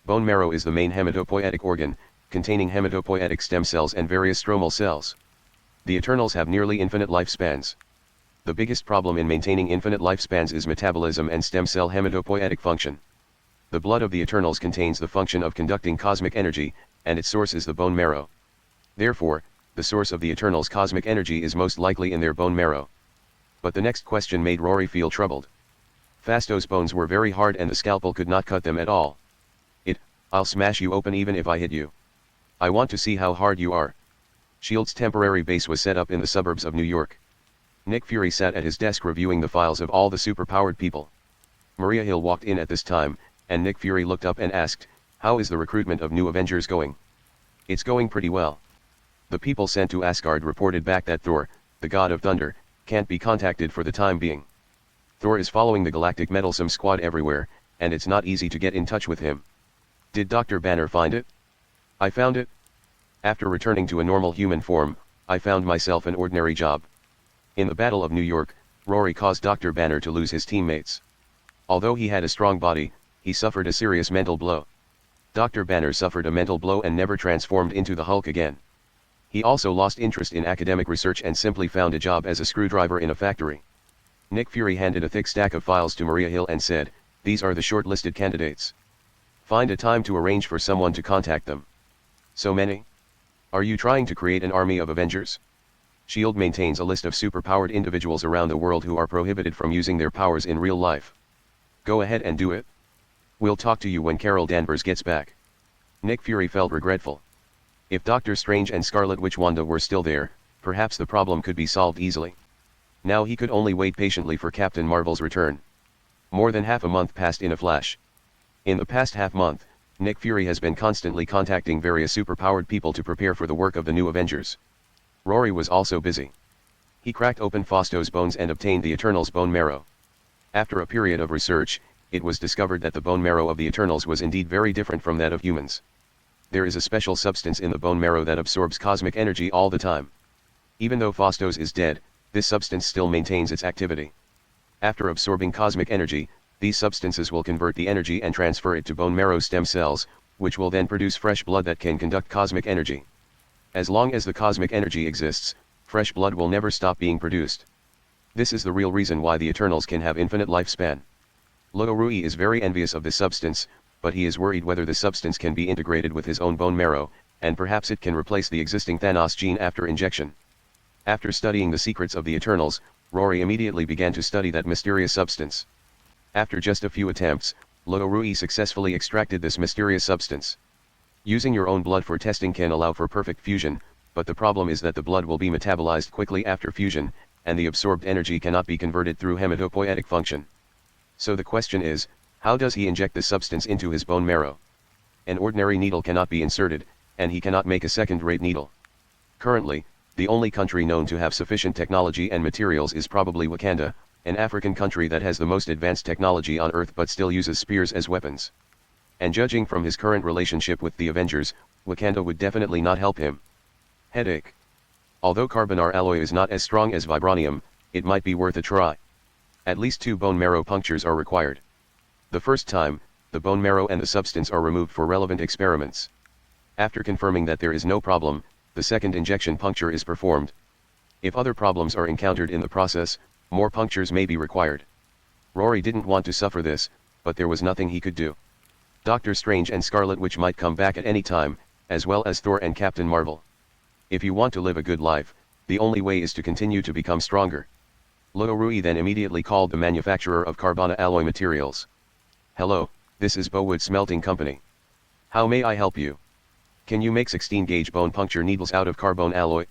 Bone marrow is the main hematopoietic organ, containing hematopoietic stem cells and various stromal cells. The Eternals have nearly infinite lifespans. The biggest problem in maintaining infinite lifespans is metabolism and stem cell hematopoietic function. The blood of the Eternals contains the function of conducting cosmic energy, and its source is the bone marrow. Therefore, the source of the Eternals' cosmic energy is most likely in their bone marrow. But the next question made Rory feel troubled. Phastos' bones were very hard and the scalpel could not cut them at all. I'll smash you open even if I hit you. I want to see how hard you are. S.H.I.E.L.D's temporary base was set up in the suburbs of New York. Nick Fury sat at his desk reviewing the files of all the superpowered people. Maria Hill walked in at this time, and Nick Fury looked up and asked, "How is the recruitment of new Avengers going?" "It's going pretty well. The people sent to Asgard reported back that Thor, the god of thunder, can't be contacted for the time being. Thor is following the galactic meddlesome squad everywhere, and it's not easy to get in touch with him." "Did Dr. Banner find it?" "I found it. After returning to a normal human form, I found myself an ordinary job. In the Battle of New York, Rory caused Dr. Banner to lose his teammates. Although he had a strong body, he suffered a serious mental blow. Dr. Banner suffered a mental blow and never transformed into the Hulk again. He also lost interest in academic research and simply found a job as a screwdriver in a factory." Nick Fury handed a thick stack of files to Maria Hill and said, "These are the shortlisted candidates. Find a time to arrange for someone to contact them." "So many? Are you trying to create an army of Avengers?" S.H.I.E.L.D. maintains a list of superpowered individuals around the world who are prohibited from using their powers in real life. Go ahead and do it. We'll talk to you when Carol Danvers gets back." Nick Fury felt regretful. If Doctor Strange and Scarlet Witch Wanda were still there, perhaps the problem could be solved easily. Now he could only wait patiently for Captain Marvel's return. More than half a month passed in a flash. In the past half month, Nick Fury has been constantly contacting various superpowered people to prepare for the work of the new Avengers. Rory was also busy. He cracked open Phastos' bones and obtained the Eternals' bone marrow. After a period of research, it was discovered that the bone marrow of the Eternals was indeed very different from that of humans. There is a special substance in the bone marrow that absorbs cosmic energy all the time. Even though Phastos is dead, this substance still maintains its activity. After absorbing cosmic energy, these substances will convert the energy and transfer it to bone marrow stem cells, which will then produce fresh blood that can conduct cosmic energy. As long as the cosmic energy exists, fresh blood will never stop being produced. This is the real reason why the Eternals can have infinite lifespan. Rory is very envious of this substance, but he is worried whether the substance can be integrated with his own bone marrow, and perhaps it can replace the existing Thanos gene after injection. After studying the secrets of the Eternals, Rory immediately began to study that mysterious substance. After just a few attempts, Rory successfully extracted this mysterious substance. Using your own blood for testing can allow for perfect fusion, but the problem is that the blood will be metabolized quickly after fusion, and the absorbed energy cannot be converted through hematopoietic function. So the question is, how does he inject the substance into his bone marrow? An ordinary needle cannot be inserted, and he cannot make a second-rate needle. Currently, the only country known to have sufficient technology and materials is probably Wakanda, an African country that has the most advanced technology on Earth but still uses spears as weapons. And judging from his current relationship with the Avengers, Wakanda would definitely not help him. Headache. Although carbonar alloy is not as strong as vibranium, it might be worth a try. At least 2 bone marrow punctures are required. The first time, the bone marrow and the substance are removed for relevant experiments. After confirming that there is no problem, the second injection puncture is performed. If other problems are encountered in the process, more punctures may be required. Rory didn't want to suffer this, but there was nothing he could do. Doctor Strange and Scarlet Witch might come back at any time, as well as Thor and Captain Marvel. If you want to live a good life, the only way is to continue to become stronger. Rory then immediately called the manufacturer of carbon alloy materials. "Hello, this is Bowood Smelting Company. How may I help you? Can you make 16-gauge bone puncture needles out of carbon alloy?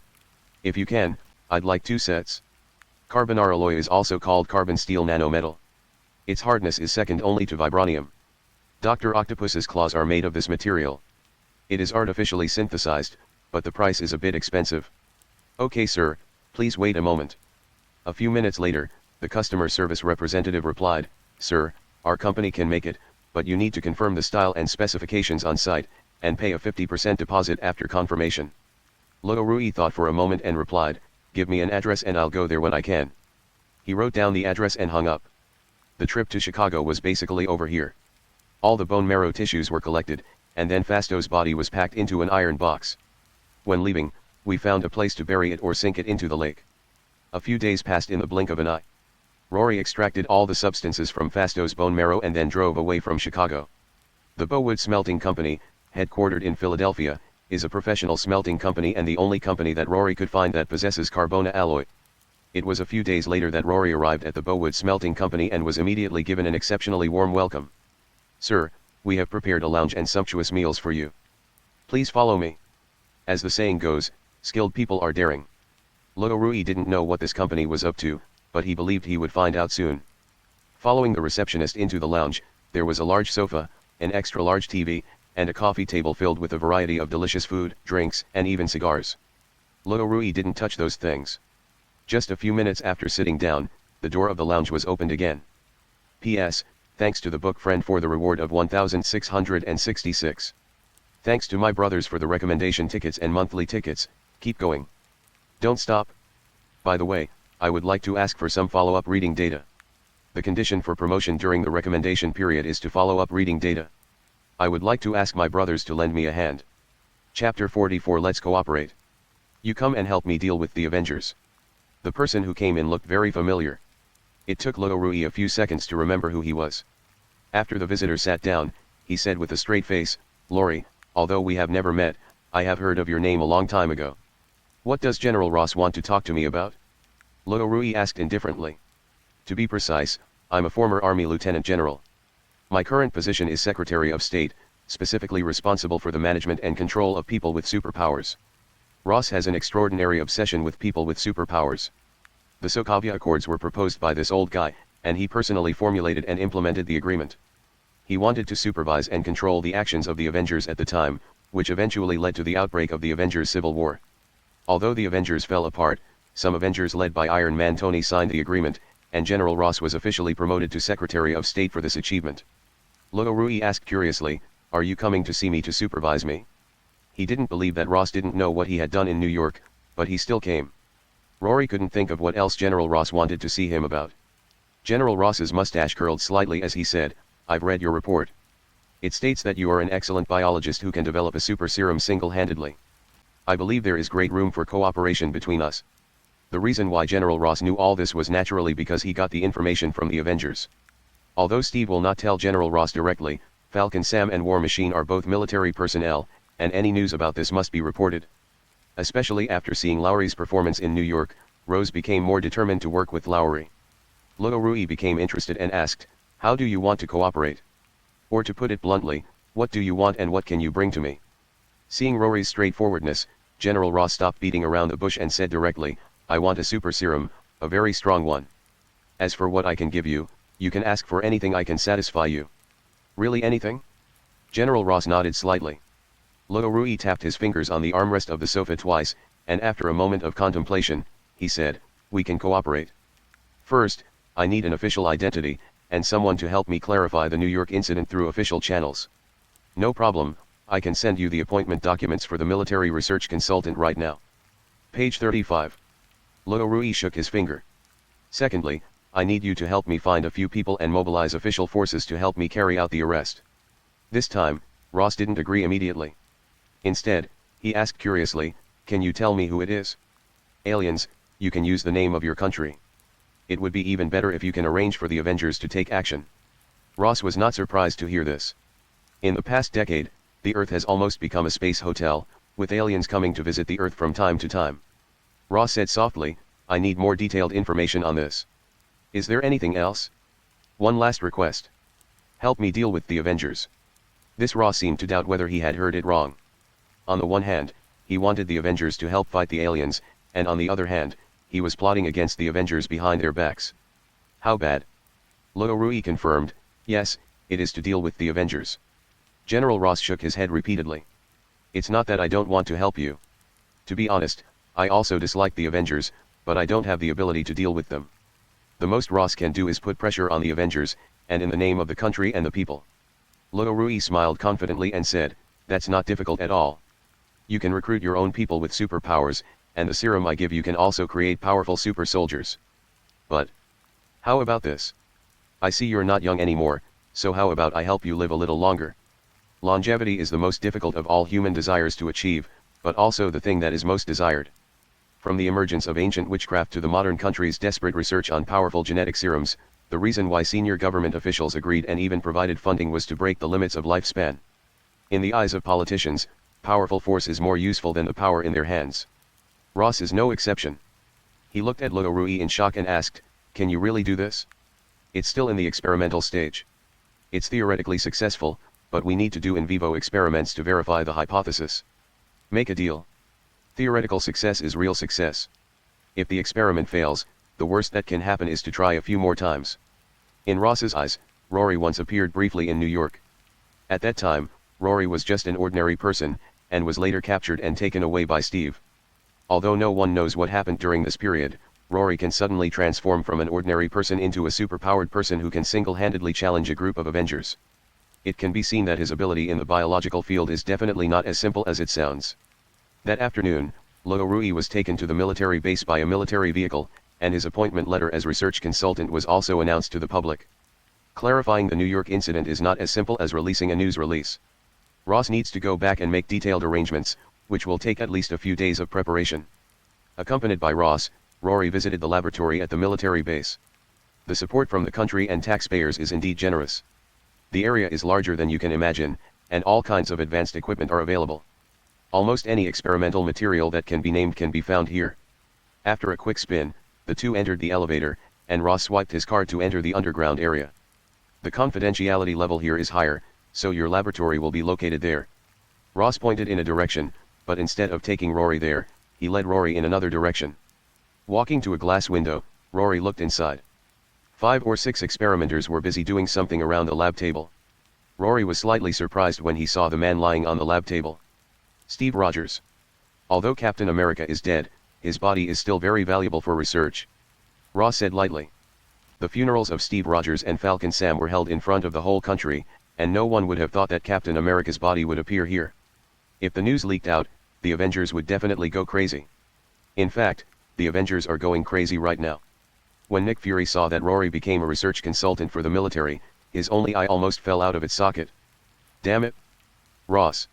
If you can, I'd like 2 sets. Carbonar alloy is also called carbon steel nanometal. Its hardness is second only to vibranium. Dr. Octopus's claws are made of this material. It is artificially synthesized, but the price is a bit expensive." "Okay sir, please wait a moment." A few minutes later, the customer service representative replied, "Sir, our company can make it, but you need to confirm the style and specifications on site, and pay a 50% deposit after confirmation." Rory thought for a moment and replied, "Give me an address and I'll go there when I can." He wrote down the address and hung up. The trip to Chicago was basically over here. All the bone marrow tissues were collected, and then Fasto's body was packed into an iron box. When leaving, we found a place to bury it or sink it into the lake. A few days passed in the blink of an eye. Rory extracted all the substances from Fasto's bone marrow and then drove away from Chicago. The Bowood Smelting Company, headquartered in Philadelphia, is a professional smelting company and the only company that Rory could find that possesses carbona alloy. It was a few days later that Rory arrived at the Bowood Smelting Company and was immediately given an exceptionally warm welcome. "Sir, we have prepared a lounge and sumptuous meals for you. Please follow me." As the saying goes, skilled people are daring. Rory didn't know what this company was up to, but he believed he would find out soon. Following the receptionist into the lounge, there was a large sofa, an extra-large TV, and a coffee table filled with a variety of delicious food, drinks, and even cigars. Rory didn't touch those things. Just a few minutes after sitting down, the door of the lounge was opened again. P.S. Thanks to the book friend for the reward of 1,666. Thanks to my brothers for the recommendation tickets and monthly tickets, keep going. Don't stop. By the way, I would like to ask for some follow-up reading data. The condition for promotion during the recommendation period is to follow up reading data. I would like to ask my brothers to lend me a hand. Chapter 44. Let's cooperate. You come and help me deal with the Avengers. The person who came in looked very familiar. It took Rory a few seconds to remember who he was. After the visitor sat down, he said with a straight face, "Rory, although we have never met, I have heard of your name a long time ago. What does General Ross want to talk to me about?" Rory asked indifferently. "To be precise, I'm a former Army Lieutenant General. My current position is Secretary of State, specifically responsible for the management and control of people with superpowers. Ross has an extraordinary obsession with people with superpowers. The Sokovia Accords were proposed by this old guy, and he personally formulated and implemented the agreement. He wanted to supervise and control the actions of the Avengers at the time, which eventually led to the outbreak of the Avengers Civil War. Although the Avengers fell apart, some Avengers led by Iron Man Tony signed the agreement, and General Ross was officially promoted to Secretary of State for this achievement." Rory asked curiously, "Are you coming to see me to supervise me?" He didn't believe that Ross didn't know what he had done in New York, but he still came. Rory couldn't think of what else General Ross wanted to see him about. General Ross's mustache curled slightly as he said, "I've read your report. It states that you are an excellent biologist who can develop a super serum single-handedly. I believe there is great room for cooperation between us." The reason why General Ross knew all this was naturally because he got the information from the Avengers. Although Steve will not tell General Ross directly, Falcon Sam and War Machine are both military personnel, and any news about this must be reported. Especially after seeing Lowry's performance in New York, Rose became more determined to work with Lowry. Rory became interested and asked, "How do you want to cooperate? Or to put it bluntly, what do you want and what can you bring to me?" Seeing Rory's straightforwardness, General Ross stopped beating around the bush and said directly, "I want a super serum, a very strong one. As for what I can give you, you can ask for anything I can satisfy you." "Really anything?" General Ross nodded slightly. Rory tapped his fingers on the armrest of the sofa twice, and after a moment of contemplation, he said, "We can cooperate. First, I need an official identity, and someone to help me clarify the New York incident through official channels." "No problem, I can send you the appointment documents for the military research consultant right now. Page 35. Rory shook his finger. "Secondly, I need you to help me find a few people and mobilize official forces to help me carry out the arrest." This time, Ross didn't agree immediately. Instead, he asked curiously, "Can you tell me who it is?" "Aliens, you can use the name of your country. It would be even better if you can arrange for the Avengers to take action." Ross was not surprised to hear this. In the past decade, the Earth has almost become a space hotel, with aliens coming to visit the Earth from time to time. Ross said softly, "I need more detailed information on this. Is there anything else? One last request. Help me deal with the Avengers." This Ross seemed to doubt whether he had heard it wrong. On the one hand, he wanted the Avengers to help fight the aliens, and on the other hand, he was plotting against the Avengers behind their backs. "How bad?" Rory confirmed, "Yes, it is to deal with the Avengers." General Ross shook his head repeatedly. "It's not that I don't want to help you. To be honest, I also dislike the Avengers, but I don't have the ability to deal with them. The most Ross can do is put pressure on the Avengers, and in the name of the country and the people." Rory smiled confidently and said, "That's not difficult at all. You can recruit your own people with superpowers, and the serum I give you can also create powerful super soldiers. But how about this? I see you're not young anymore, So how about I help you live a little longer? Longevity is the most difficult of all human desires to achieve, but also the thing that is most desired. From the emergence of ancient witchcraft to the modern country's desperate research on powerful genetic serums, the reason why senior government officials agreed and even provided funding was to break the limits of lifespan. In the eyes of politicians, powerful force is more useful than the power in their hands. Ross is no exception. He looked at Rory in shock and asked, "Can you really do this?" "It's still in the experimental stage. It's theoretically successful, but we need to do in vivo experiments to verify the hypothesis." "Make a deal." Theoretical success is real success. If the experiment fails, the worst that can happen is to try a few more times. In Ross's eyes, Rory once appeared briefly in New York. At that time, Rory was just an ordinary person, and was later captured and taken away by Steve. Although no one knows what happened during this period, Rory can suddenly transform from an ordinary person into a superpowered person who can single-handedly challenge a group of Avengers. It can be seen that his ability in the biological field is definitely not as simple as it sounds. That afternoon, Rory was taken to the military base by a military vehicle, and his appointment letter as research consultant was also announced to the public. Clarifying the New York incident is not as simple as releasing a news release. Ross needs to go back and make detailed arrangements, which will take at least a few days of preparation. Accompanied by Ross, Rory visited the laboratory at the military base. The support from the country and taxpayers is indeed generous. The area is larger than you can imagine, and all kinds of advanced equipment are available. Almost any experimental material that can be named can be found here. After a quick spin, the two entered the elevator, and Ross swiped his card to enter the underground area. The confidentiality level here is higher, so your laboratory will be located there. Ross pointed in a direction, but instead of taking Rory there, he led Rory in another direction. Walking to a glass window, Rory looked inside. 5 or 6 experimenters were busy doing something around the lab table. Rory was slightly surprised when he saw the man lying on the lab table. Steve Rogers. Although Captain America is dead, his body is still very valuable for research. Ross said lightly. The funerals of Steve Rogers and Falcon Sam were held in front of the whole country, and no one would have thought that Captain America's body would appear here. If the news leaked out, the Avengers would definitely go crazy. In fact, the Avengers are going crazy right now. When Nick Fury saw that Rory became a research consultant for the military, his only eye almost fell out of its socket. "Damn it! Ross!"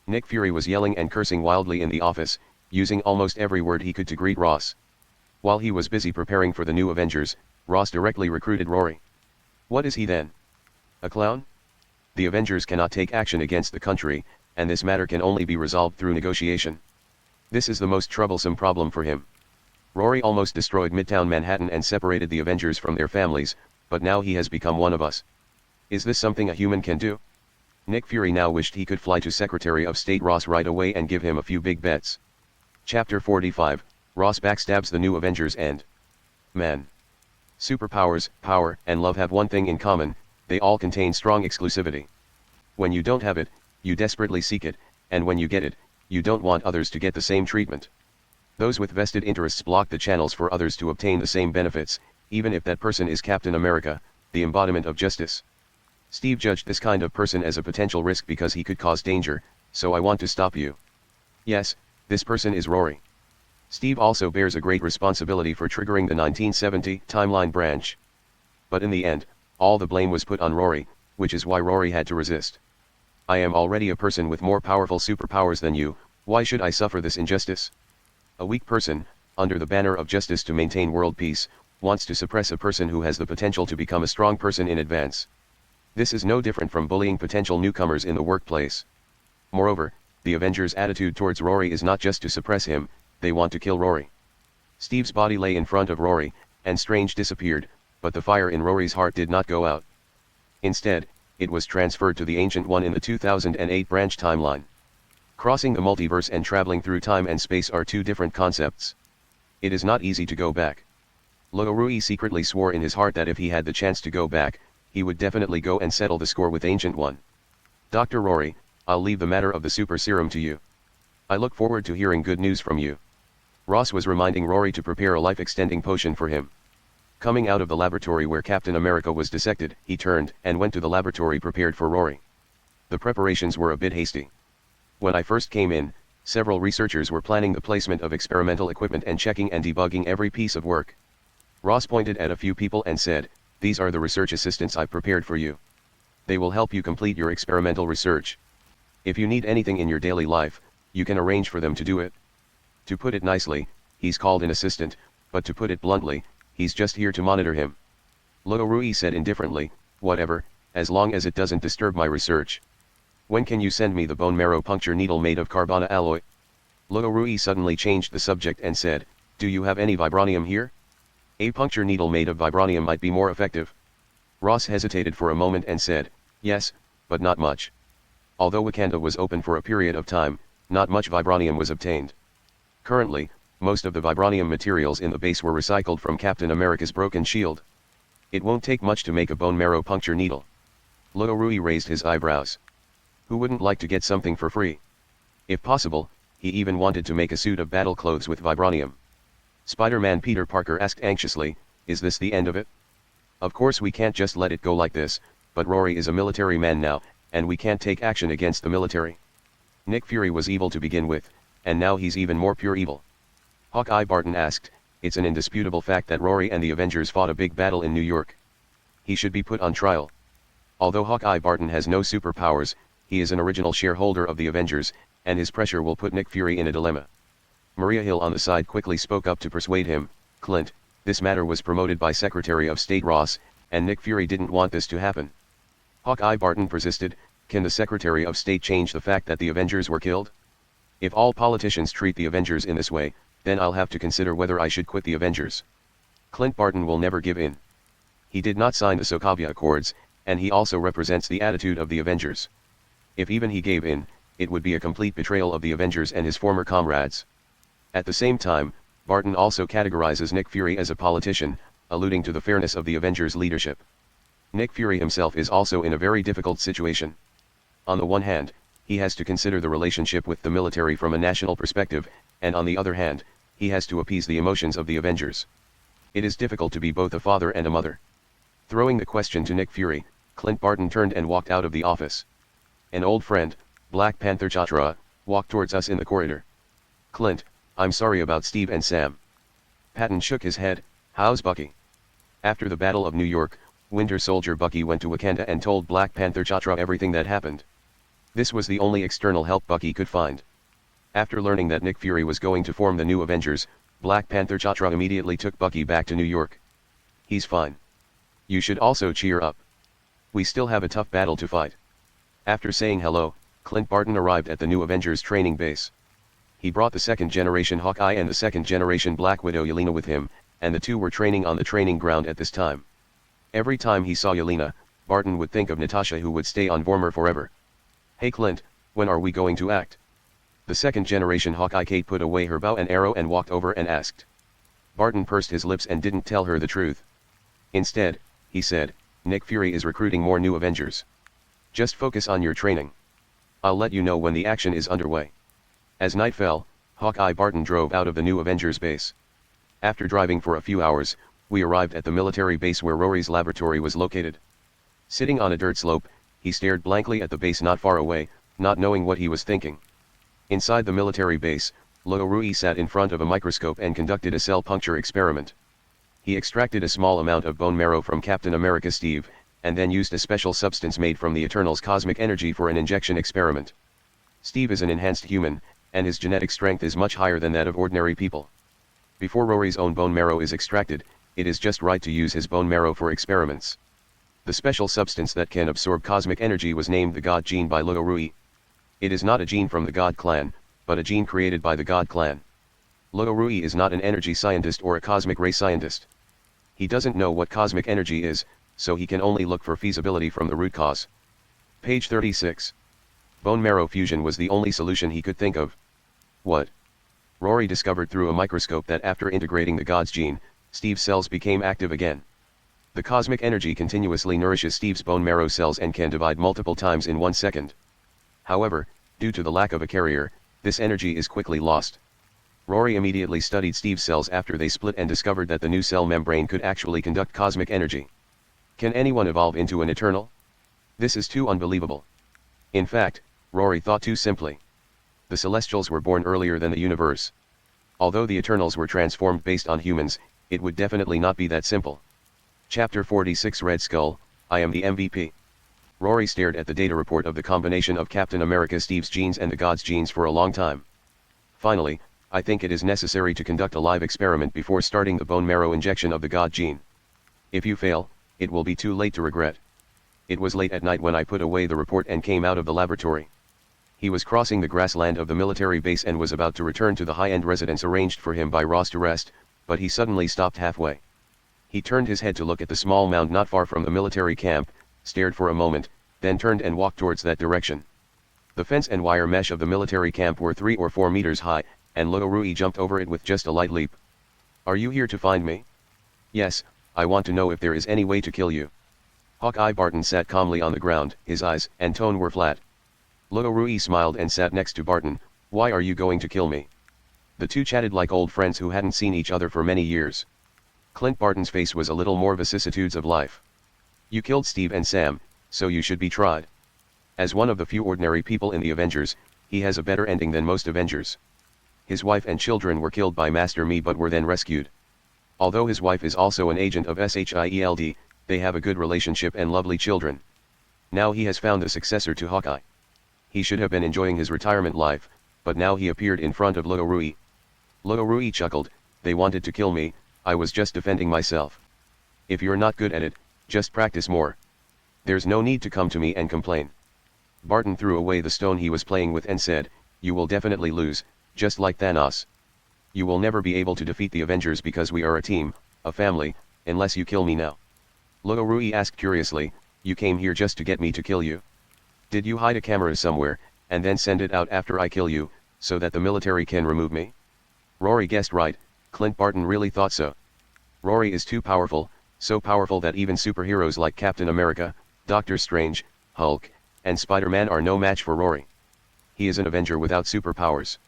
Nick Fury was yelling and cursing wildly in the office, using almost every word he could to greet Ross. While he was busy preparing for the new Avengers, Ross directly recruited Rory. What is he then? A clown? The Avengers cannot take action against the country, and this matter can only be resolved through negotiation. This is the most troublesome problem for him. Rory almost destroyed Midtown Manhattan and separated the Avengers from their families, but now he has become one of us. Is this something a human can do? Nick Fury now wished he could fly to Secretary of State Ross right away and give him a few big bets. Chapter 45, Ross backstabs the new Avengers and Man. Superpowers, power, and love have one thing in common, they all contain strong exclusivity. When you don't have it, you desperately seek it, and when you get it, you don't want others to get the same treatment. Those with vested interests block the channels for others to obtain the same benefits, even if that person is Captain America, the embodiment of justice. Steve judged this kind of person as a potential risk because he could cause danger, so I want to stop you. Yes, this person is Rory. Steve also bears a great responsibility for triggering the 1970 timeline branch. But in the end, all the blame was put on Rory, which is why Rory had to resist. I am already a person with more powerful superpowers than you, why should I suffer this injustice? A weak person, under the banner of justice to maintain world peace, wants to suppress a person who has the potential to become a strong person in advance. This is no different from bullying potential newcomers in the workplace. Moreover, the Avengers' attitude towards Rory is not just to suppress him, they want to kill Rory. Steve's body lay in front of Rory, and Strange disappeared, but the fire in Rory's heart did not go out. Instead, it was transferred to the Ancient One in the 2008 branch timeline. Crossing the multiverse and traveling through time and space are two different concepts. It is not easy to go back. Rory secretly swore in his heart that if he had the chance to go back, he would definitely go and settle the score with Ancient One. Dr. Rory, I'll leave the matter of the super serum to you. I look forward to hearing good news from you. Ross was reminding Rory to prepare a life-extending potion for him. Coming out of the laboratory where Captain America was dissected, he turned and went to the laboratory prepared for Rory. The preparations were a bit hasty. When I first came in, several researchers were planning the placement of experimental equipment and checking and debugging every piece of work. Ross pointed at a few people and said, "These are the research assistants I've prepared for you. They will help you complete your experimental research. If you need anything in your daily life, you can arrange for them to do it. To put it nicely, he's called an assistant, but to put it bluntly, he's just here to monitor him. Rory said indifferently, whatever, as long as it doesn't disturb my research. When can you send me the bone marrow puncture needle made of carbon alloy? Rory suddenly changed the subject and said, do you have any vibranium here? A puncture needle made of vibranium might be more effective. Ross hesitated for a moment and said, yes, but not much. Although Wakanda was open for a period of time, not much vibranium was obtained. Currently, most of the vibranium materials in the base were recycled from Captain America's broken shield. It won't take much to make a bone marrow puncture needle. Rory raised his eyebrows. Who wouldn't like to get something for free? If possible, he even wanted to make a suit of battle clothes with vibranium. Spider-Man Peter Parker asked anxiously, is this the end of it? Of course we can't just let it go like this, but Rory is a military man now, and we can't take action against the military. Nick Fury was evil to begin with, and now he's even more pure evil. Hawkeye Barton asked, it's an indisputable fact that Rory and the Avengers fought a big battle in New York. He should be put on trial. Although Hawkeye Barton has no superpowers, he is an original shareholder of the Avengers, and his pressure will put Nick Fury in a dilemma. Maria Hill on the side quickly spoke up to persuade him, Clint, this matter was promoted by Secretary of State Ross, and Nick Fury didn't want this to happen. Hawkeye Barton persisted, can the Secretary of State change the fact that the Avengers were killed? If all politicians treat the Avengers in this way, then I'll have to consider whether I should quit the Avengers. Clint Barton will never give in. He did not sign the Sokovia Accords, and he also represents the attitude of the Avengers. If even he gave in, it would be a complete betrayal of the Avengers and his former comrades. At the same time, Barton also categorizes Nick Fury as a politician, alluding to the fairness of the Avengers' leadership. Nick Fury himself is also in a very difficult situation. On the one hand, he has to consider the relationship with the military from a national perspective, and on the other hand, he has to appease the emotions of the Avengers. It is difficult to be both a father and a mother. Throwing the question to Nick Fury, Clint Barton turned and walked out of the office. An old friend, Black Panther Chatra, walked towards us in the corridor. Clint, I'm sorry about Steve and Sam. Patton shook his head, how's Bucky? After the Battle of New York, Winter Soldier Bucky went to Wakanda and told Black Panther Chatra everything that happened. This was the only external help Bucky could find. After learning that Nick Fury was going to form the new Avengers, Black Panther Chatra immediately took Bucky back to New York. He's fine. You should also cheer up. We still have a tough battle to fight. After saying hello, Clint Barton arrived at the new Avengers training base. He brought the second-generation Hawkeye and the second-generation Black Widow Yelena with him, and the two were training on the training ground at this time. Every time he saw Yelena, Barton would think of Natasha, who would stay on Vormir forever. Hey Clint, when are we going to act? The second-generation Hawkeye Kate put away her bow and arrow and walked over and asked. Barton pursed his lips and didn't tell her the truth. Instead, he said, Nick Fury is recruiting more new Avengers. Just focus on your training. I'll let you know when the action is underway. As night fell, Hawkeye Barton drove out of the new Avengers base. After driving for a few hours, we arrived at the military base where Rory's laboratory was located. Sitting on a dirt slope, he stared blankly at the base not far away, not knowing what he was thinking. Inside the military base, Rory sat in front of a microscope and conducted a cell puncture experiment. He extracted a small amount of bone marrow from Captain America Steve, and then used a special substance made from the Eternal's cosmic energy for an injection experiment. Steve is an enhanced human, and his genetic strength is much higher than that of ordinary people. Before Rory's own bone marrow is extracted, it is just right to use his bone marrow for experiments. The special substance that can absorb cosmic energy was named the God Gene by Rory. It is not a gene from the God Clan, but a gene created by the God Clan. Rory is not an energy scientist or a cosmic ray scientist. He doesn't know what cosmic energy is, so he can only look for feasibility from the root cause. Page 36. Bone marrow fusion was the only solution he could think of. What? Rory discovered through a microscope that after integrating the God's gene, Steve's cells became active again. The cosmic energy continuously nourishes Steve's bone marrow cells and can divide multiple times in 1 second. However, due to the lack of a carrier, this energy is quickly lost. Rory immediately studied Steve's cells after they split and discovered that the new cell membrane could actually conduct cosmic energy. Can anyone evolve into an Eternal? This is too unbelievable. In fact, Rory thought too simply. The Celestials were born earlier than the universe. Although the Eternals were transformed based on humans, it would definitely not be that simple. Chapter 46 Red Skull, I am the MVP. Rory stared at the data report of the combination of Captain America Steve's genes and the God's genes for a long time. Finally, I think it is necessary to conduct a live experiment before starting the bone marrow injection of the God gene. If you fail, it will be too late to regret. It was late at night when I put away the report and came out of the laboratory. He was crossing the grassland of the military base and was about to return to the high-end residence arranged for him by Ross to rest, but he suddenly stopped halfway. He turned his head to look at the small mound not far from the military camp, stared for a moment, then turned and walked towards that direction. The fence and wire mesh of the military camp were 3 or 4 meters high, and Rory jumped over it with just a light leap. "Are you here to find me?" "Yes, I want to know if there is any way to kill you." Hawkeye Barton sat calmly on the ground, his eyes and tone were flat. Rory smiled and sat next to Barton. "Why are you going to kill me?" The two chatted like old friends who hadn't seen each other for many years. Clint Barton's face was a little more vicissitudes of life. "You killed Steve and Sam, so you should be tried. As one of the few ordinary people in the Avengers, he has a better ending than most Avengers. His wife and children were killed by Master Me but were then rescued. Although his wife is also an agent of SHIELD, they have a good relationship and lovely children. Now he has found the successor to Hawkeye. He should have been enjoying his retirement life, but now he appeared in front of Rory. Rory chuckled, "They wanted to kill me, I was just defending myself. If you're not good at it, just practice more. There's no need to come to me and complain." Barton threw away the stone he was playing with and said, "You will definitely lose, just like Thanos. You will never be able to defeat the Avengers because we are a team, a family, unless you kill me now." Rory asked curiously, "You came here just to get me to kill you? Did you hide a camera somewhere, and then send it out after I kill you, so that the military can remove me?" Rory guessed right. Clint Barton really thought so. Rory is too powerful, so powerful that even superheroes like Captain America, Doctor Strange, Hulk, and Spider-Man are no match for Rory. He is an Avenger without superpowers.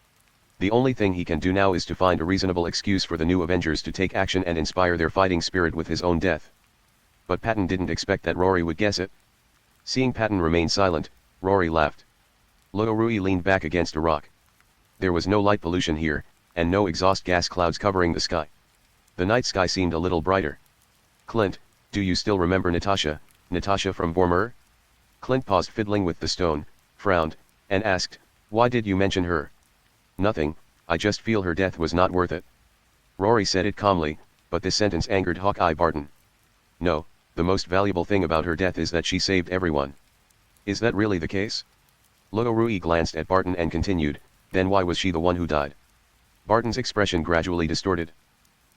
The only thing he can do now is to find a reasonable excuse for the new Avengers to take action and inspire their fighting spirit with his own death. But Patton didn't expect that Rory would guess it. Seeing Patton remain silent, Rory laughed. Rory leaned back against a rock. There was no light pollution here, and no exhaust gas clouds covering the sky. The night sky seemed a little brighter. "Clint, do you still remember Natasha from Vormir?" Clint paused fiddling with the stone, frowned, and asked, "Why did you mention her?" "Nothing, I just feel her death was not worth it." Rory said it calmly, but this sentence angered Hawkeye Barton. "No, the most valuable thing about her death is that she saved everyone." "Is that really the case?" Rory glanced at Barton and continued, "Then why was she the one who died?" Barton's expression gradually distorted.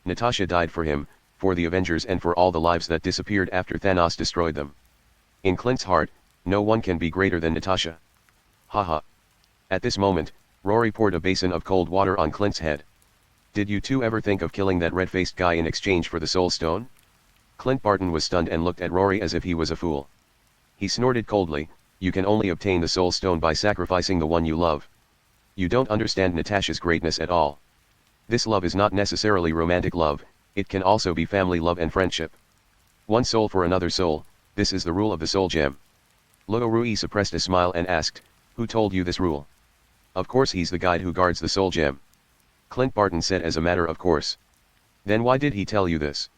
"Natasha died for him, for the Avengers and for all the lives that disappeared after Thanos destroyed them. In Clint's heart, no one can be greater than Natasha." Haha. At this moment, Rory poured a basin of cold water on Clint's head. "Did you two ever think of killing that red-faced guy in exchange for the Soul Stone?" Clint Barton was stunned and looked at Rory as if he was a fool. He snorted coldly, "You can only obtain the Soul Stone by sacrificing the one you love. You don't understand Natasha's greatness at all. This love is not necessarily romantic love, it can also be family love and friendship. One soul for another soul, this is the rule of the Soul Gem." Rory suppressed a smile and asked, "Who told you this rule?" "Of course he's the guide who guards the Soul Gem." Clint Barton said as a matter of course. "Then why did he tell you this?"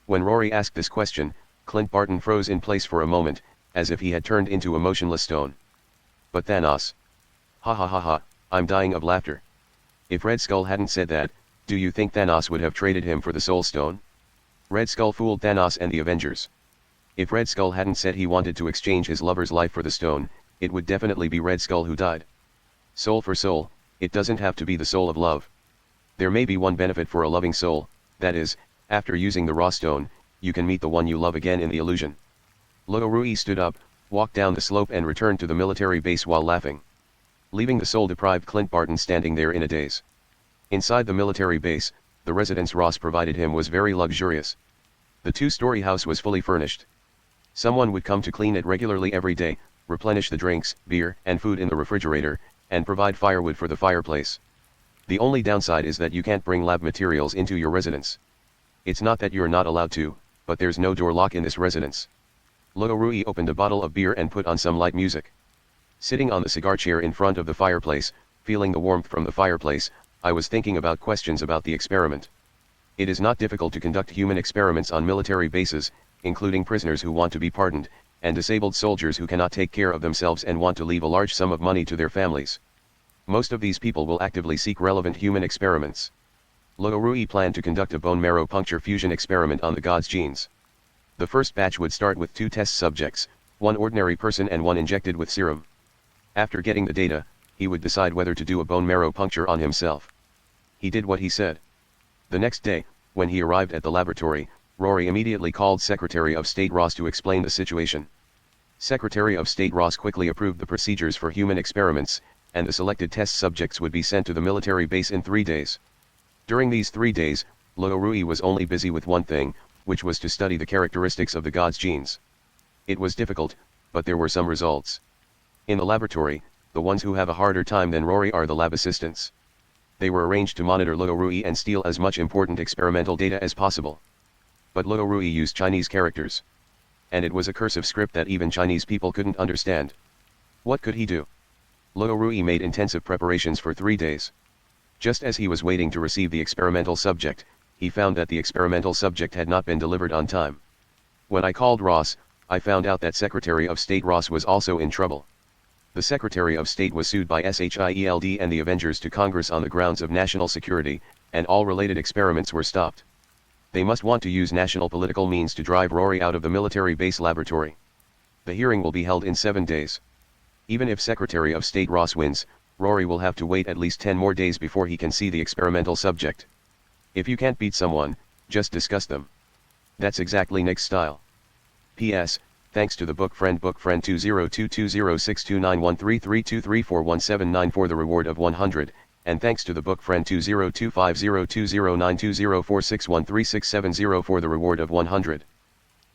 When Rory asked this question, Clint Barton froze in place for a moment, as if he had turned into a motionless stone. "But Thanos." "Ha ha ha ha, I'm dying of laughter. If Red Skull hadn't said that, do you think Thanos would have traded him for the Soul Stone? Red Skull fooled Thanos and the Avengers. If Red Skull hadn't said he wanted to exchange his lover's life for the stone, it would definitely be Red Skull who died. Soul for soul, it doesn't have to be the soul of love. There may be one benefit for a loving soul, that is, after using the raw stone, you can meet the one you love again in the illusion." Rory stood up, walked down the slope and returned to the military base while laughing. Leaving the soul-deprived Clint Barton standing there in a daze. Inside the military base, the residence Ross provided him was very luxurious. The two-story house was fully furnished. Someone would come to clean it regularly every day, replenish the drinks, beer, and food in the refrigerator, and provide firewood for the fireplace. The only downside is that you can't bring lab materials into your residence. It's not that you're not allowed to, but there's no door lock in this residence. Rory opened a bottle of beer and put on some light music. Sitting on the cigar chair in front of the fireplace, feeling the warmth from the fireplace, I was thinking about questions about the experiment. It is not difficult to conduct human experiments on military bases, including prisoners who want to be pardoned, and disabled soldiers who cannot take care of themselves and want to leave a large sum of money to their families. Most of these people will actively seek relevant human experiments. Luo Rui planned to conduct a bone marrow puncture fusion experiment on the god's genes. The first batch would start with 2 test subjects, one ordinary person and one injected with serum. After getting the data, he would decide whether to do a bone marrow puncture on himself. He did what he said. The next day, when he arrived at the laboratory, Rory immediately called Secretary of State Ross to explain the situation. Secretary of State Ross quickly approved the procedures for human experiments, and the selected test subjects would be sent to the military base in 3 days. During these 3 days, Luo Rui was only busy with one thing, which was to study the characteristics of the god's genes. It was difficult, but there were some results. In the laboratory, the ones who have a harder time than Rory are the lab assistants. They were arranged to monitor Luo Rui and steal as much important experimental data as possible. But Luo Rui used Chinese characters. And it was a cursive script that even Chinese people couldn't understand. What could he do? Luo Rui made intensive preparations for 3 days. Just as he was waiting to receive the experimental subject, he found that the experimental subject had not been delivered on time. When I called Ross, I found out that Secretary of State Ross was also in trouble. The Secretary of State was sued by SHIELD and the Avengers to Congress on the grounds of national security, and all related experiments were stopped. They must want to use national political means to drive Rory out of the military base laboratory. The hearing will be held in 7 days. Even if Secretary of State Ross wins, Rory will have to wait at least 10 more days before he can see the experimental subject. If you can't beat someone, just discuss them. That's exactly Nick's style. P.S. Thanks to the book friend 202206291332341794 for the reward of 100, and thanks to the book friend 202502092046136770 for the reward of 100.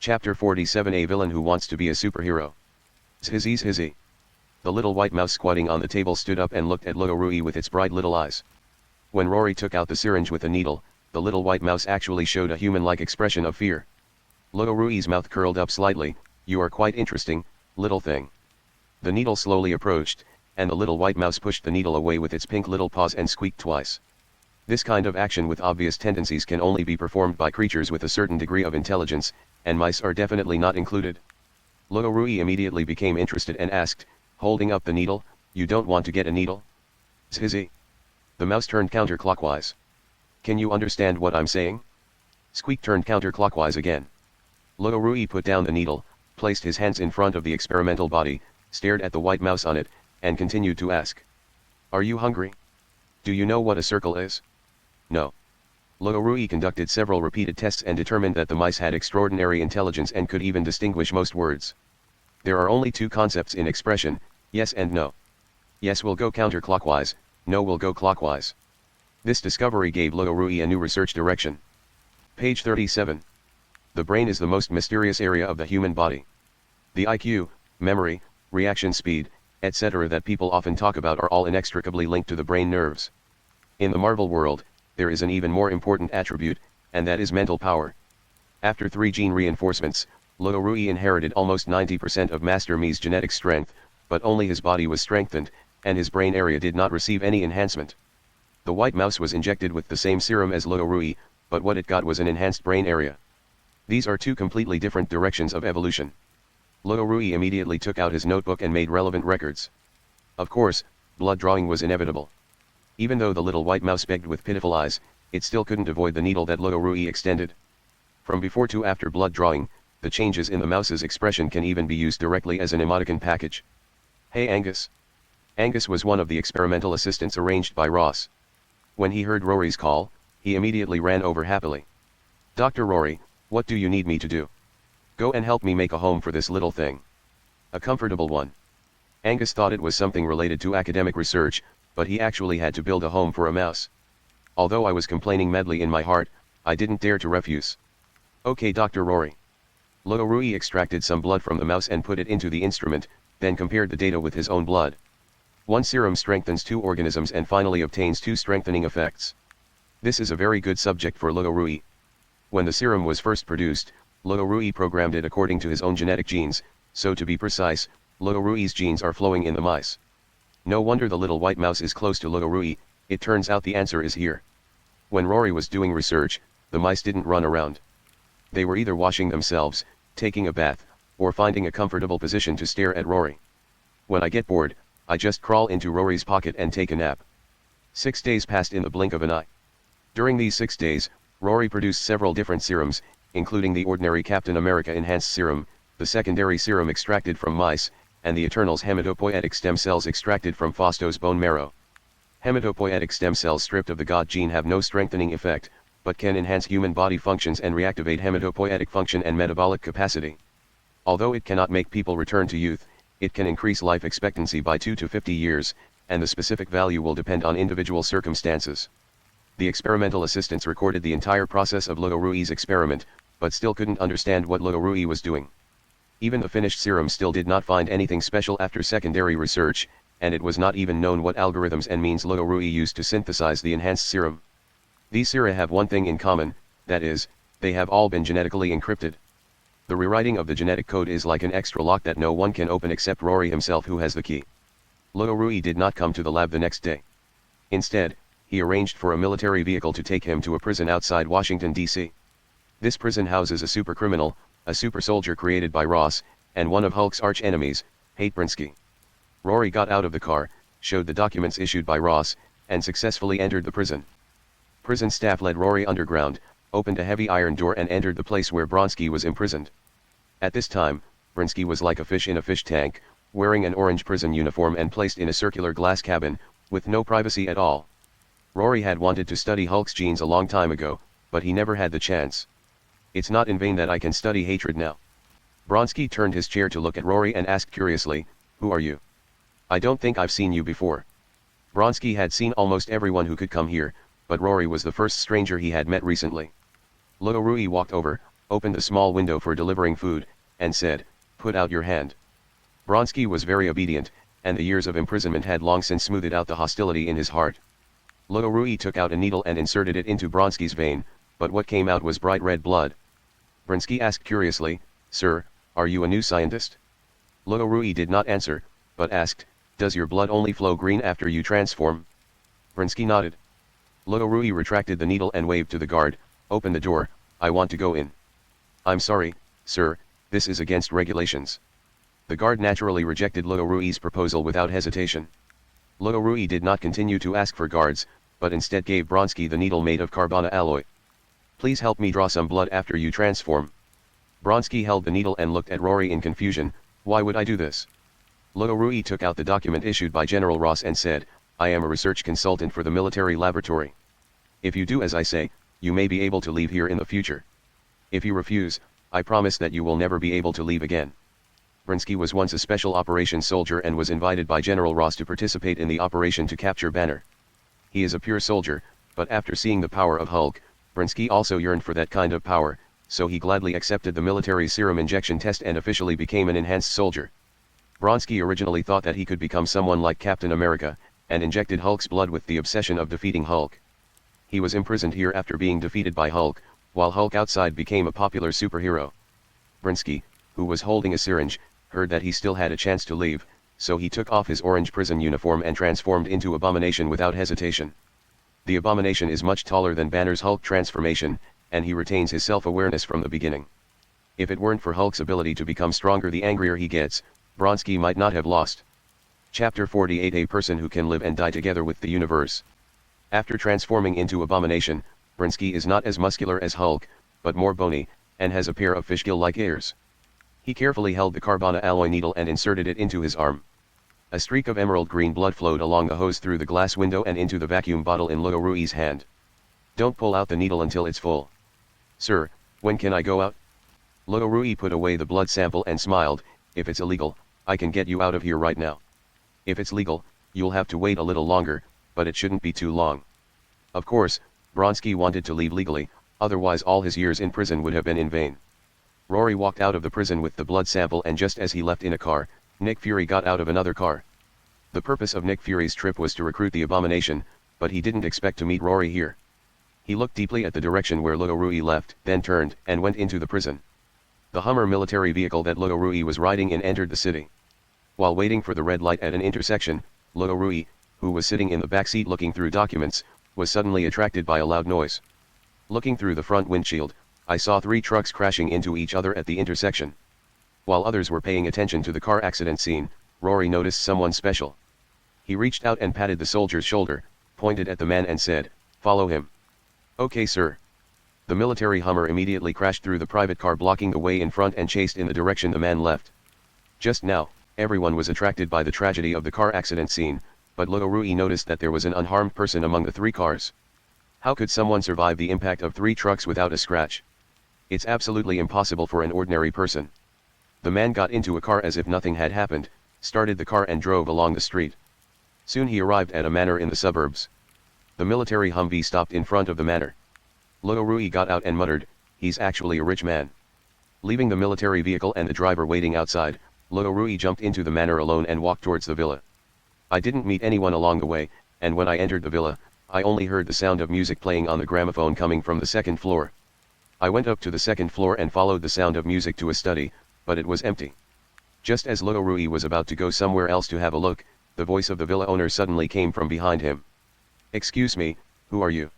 Chapter 47, A Villain Who Wants to be a Superhero. Zhizzy. The little white mouse squatting on the table stood up and looked at Luo Rui with its bright little eyes. When Rory took out the syringe with a needle, the little white mouse actually showed a human-like expression of fear. Luo Rui's mouth curled up slightly. You are quite interesting, little thing. The needle slowly approached, and the little white mouse pushed the needle away with its pink little paws and squeaked twice. This kind of action with obvious tendencies can only be performed by creatures with a certain degree of intelligence, and mice are definitely not included. Luo Rui immediately became interested and asked, holding up the needle, you don't want to get a needle? Zhizzy. The mouse turned counterclockwise. Can you understand what I'm saying? Squeak turned counterclockwise again. Luo Rui put down the needle, placed his hands in front of the experimental body, stared at the white mouse on it, and continued to ask. Are you hungry? Do you know what a circle is? No. Luo Rui conducted several repeated tests and determined that the mice had extraordinary intelligence and could even distinguish most words. There are only 2 concepts in expression, yes and no. Yes will go counterclockwise, no will go clockwise. This discovery gave Luo Rui a new research direction. Page 37. The brain is the most mysterious area of the human body. The IQ, memory, reaction speed, etc. that people often talk about are all inextricably linked to the brain nerves. In the Marvel world, there is an even more important attribute, and that is mental power. After 3 gene reinforcements, Luo Rui inherited almost 90% of Master Mi's genetic strength, but only his body was strengthened, and his brain area did not receive any enhancement. The white mouse was injected with the same serum as Luo Rui, but what it got was an enhanced brain area. These are 2 completely different directions of evolution. Luo Rui immediately took out his notebook and made relevant records. Of course, blood drawing was inevitable. Even though the little white mouse begged with pitiful eyes, it still couldn't avoid the needle that Luo Rui extended. From before to after blood drawing, the changes in the mouse's expression can even be used directly as an emoticon package. Hey Angus. Angus was one of the experimental assistants arranged by Ross. When he heard Rory's call, he immediately ran over happily. Dr. Rory, what do you need me to do? Go and help me make a home for this little thing. A comfortable one. Angus thought it was something related to academic research, but he actually had to build a home for a mouse. Although I was complaining madly in my heart, I didn't dare to refuse. Okay Dr. Rory. Luo Rui extracted some blood from the mouse and put it into the instrument, then compared the data with his own blood. 1 serum strengthens 2 organisms and finally obtains 2 strengthening effects. This is a very good subject for Luo Rui. When the serum was first produced, Luo Rui programmed it according to his own genetic genes, so to be precise, Luo Rui's genes are flowing in the mice. No wonder the little white mouse is close to Luo Rui, it turns out the answer is here. When Rory was doing research, the mice didn't run around. They were either washing themselves, taking a bath, or finding a comfortable position to stare at Rory. When I get bored, I just crawl into Rory's pocket and take a nap. 6 days passed in the blink of an eye. During these 6 days, Rory produced several different serums, including the ordinary Captain America Enhanced Serum, the secondary serum extracted from mice, and the Eternal's hematopoietic stem cells extracted from Fausto's bone marrow. Hematopoietic stem cells stripped of the God gene have no strengthening effect, but can enhance human body functions and reactivate hematopoietic function and metabolic capacity. Although it cannot make people return to youth, it can increase life expectancy by 2 to 50 years, and the specific value will depend on individual circumstances. The experimental assistants recorded the entire process of Luo Rui's experiment, but still couldn't understand what Luo Rui was doing. Even the finished serum still did not find anything special after secondary research, and it was not even known what algorithms and means Luo Rui used to synthesize the enhanced serum. These sera have one thing in common, that is, they have all been genetically encrypted. The rewriting of the genetic code is like an extra lock that no one can open except Rory himself, who has the key. Luo Rui did not come to the lab the next day. Instead, he arranged for a military vehicle to take him to a prison outside Washington, D.C. This prison houses a super criminal, a super soldier created by Ross, and one of Hulk's arch-enemies, Brinsky. Rory got out of the car, showed the documents issued by Ross, and successfully entered the prison. Prison staff led Rory underground, opened a heavy iron door and entered the place where Bronsky was imprisoned. At this time, Brinsky was like a fish in a fish tank, wearing an orange prison uniform and placed in a circular glass cabin, with no privacy at all. Rory had wanted to study Hulk's genes a long time ago, but he never had the chance. It's not in vain that I can study hatred now. Bronsky turned his chair to look at Rory and asked curiously, "Who are you? I don't think I've seen you before." Bronsky had seen almost everyone who could come here, but Rory was the first stranger he had met recently. Luo Rui walked over, opened a small window for delivering food, and said, "Put out your hand." Bronsky was very obedient, and the years of imprisonment had long since smoothed out the hostility in his heart. Luo Rui took out a needle and inserted it into Bronsky's vein, but what came out was bright red blood. Bronsky asked curiously, "Sir, are you a new scientist?" Luo Rui did not answer, but asked, "Does your blood only flow green after you transform?" Bronsky nodded. Luo Rui retracted the needle and waved to the guard, "Open the door, I want to go in." "I'm sorry, sir, this is against regulations." The guard naturally rejected Luo Rui's proposal without hesitation. Luo Rui did not continue to ask for guards, but instead gave Bronsky the needle made of carbon alloy. "Please help me draw some blood after you transform." Bronsky held the needle and looked at Rory in confusion. "Why would I do this?" Luo Rui took out the document issued by General Ross and said, "I am a research consultant for the military laboratory. If you do as I say, you may be able to leave here in the future. If you refuse, I promise that you will never be able to leave again." Bronsky was once a special operations soldier and was invited by General Ross to participate in the operation to capture Banner. He is a pure soldier, but after seeing the power of Hulk, Bronsky also yearned for that kind of power, so he gladly accepted the military serum injection test and officially became an enhanced soldier. Bronsky originally thought that he could become someone like Captain America, and injected Hulk's blood with the obsession of defeating Hulk. He was imprisoned here after being defeated by Hulk, while Hulk outside became a popular superhero. Bronsky, who was holding a syringe, heard that he still had a chance to leave, so he took off his orange prison uniform and transformed into Abomination without hesitation. The Abomination is much taller than Banner's Hulk transformation, and he retains his self-awareness from the beginning. If it weren't for Hulk's ability to become stronger the angrier he gets, Bronsky might not have lost. Chapter 48: A person who can live and die together with the universe. After transforming into Abomination, Bronsky is not as muscular as Hulk, but more bony, and has a pair of fishgill-like ears. He carefully held the carbon alloy needle and inserted it into his arm. A streak of emerald green blood flowed along the hose through the glass window and into the vacuum bottle in Luo Rui's hand. "Don't pull out the needle until it's full." "Sir, when can I go out?" Luo Rui put away the blood sample and smiled, "If it's illegal, I can get you out of here right now. If it's legal, you'll have to wait a little longer, but it shouldn't be too long." Of course, Bronsky wanted to leave legally, otherwise all his years in prison would have been in vain. Rory walked out of the prison with the blood sample, and just as he left in a car, Nick Fury got out of another car. The purpose of Nick Fury's trip was to recruit the Abomination, but he didn't expect to meet Rory here. He looked deeply at the direction where Luo Rui left, then turned and went into the prison. The Hummer military vehicle that Luo Rui was riding in entered the city. While waiting for the red light at an intersection, Luo Rui, who was sitting in the back seat looking through documents, was suddenly attracted by a loud noise. Looking through the front windshield, I saw 3 trucks crashing into each other at the intersection. While others were paying attention to the car accident scene, Rory noticed someone special. He reached out and patted the soldier's shoulder, pointed at the man and said, "Follow him." "Okay, sir." The military Hummer immediately crashed through the private car, blocking the way in front, and chased in the direction the man left. Just now, everyone was attracted by the tragedy of the car accident scene, but Rory noticed that there was an unharmed person among the three cars. How could someone survive the impact of three trucks without a scratch? It's absolutely impossible for an ordinary person. The man got into a car as if nothing had happened, started the car and drove along the street. Soon he arrived at a manor in the suburbs. The military Humvee stopped in front of the manor. Rory got out and muttered, "He's actually a rich man." Leaving the military vehicle and the driver waiting outside, Rory jumped into the manor alone and walked towards the villa. "I didn't meet anyone along the way, and when I entered the villa, I only heard the sound of music playing on the gramophone coming from the second floor. I went up to the second floor and followed the sound of music to a study, but it was empty." Just as Rory was about to go somewhere else to have a look, the voice of the villa owner suddenly came from behind him. "Excuse me, who are you?"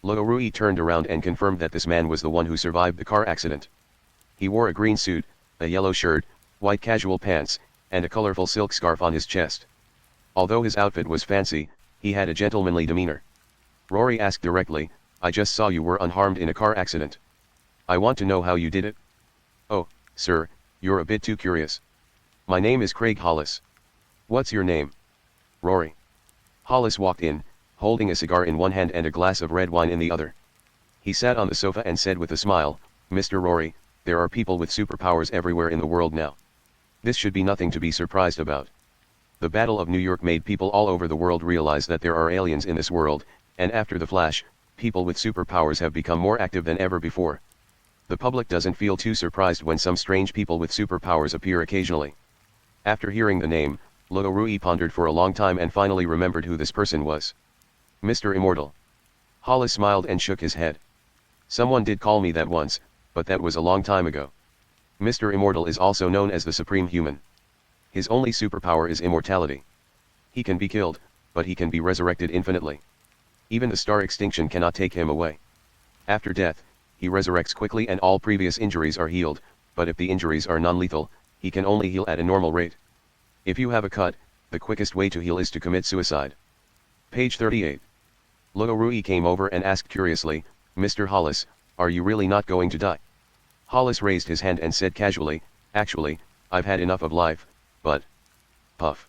Rory turned around and confirmed that this man was the one who survived the car accident. He wore a green suit, a yellow shirt, white casual pants, and a colorful silk scarf on his chest. Although his outfit was fancy, he had a gentlemanly demeanor. Rory asked directly, "I just saw you were unharmed in a car accident. I want to know how you did it." "Oh, sir, you're a bit too curious. My name is Craig Hollis." "What's your name?" "Rory." Hollis walked in, holding a cigar in one hand and a glass of red wine in the other. He sat on the sofa and said with a smile, "Mr. Rory, there are people with superpowers everywhere in the world now. This should be nothing to be surprised about. The Battle of New York made people all over the world realize that there are aliens in this world, and after the Flash, people with superpowers have become more active than ever before. The public doesn't feel too surprised when some strange people with superpowers appear occasionally." After hearing the name, Rory pondered for a long time and finally remembered who this person was. "Mr. Immortal." Hollis smiled and shook his head. "Someone did call me that once, but that was a long time ago. Mr. Immortal is also known as the Supreme Human. His only superpower is immortality. He can be killed, but he can be resurrected infinitely. Even the star extinction cannot take him away. After death, he resurrects quickly and all previous injuries are healed, but if the injuries are non-lethal, he can only heal at a normal rate. If you have a cut, the quickest way to heal is to commit suicide." Page 38. Rory came over and asked curiously, "Mr. Hollis, are you really not going to die?" Hollis raised his hand and said casually, "Actually, I've had enough of life, but..." Puff.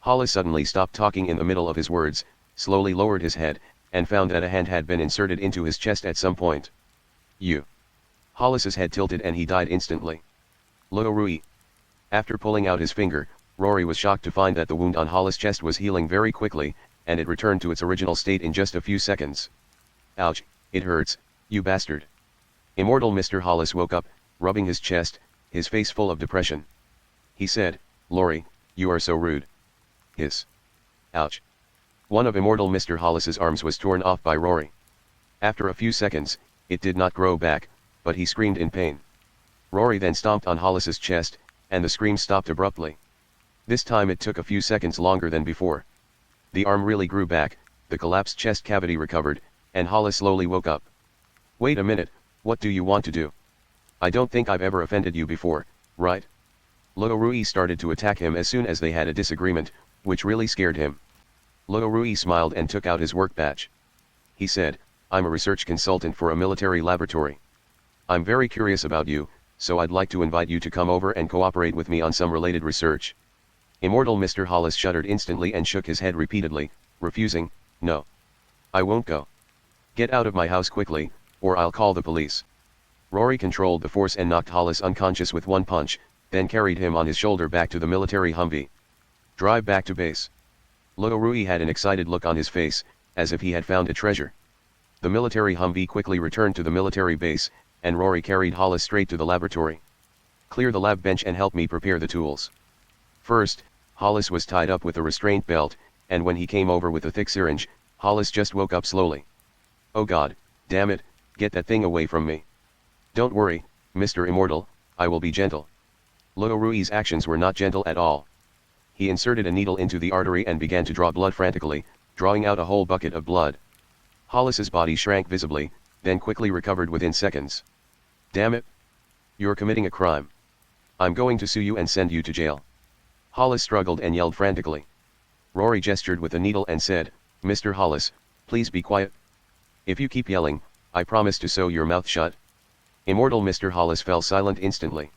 Hollis suddenly stopped talking in the middle of his words, slowly lowered his head, and found that a hand had been inserted into his chest at some point. "You." Hollis's head tilted and he died instantly. Rory. After pulling out his finger, Rory was shocked to find that the wound on Hollis' chest was healing very quickly, and it returned to its original state in just a few seconds. "Ouch, it hurts, you bastard." Immortal Mr. Hollis woke up, rubbing his chest, his face full of depression. He said, "Rory, you are so rude." Hiss. Ouch. One of Immortal Mr. Hollis's arms was torn off by Rory. After a few seconds, it did not grow back, but he screamed in pain. Rory then stomped on Hollis's chest, and the scream stopped abruptly. This time it took a few seconds longer than before. The arm really grew back, the collapsed chest cavity recovered, and Hollis slowly woke up. "Wait a minute, what do you want to do? I don't think I've ever offended you before, right?" Rory started to attack him as soon as they had a disagreement, which really scared him. Rory smiled and took out his work badge. He said, "I'm a research consultant for a military laboratory. I'm very curious about you, so I'd like to invite you to come over and cooperate with me on some related research." Immortal Mr. Hollis shuddered instantly and shook his head repeatedly, refusing, "No. I won't go. Get out of my house quickly, or I'll call the police." Rory controlled the force and knocked Hollis unconscious with one punch, then carried him on his shoulder back to the military Humvee. "Drive back to base." Rory had an excited look on his face, as if he had found a treasure. The military Humvee quickly returned to the military base, and Rory carried Hollis straight to the laboratory. "Clear the lab bench and help me prepare the tools." First, Hollis was tied up with a restraint belt, and when he came over with a thick syringe, Hollis just woke up slowly. "Oh God, damn it, get that thing away from me." "Don't worry, Mr. Immortal, I will be gentle." Rory's actions were not gentle at all. He inserted a needle into the artery and began to draw blood frantically, drawing out a whole bucket of blood. Hollis's body shrank visibly, then quickly recovered within seconds. "Damn it! You're committing a crime." I'm going to sue you and send you to jail. Hollis struggled and yelled frantically. Rory gestured with a needle and said, Mr. Hollis, please be quiet. If you keep yelling, I promise to sew your mouth shut. Immortal Mr. Hollis fell silent instantly.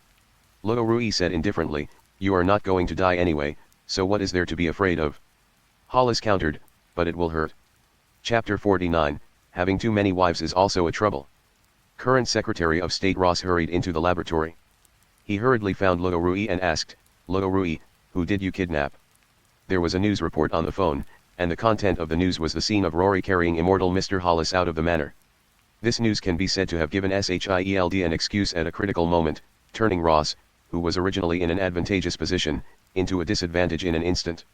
Luo said indifferently, you are not going to die anyway, so what is there to be afraid of? Hollis countered, but it will hurt. Chapter 49, Having too many wives is also a trouble. Current Secretary of State Ross hurried into the laboratory. He hurriedly found Luo and asked, Luo, who did you kidnap? There was a news report on the phone, and the content of the news was the scene of Rory carrying immortal Mr. Hollis out of the manor. This news can be said to have given Shield an excuse at a critical moment, turning Ross, who was originally in an advantageous position, into a disadvantage in an instant.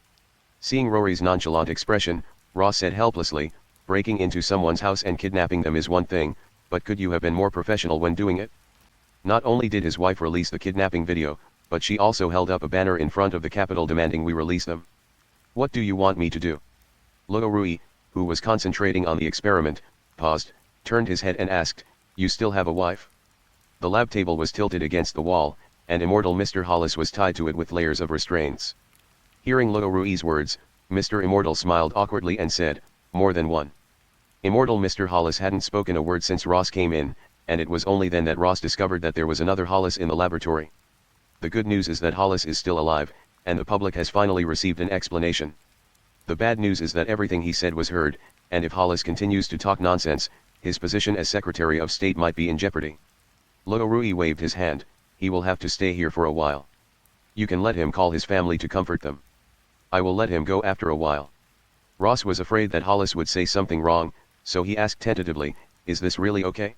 Seeing Rory's nonchalant expression, Ross said helplessly, breaking into someone's house and kidnapping them is one thing, but could you have been more professional when doing it? Not only did his wife release the kidnapping video, but she also held up a banner in front of the Capitol demanding we release them. What do you want me to do? Luo, who was concentrating on the experiment, paused, turned his head and asked, you still have a wife? The lab table was tilted against the wall, and immortal Mr. Hollis was tied to it with layers of restraints. Hearing Luo's words, Mr. Immortal smiled awkwardly and said, more than one. Immortal Mr. Hollis hadn't spoken a word since Ross came in, and it was only then that Ross discovered that there was another Hollis in the laboratory. The good news is that Hollis is still alive, and the public has finally received an explanation. The bad news is that everything he said was heard, and if Hollis continues to talk nonsense, his position as Secretary of State might be in jeopardy. Luo waved his hand, he will have to stay here for a while. You can let him call his family to comfort them. I will let him go after a while. Ross was afraid that Hollis would say something wrong, so he asked tentatively, is this really okay?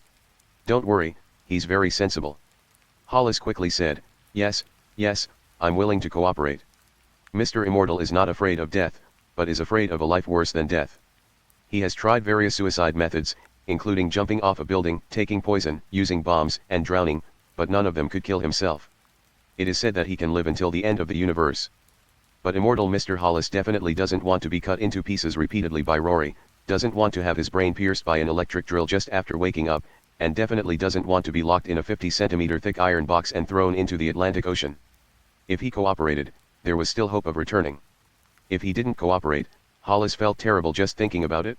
Don't worry, he's very sensible. Hollis quickly said, yes, I'm willing to cooperate. Mr. Immortal is not afraid of death, but is afraid of a life worse than death. He has tried various suicide methods, including jumping off a building, taking poison, using bombs, and drowning, but none of them could kill himself. It is said that he can live until the end of the universe. But immortal Mr. Hollis definitely doesn't want to be cut into pieces repeatedly by Rory, doesn't want to have his brain pierced by an electric drill just after waking up, and definitely doesn't want to be locked in a 50-centimeter thick iron box and thrown into the Atlantic Ocean. If he cooperated, there was still hope of returning. If he didn't cooperate, Hollis felt terrible just thinking about it.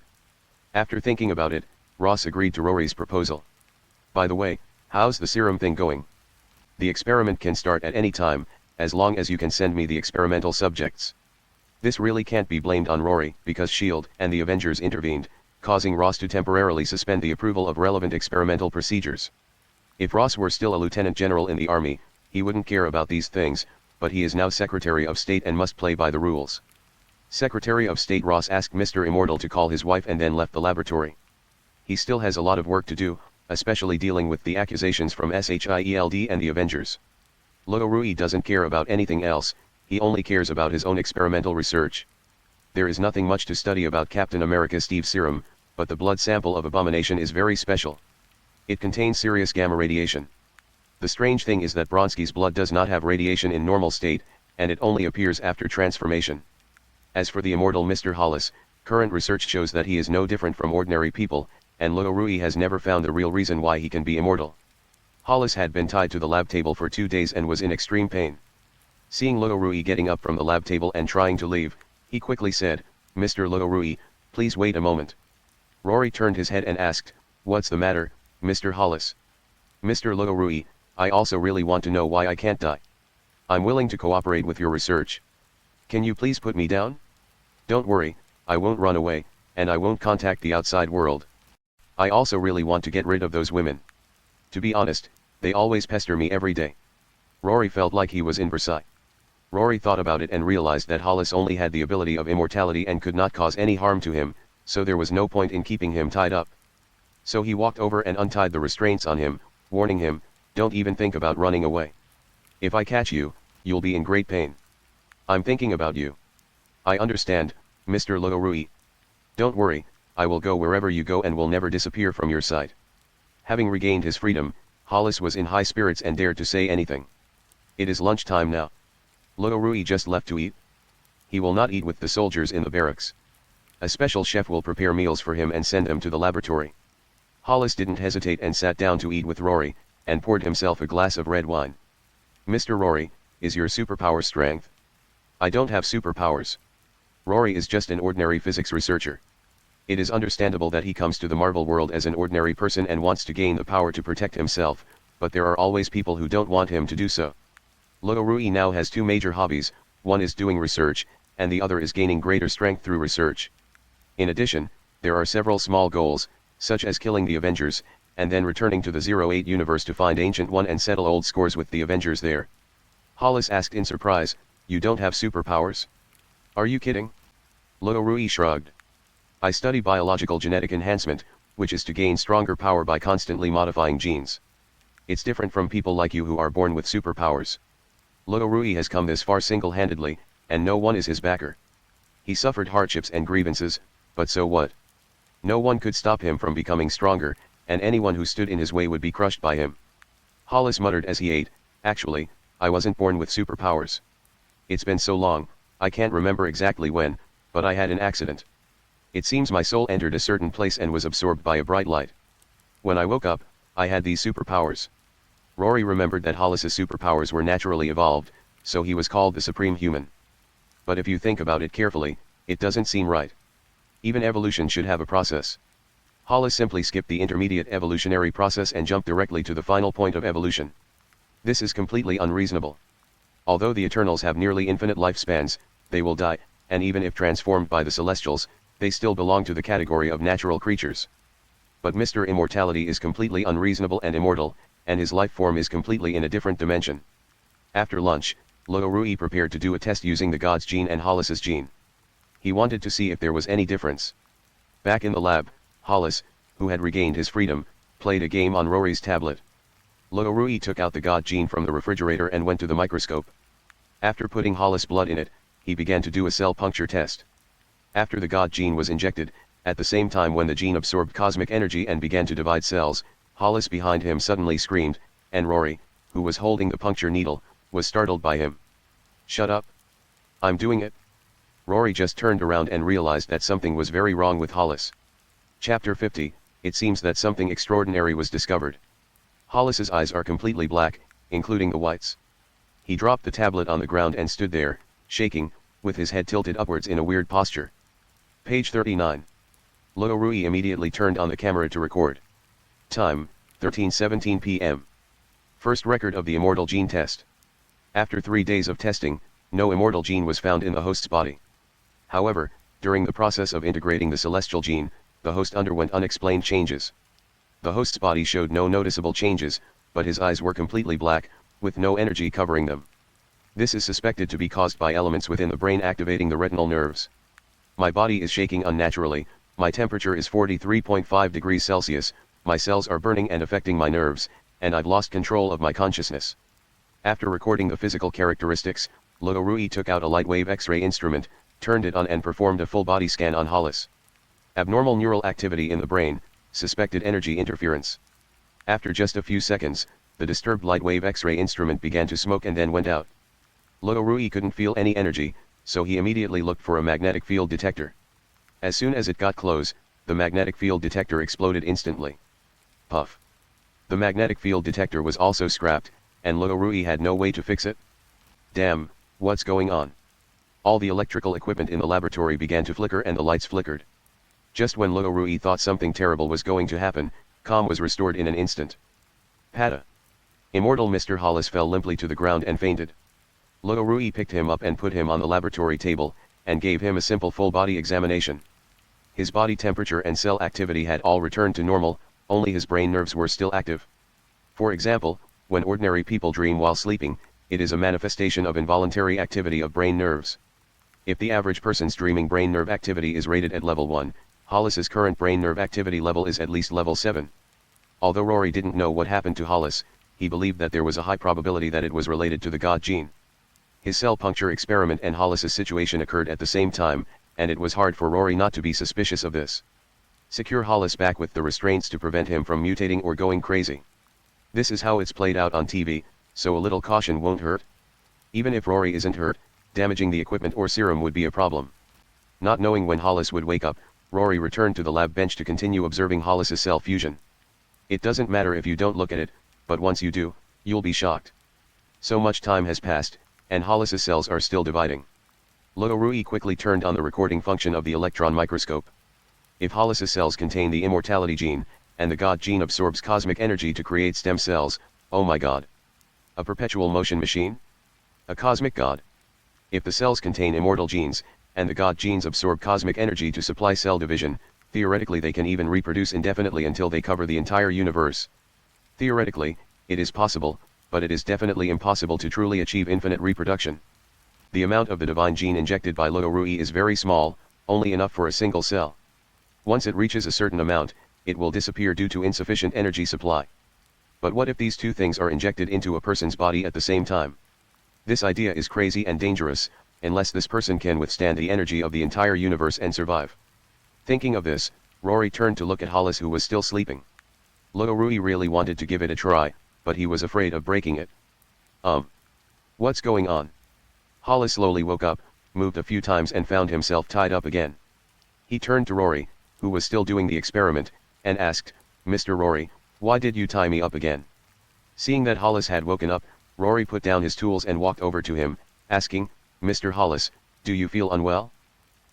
After thinking about it, Ross agreed to Rory's proposal. By the way, how's the serum thing going? The experiment can start at any time, as long as you can send me the experimental subjects. This really can't be blamed on Rory, because S.H.I.E.L.D. and the Avengers intervened, causing Ross to temporarily suspend the approval of relevant experimental procedures. If Ross were still a lieutenant general in the army, he wouldn't care about these things, but he is now Secretary of State and must play by the rules. Secretary of State Ross asked Mr. Immortal to call his wife and then left the laboratory. He still has a lot of work to do, especially dealing with the accusations from S.H.I.E.L.D. and the Avengers. Luo doesn't care about anything else, he only cares about his own experimental research. There is nothing much to study about Captain America Steve's serum, but the blood sample of Abomination is very special. It contains serious gamma radiation. The strange thing is that Bronski's blood does not have radiation in normal state, and it only appears after transformation. As for the immortal Mr. Hollis, current research shows that he is no different from ordinary people, and Luo has never found the real reason why he can be immortal. Hollis had been tied to the lab table for 2 days and was in extreme pain. Seeing Luo getting up from the lab table and trying to leave, he quickly said, Mr. Luo, please wait a moment. Rory turned his head and asked, what's the matter, Mr. Hollis? Mr. Luo, I also really want to know why I can't die. I'm willing to cooperate with your research. Can you please put me down? Don't worry, I won't run away, and I won't contact the outside world. I also really want to get rid of those women. To be honest, they always pester me every day. Rory felt like he was in Versailles. Rory thought about it and realized that Hollis only had the ability of immortality and could not cause any harm to him, so there was no point in keeping him tied up. So he walked over and untied the restraints on him, warning him, don't even think about running away. If I catch you, you'll be in great pain. I'm thinking about you. I understand, Mr. Luo. Don't worry, I will go wherever you go and will never disappear from your sight. Having regained his freedom, Hollis was in high spirits and dared to say anything. It is lunchtime now. Luo just left to eat. He will not eat with the soldiers in the barracks. A special chef will prepare meals for him and send them to the laboratory. Hollis didn't hesitate and sat down to eat with Rory, and poured himself a glass of red wine. Mr. Rory, is your superpower strength? I don't have superpowers. Rory is just an ordinary physics researcher. It is understandable that he comes to the Marvel world as an ordinary person and wants to gain the power to protect himself, but there are always people who don't want him to do so. Rory now has two major hobbies, one is doing research, and the other is gaining greater strength through research. In addition, there are several small goals, such as killing the Avengers, and then returning to the 08 universe to find Ancient One and settle old scores with the Avengers there. Hollis asked in surprise, "You don't have superpowers? Are you kidding?" Rory shrugged. "I study biological genetic enhancement, which is to gain stronger power by constantly modifying genes. It's different from people like you who are born with superpowers. Rory has come this far single-handedly, and no one is his backer. He suffered hardships and grievances, but so what? No one could stop him from becoming stronger, and anyone who stood in his way would be crushed by him." Hollis muttered as he ate, "Actually, I wasn't born with superpowers. It's been so long, I can't remember exactly when, but I had an accident. It seems my soul entered a certain place and was absorbed by a bright light. When I woke up, I had these superpowers." Rory remembered that Hollis's superpowers were naturally evolved, so he was called the Supreme Human. But if you think about it carefully, it doesn't seem right. Even evolution should have a process. Hollis simply skipped the intermediate evolutionary process and jumped directly to the final point of evolution. This is completely unreasonable. Although the Eternals have nearly infinite lifespans, they will die, and even if transformed by the Celestials, they still belong to the category of natural creatures. But Mr. Immortality is completely unreasonable and immortal, and his life form is completely in a different dimension. After lunch, Rory prepared to do a test using the God's gene and Hollis's gene. He wanted to see if there was any difference. Back in the lab, Hollis, who had regained his freedom, played a game on Rory's tablet. Rory took out the God gene from the refrigerator and went to the microscope. After putting Hollis' blood in it, he began to do a cell puncture test. After the God gene was injected, at the same time when the gene absorbed cosmic energy and began to divide cells, Hollis behind him suddenly screamed, and Rory, who was holding the puncture needle, was startled by him. "Shut up. I'm doing it." Rory just turned around and realized that something was very wrong with Hollis. Chapter 50, it seems that something extraordinary was discovered. Hollis's eyes are completely black, including the whites. He dropped the tablet on the ground and stood there, shaking, with his head tilted upwards in a weird posture. Page 39. Rory immediately turned on the camera to record. Time, 13:17 p.m. First record of the immortal gene test. After 3 days of testing, no immortal gene was found in the host's body. However, during the process of integrating the celestial gene, the host underwent unexplained changes. The host's body showed no noticeable changes, but his eyes were completely black, with no energy covering them. This is suspected to be caused by elements within the brain activating the retinal nerves. "My body is shaking unnaturally, my temperature is 43.5 degrees Celsius, my cells are burning and affecting my nerves, and I've lost control of my consciousness." After recording the physical characteristics, Rory took out a light-wave X-ray instrument, turned it on and performed a full-body scan on Hollis. Abnormal neural activity in the brain, suspected energy interference. After just a few seconds, the disturbed light-wave X-ray instrument began to smoke and then went out. Rory couldn't feel any energy, so he immediately looked for a magnetic field detector. As soon as it got close, the magnetic field detector exploded instantly. Puff. The magnetic field detector was also scrapped, and Rory had no way to fix it. Damn, what's going on? All the electrical equipment in the laboratory began to flicker and the lights flickered. Just when Rory thought something terrible was going to happen, calm was restored in an instant. Pata. Immortal Mr. Hollis fell limply to the ground and fainted. Rory picked him up and put him on the laboratory table, and gave him a simple full-body examination. His body temperature and cell activity had all returned to normal, only his brain nerves were still active. For example, when ordinary people dream while sleeping, it is a manifestation of involuntary activity of brain nerves. If the average person's dreaming brain nerve activity is rated at level 1, Hollis's current brain nerve activity level is at least level 7. Although Rory didn't know what happened to Hollis, he believed that there was a high probability that it was related to the God gene. His cell puncture experiment and Hollis's situation occurred at the same time, and it was hard for Rory not to be suspicious of this. Secure Hollis back with the restraints to prevent him from mutating or going crazy. This is how it's played out on TV, so a little caution won't hurt. Even if Rory isn't hurt, damaging the equipment or serum would be a problem. Not knowing when Hollis would wake up, Rory returned to the lab bench to continue observing Hollis's cell fusion. It doesn't matter if you don't look at it, but once you do, you'll be shocked. So much time has passed, and Hollis's cells are still dividing. Rory quickly turned on the recording function of the electron microscope. If Hollis's cells contain the immortality gene, and the God gene absorbs cosmic energy to create stem cells, oh my god. A perpetual motion machine? A cosmic god? If the cells contain immortal genes, and the God genes absorb cosmic energy to supply cell division, theoretically they can even reproduce indefinitely until they cover the entire universe. Theoretically, it is possible, but it is definitely impossible to truly achieve infinite reproduction. The amount of the divine gene injected by Rory is very small, only enough for a single cell. Once it reaches a certain amount, it will disappear due to insufficient energy supply. But what if these two things are injected into a person's body at the same time? This idea is crazy and dangerous, unless this person can withstand the energy of the entire universe and survive. Thinking of this, Rory turned to look at Hollis, who was still sleeping. Rory really wanted to give it a try, but he was afraid of breaking it. What's going on? Hollis slowly woke up, moved a few times and found himself tied up again. He turned to Rory, who was still doing the experiment, and asked, "Mr. Rory, why did you tie me up again?" Seeing that Hollis had woken up, Rory put down his tools and walked over to him, asking, "Mr. Hollis, do you feel unwell?"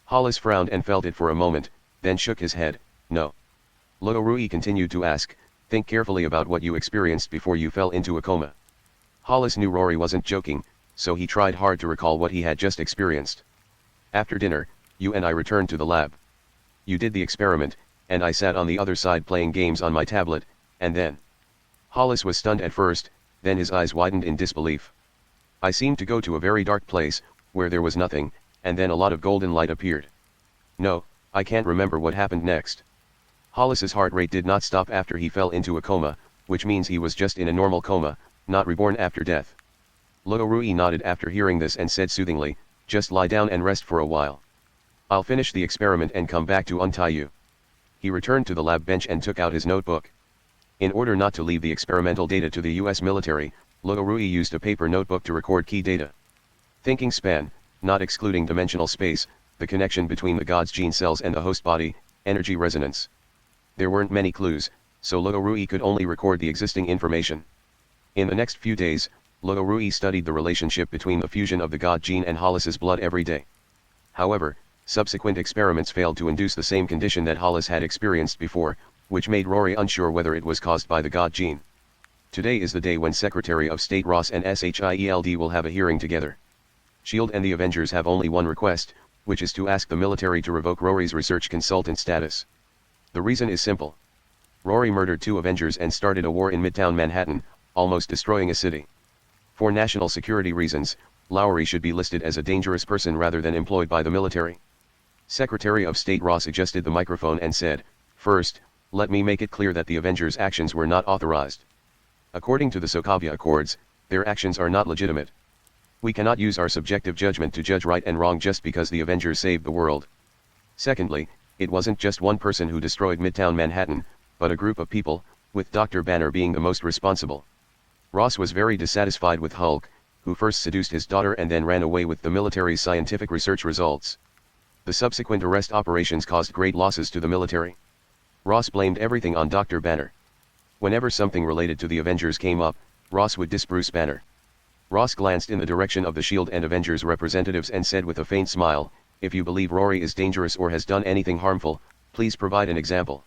Hollis frowned and felt it for a moment, then shook his head, "No." Rory continued to ask, "Think carefully about what you experienced before you fell into a coma." Hollis knew Rory wasn't joking, so he tried hard to recall what he had just experienced. "After dinner, you and I returned to the lab. You did the experiment, and I sat on the other side playing games on my tablet, and then..." Hollis was stunned at first, then his eyes widened in disbelief. "I seemed to go to a very dark place, where there was nothing, and then a lot of golden light appeared. No, I can't remember what happened next." Hollis's heart rate did not stop after he fell into a coma, which means he was just in a normal coma, not reborn after death. Rory nodded after hearing this and said soothingly, "Just lie down and rest for a while. I'll finish the experiment and come back to untie you." He returned to the lab bench and took out his notebook. In order not to leave the experimental data to the US military, Rory used a paper notebook to record key data. Thinking span, not excluding dimensional space, the connection between the God's gene cells and the host body, energy resonance. There weren't many clues, so Rory could only record the existing information. In the next few days, Rory studied the relationship between the fusion of the God gene and Hollis's blood every day. However, subsequent experiments failed to induce the same condition that Hollis had experienced before, which made Rory unsure whether it was caused by the God gene. Today is the day when Secretary of State Ross and SHIELD will have a hearing together. SHIELD and the Avengers have only one request, which is to ask the military to revoke Rory's research consultant status. The reason is simple. Rory murdered 2 Avengers and started a war in Midtown Manhattan, almost destroying a city. For national security reasons, Lowry should be listed as a dangerous person rather than employed by the military. Secretary of State Ross adjusted the microphone and said, "First, let me make it clear that the Avengers' actions were not authorized. According to the Sokovia Accords, their actions are not legitimate. We cannot use our subjective judgment to judge right and wrong just because the Avengers saved the world. Secondly, it wasn't just one person who destroyed Midtown Manhattan, but a group of people, with Dr. Banner being the most responsible." Ross was very dissatisfied with Hulk, who first seduced his daughter and then ran away with the military's scientific research results. The subsequent arrest operations caused great losses to the military. Ross blamed everything on Dr. Banner. Whenever something related to the Avengers came up, Ross would diss Bruce Banner. Ross glanced in the direction of the SHIELD and Avengers representatives and said with a faint smile, "If you believe Rory is dangerous or has done anything harmful, please provide an example.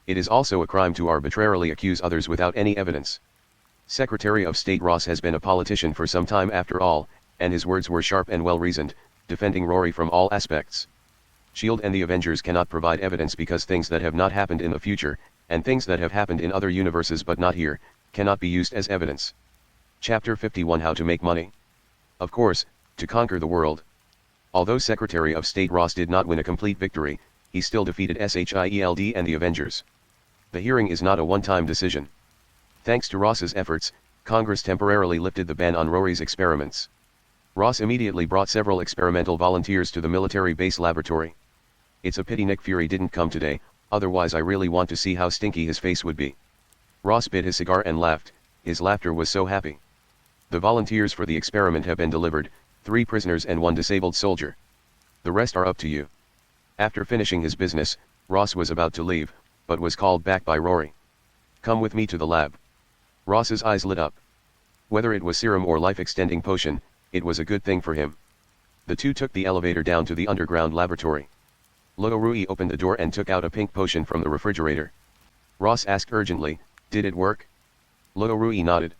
It is also a crime to arbitrarily accuse others without any evidence." Secretary of State Ross has been a politician for some time after all, and his words were sharp and well-reasoned, defending Rory from all aspects. SHIELD and the Avengers cannot provide evidence because things that have not happened in the future, and things that have happened in other universes but not here, cannot be used as evidence. Chapter 51 How to Make Money. Of course, to conquer the world. Although Secretary of State Ross did not win a complete victory, he still defeated SHIELD and the Avengers. The hearing is not a one-time decision. Thanks to Ross's efforts, Congress temporarily lifted the ban on Rory's experiments. Ross immediately brought several experimental volunteers to the military base laboratory. "It's a pity Nick Fury didn't come today, otherwise I really want to see how stinky his face would be." Ross bit his cigar and laughed, his laughter was so happy. "The volunteers for the experiment have been delivered, 3 prisoners and 1 disabled soldier. The rest are up to you." After finishing his business, Ross was about to leave, but was called back by Rory. "Come with me to the lab." Ross's eyes lit up. Whether it was serum or life-extending potion, it was a good thing for him. The two took the elevator down to the underground laboratory. Rory opened the door and took out a pink potion from the refrigerator. Ross asked urgently, "Did it work?" Rory nodded.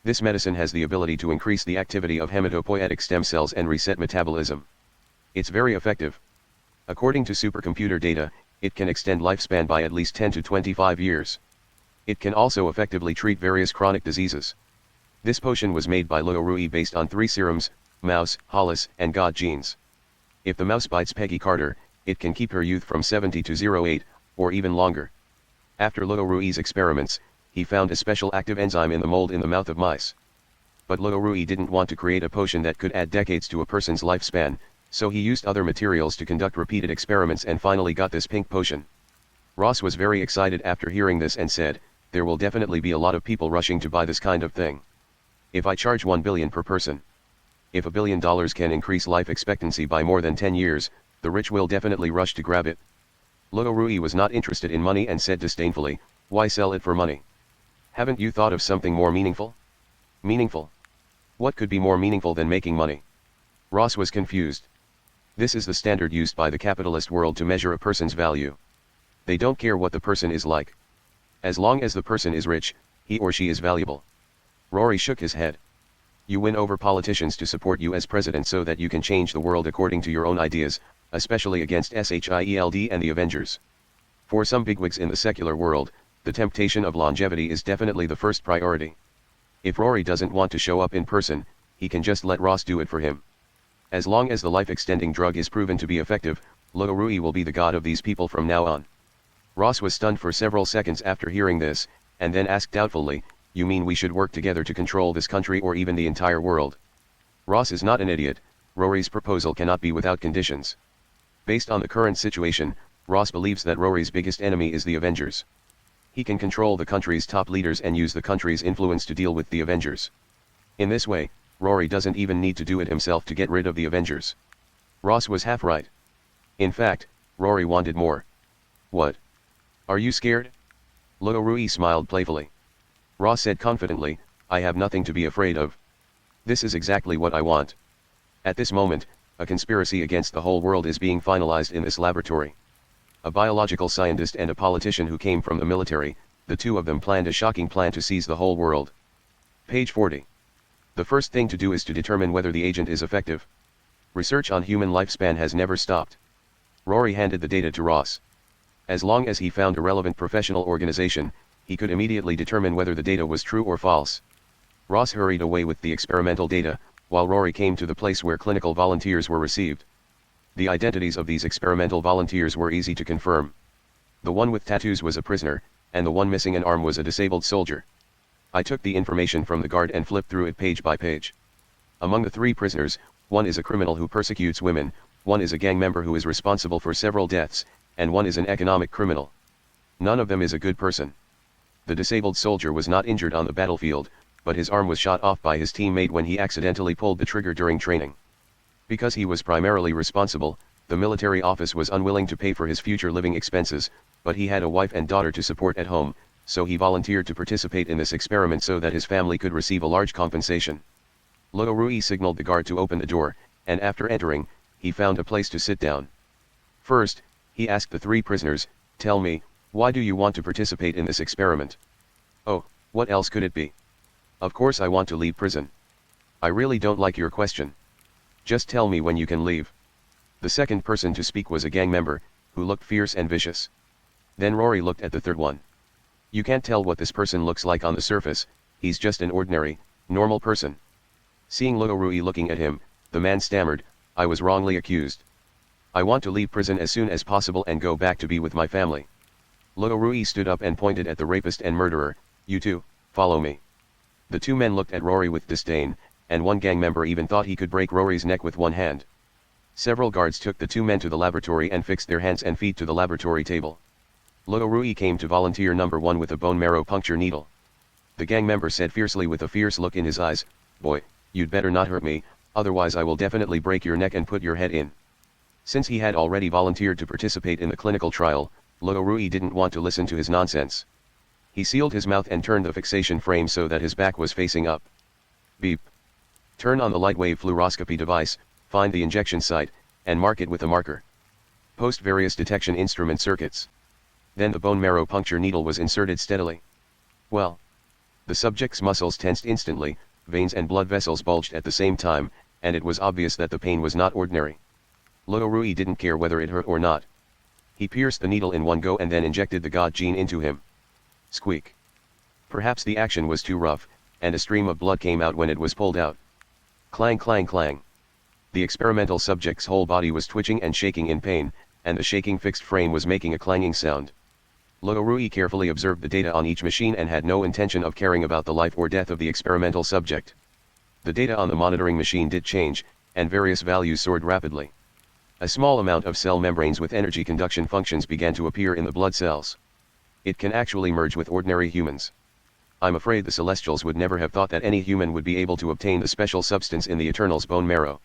"This medicine has the ability to increase the activity of hematopoietic stem cells and reset metabolism. It's very effective. According to supercomputer data, it can extend lifespan by at least 10 to 25 years. It can also effectively treat various chronic diseases. This potion was made by Rory based on 3 serums, mouse, Hollis, and God genes. If the mouse bites Peggy Carter, it can keep her youth from 70 to 08, or even longer. After Rory's experiments, he found a special active enzyme in the mold in the mouth of mice. But Rory didn't want to create a potion that could add decades to a person's lifespan, so he used other materials to conduct repeated experiments and finally got this pink potion. Ross was very excited after hearing this and said, "There will definitely be a lot of people rushing to buy this kind of thing. If I charge $1 billion per person. If $1 billion can increase life expectancy by more than 10 years, the rich will definitely rush to grab it." Rory was not interested in money and said disdainfully, "Why sell it for money? Haven't you thought of something more meaningful?" "Meaningful? What could be more meaningful than making money?" Ross was confused. This is the standard used by the capitalist world to measure a person's value. They don't care what the person is like. As long as the person is rich, he or she is valuable. Rory shook his head. "You win over politicians to support you as president so that you can change the world according to your own ideas, especially against SHIELD and the Avengers. For some bigwigs in the secular world, the temptation of longevity is definitely the first priority. If Rory doesn't want to show up in person, he can just let Ross do it for him. As long as the life-extending drug is proven to be effective, Rory will be the god of these people from now on." Ross was stunned for several seconds after hearing this, and then asked doubtfully, "You mean we should work together to control this country or even the entire world?" Ross is not an idiot. Rory's proposal cannot be without conditions. Based on the current situation, Ross believes that Rory's biggest enemy is the Avengers. He can control the country's top leaders and use the country's influence to deal with the Avengers. In this way, Rory doesn't even need to do it himself to get rid of the Avengers. Ross was half right. In fact, Rory wanted more. "What? Are you scared?" Rory smiled playfully. Ross said confidently, "I have nothing to be afraid of. This is exactly what I want." At this moment, a conspiracy against the whole world is being finalized in this laboratory. A biological scientist and a politician who came from the military, the two of them planned a shocking plan to seize the whole world. Page 40. The first thing to do is to determine whether the agent is effective. Research on human lifespan has never stopped. Rory handed the data to Ross. As long as he found a relevant professional organization, he could immediately determine whether the data was true or false. Ross hurried away with the experimental data, while Rory came to the place where clinical volunteers were received. The identities of these experimental volunteers were easy to confirm. The one with tattoos was a prisoner, and the one missing an arm was a disabled soldier. I took the information from the guard and flipped through it page by page. Among the 3 prisoners, one is a criminal who persecutes women, one is a gang member who is responsible for several deaths, and one is an economic criminal. None of them is a good person. The disabled soldier was not injured on the battlefield, but his arm was shot off by his teammate when he accidentally pulled the trigger during training. Because he was primarily responsible, the military office was unwilling to pay for his future living expenses, but he had a wife and daughter to support at home, so he volunteered to participate in this experiment so that his family could receive a large compensation. Rory signaled the guard to open the door, and after entering, he found a place to sit down. First, he asked the 3 prisoners, "Tell me, why do you want to participate in this experiment?" "Oh, what else could it be? Of course I want to leave prison." "I really don't like your question. Just tell me when you can leave." The second person to speak was a gang member, who looked fierce and vicious. Then Rory looked at the third one. "You can't tell what this person looks like on the surface, he's just an ordinary, normal person." Seeing Rory looking at him, the man stammered, "I was wrongly accused. I want to leave prison as soon as possible and go back to be with my family." Rory stood up and pointed at the rapist and murderer, "You two, follow me." The 2 men looked at Rory with disdain, and one gang member even thought he could break Rory's neck with one hand. Several guards took the 2 men to the laboratory and fixed their hands and feet to the laboratory table. Rory came to volunteer number 1 with a bone marrow puncture needle. The gang member said fiercely with a fierce look in his eyes, "Boy, you'd better not hurt me, otherwise I will definitely break your neck and put your head in." Since he had already volunteered to participate in the clinical trial, Rory didn't want to listen to his nonsense. He sealed his mouth and turned the fixation frame so that his back was facing up. Beep. Turn on the light wave fluoroscopy device, find the injection site, and mark it with a marker. Post various detection instrument circuits. Then the bone marrow puncture needle was inserted steadily. Well. The subject's muscles tensed instantly, veins and blood vessels bulged at the same time, and it was obvious that the pain was not ordinary. Rory didn't care whether it hurt or not. He pierced the needle in one go and then injected the god gene into him. Squeak. Perhaps the action was too rough, and a stream of blood came out when it was pulled out. Clang clang clang. The experimental subject's whole body was twitching and shaking in pain, and the shaking fixed frame was making a clanging sound. Rory carefully observed the data on each machine and had no intention of caring about the life or death of the experimental subject. The data on the monitoring machine did change, and various values soared rapidly. A small amount of cell membranes with energy conduction functions began to appear in the blood cells. It can actually merge with ordinary humans. I'm afraid the Celestials would never have thought that any human would be able to obtain the special substance in the Eternal's bone marrow.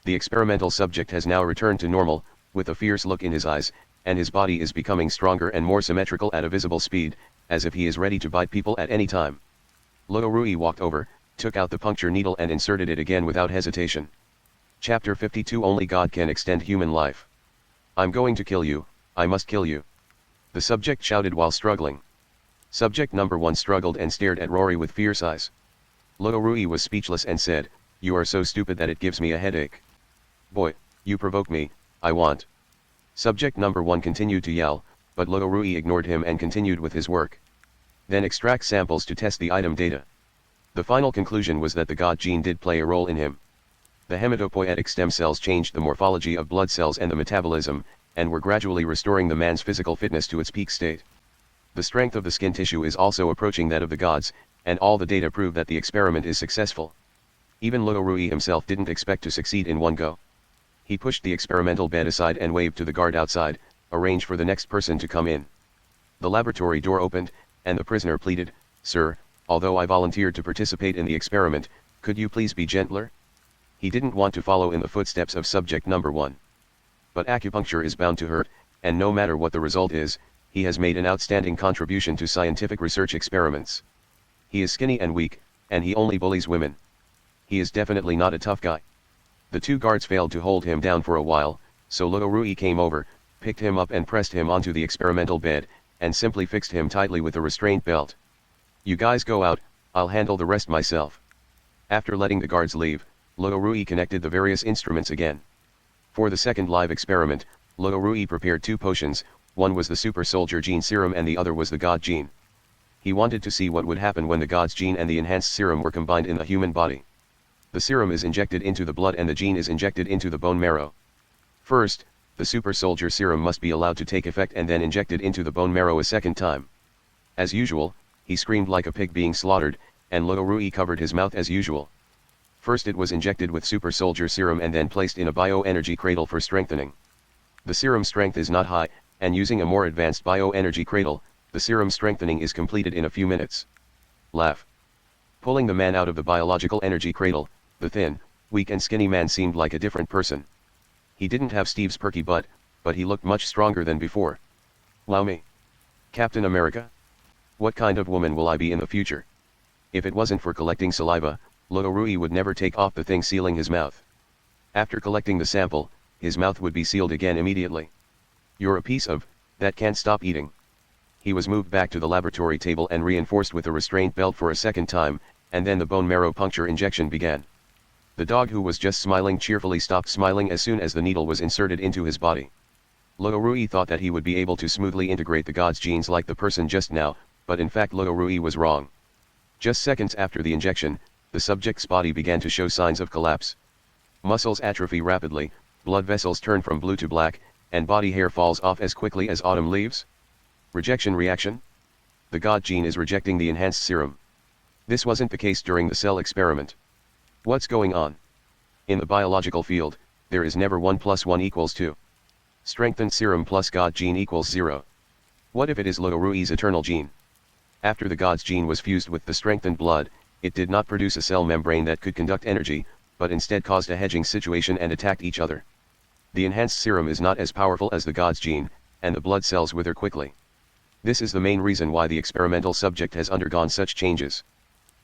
The experimental subject has now returned to normal, with a fierce look in his eyes, and his body is becoming stronger and more symmetrical at a visible speed, as if he is ready to bite people at any time. Rory walked over, took out the puncture needle and inserted it again without hesitation. Chapter 52 Only God can extend human life. I'm going to kill you, I must kill you. The subject shouted while struggling. Subject number 1 struggled and stared at Rory with fierce eyes. Rory was speechless and said, "You are so stupid that it gives me a headache. Boy, you provoke me, I want." Subject number 1 continued to yell, but Rory ignored him and continued with his work. Then extract samples to test the item data. The final conclusion was that the god gene did play a role in him. The hematopoietic stem cells changed the morphology of blood cells and the metabolism, and were gradually restoring the man's physical fitness to its peak state. The strength of the skin tissue is also approaching that of the gods, and all the data prove that the experiment is successful. Even Rory himself didn't expect to succeed in one go. He pushed the experimental bed aside and waved to the guard outside, arrange for the next person to come in. The laboratory door opened, and the prisoner pleaded, "Sir, although I volunteered to participate in the experiment, could you please be gentler?" He didn't want to follow in the footsteps of subject number 1. But acupuncture is bound to hurt, and no matter what the result is, he has made an outstanding contribution to scientific research experiments. He is skinny and weak, and he only bullies women. He is definitely not a tough guy. The two guards failed to hold him down for a while, so Rory came over, picked him up and pressed him onto the experimental bed, and simply fixed him tightly with a restraint belt. "You guys go out, I'll handle the rest myself." After letting the guards leave, Rory connected the various instruments again. For the second live experiment, Rory prepared 2 potions, one was the super soldier gene serum and the other was the god gene. He wanted to see what would happen when the god's gene and the enhanced serum were combined in the human body. The serum is injected into the blood and the gene is injected into the bone marrow. First, the super soldier serum must be allowed to take effect and then injected into the bone marrow a second time. As usual, he screamed like a pig being slaughtered, and Rory covered his mouth as usual. First it was injected with super soldier serum and then placed in a bioenergy cradle for strengthening. The serum strength is not high, and using a more advanced bioenergy cradle, the serum strengthening is completed in a few minutes. Laugh. Pulling the man out of the biological energy cradle, the thin, weak and skinny man seemed like a different person. He didn't have Steve's perky butt, but he looked much stronger than before. "Wow me. Captain America? What kind of woman will I be in the future?" If it wasn't for collecting saliva, Rory would never take off the thing sealing his mouth. After collecting the sample, his mouth would be sealed again immediately. "You're a piece of, that can't stop eating." He was moved back to the laboratory table and reinforced with a restraint belt for a second time, and then the bone marrow puncture injection began. The dog who was just smiling cheerfully stopped smiling as soon as the needle was inserted into his body. Rory thought that he would be able to smoothly integrate the god's genes like the person just now, but in fact Rory was wrong. Just seconds after the injection, the subject's body began to show signs of collapse. Muscles atrophy rapidly, blood vessels turn from blue to black, and body hair falls off as quickly as autumn leaves. Rejection reaction? The god gene is rejecting the enhanced serum. This wasn't the case during the cell experiment. What's going on? In the biological field, there is never 1 + 1 = 2. Strengthened serum plus god gene equals 0. What if it is Rory's eternal gene? After the god's gene was fused with the strengthened blood, it did not produce a cell membrane that could conduct energy, but instead caused a hedging situation and attacked each other. The enhanced serum is not as powerful as the god's gene, and the blood cells wither quickly. This is the main reason why the experimental subject has undergone such changes.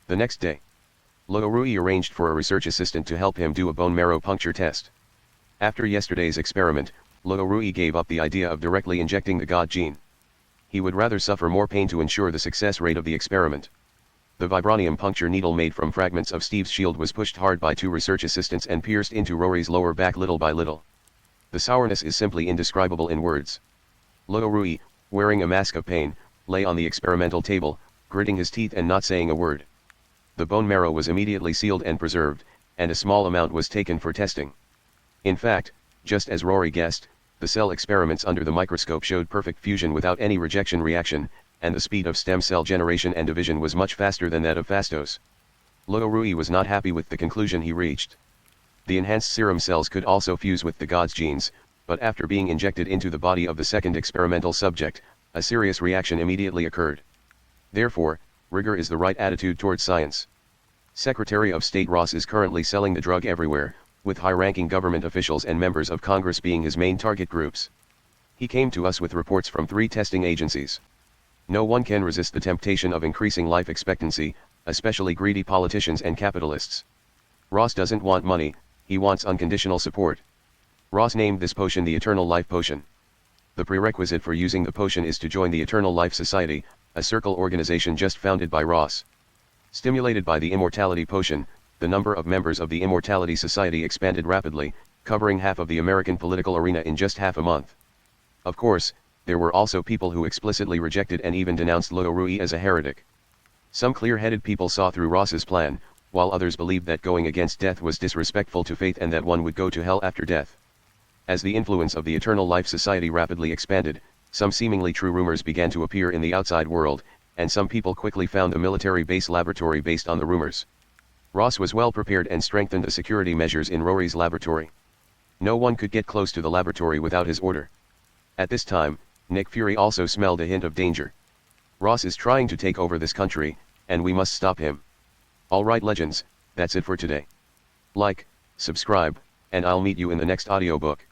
The next day, Rory arranged for a research assistant to help him do a bone marrow puncture test. After yesterday's experiment, Rory gave up the idea of directly injecting the God gene. He would rather suffer more pain to ensure the success rate of the experiment. The vibranium puncture needle made from fragments of Steve's shield was pushed hard by 2 research assistants and pierced into Rory's lower back little by little. The sourness is simply indescribable in words. Rory, wearing a mask of pain, lay on the experimental table, gritting his teeth and not saying a word. The bone marrow was immediately sealed and preserved, and a small amount was taken for testing. In fact, just as Rory guessed, the cell experiments under the microscope showed perfect fusion without any rejection reaction, and the speed of stem cell generation and division was much faster than that of Fastos. Rory was not happy with the conclusion he reached. The enhanced serum cells could also fuse with the God's genes, but after being injected into the body of the second experimental subject, a serious reaction immediately occurred. Therefore, rigor is the right attitude towards science. Secretary of State Ross is currently selling the drug everywhere, with high-ranking government officials and members of Congress being his main target groups. He came to us with reports from 3 testing agencies. No one can resist the temptation of increasing life expectancy, especially greedy politicians and capitalists. Ross doesn't want money, he wants unconditional support. Ross named this potion the Eternal Life Potion. The prerequisite for using the potion is to join the Eternal Life Society, a circle organization just founded by Ross. Stimulated by the Immortality Potion, the number of members of the Immortality Society expanded rapidly, covering half of the American political arena in just half a month. Of course, there were also people who explicitly rejected and even denounced Rory as a heretic. Some clear-headed people saw through Ross's plan, while others believed that going against death was disrespectful to faith and that one would go to hell after death. As the influence of the Eternal Life Society rapidly expanded, some seemingly true rumors began to appear in the outside world, and some people quickly found a military base laboratory based on the rumors. Ross was well prepared and strengthened the security measures in Rory's laboratory. No one could get close to the laboratory without his order. At this time, Nick Fury also smelled a hint of danger. Ross is trying to take over this country, and we must stop him. Alright legends, that's it for today. Like, subscribe, and I'll meet you in the next audiobook.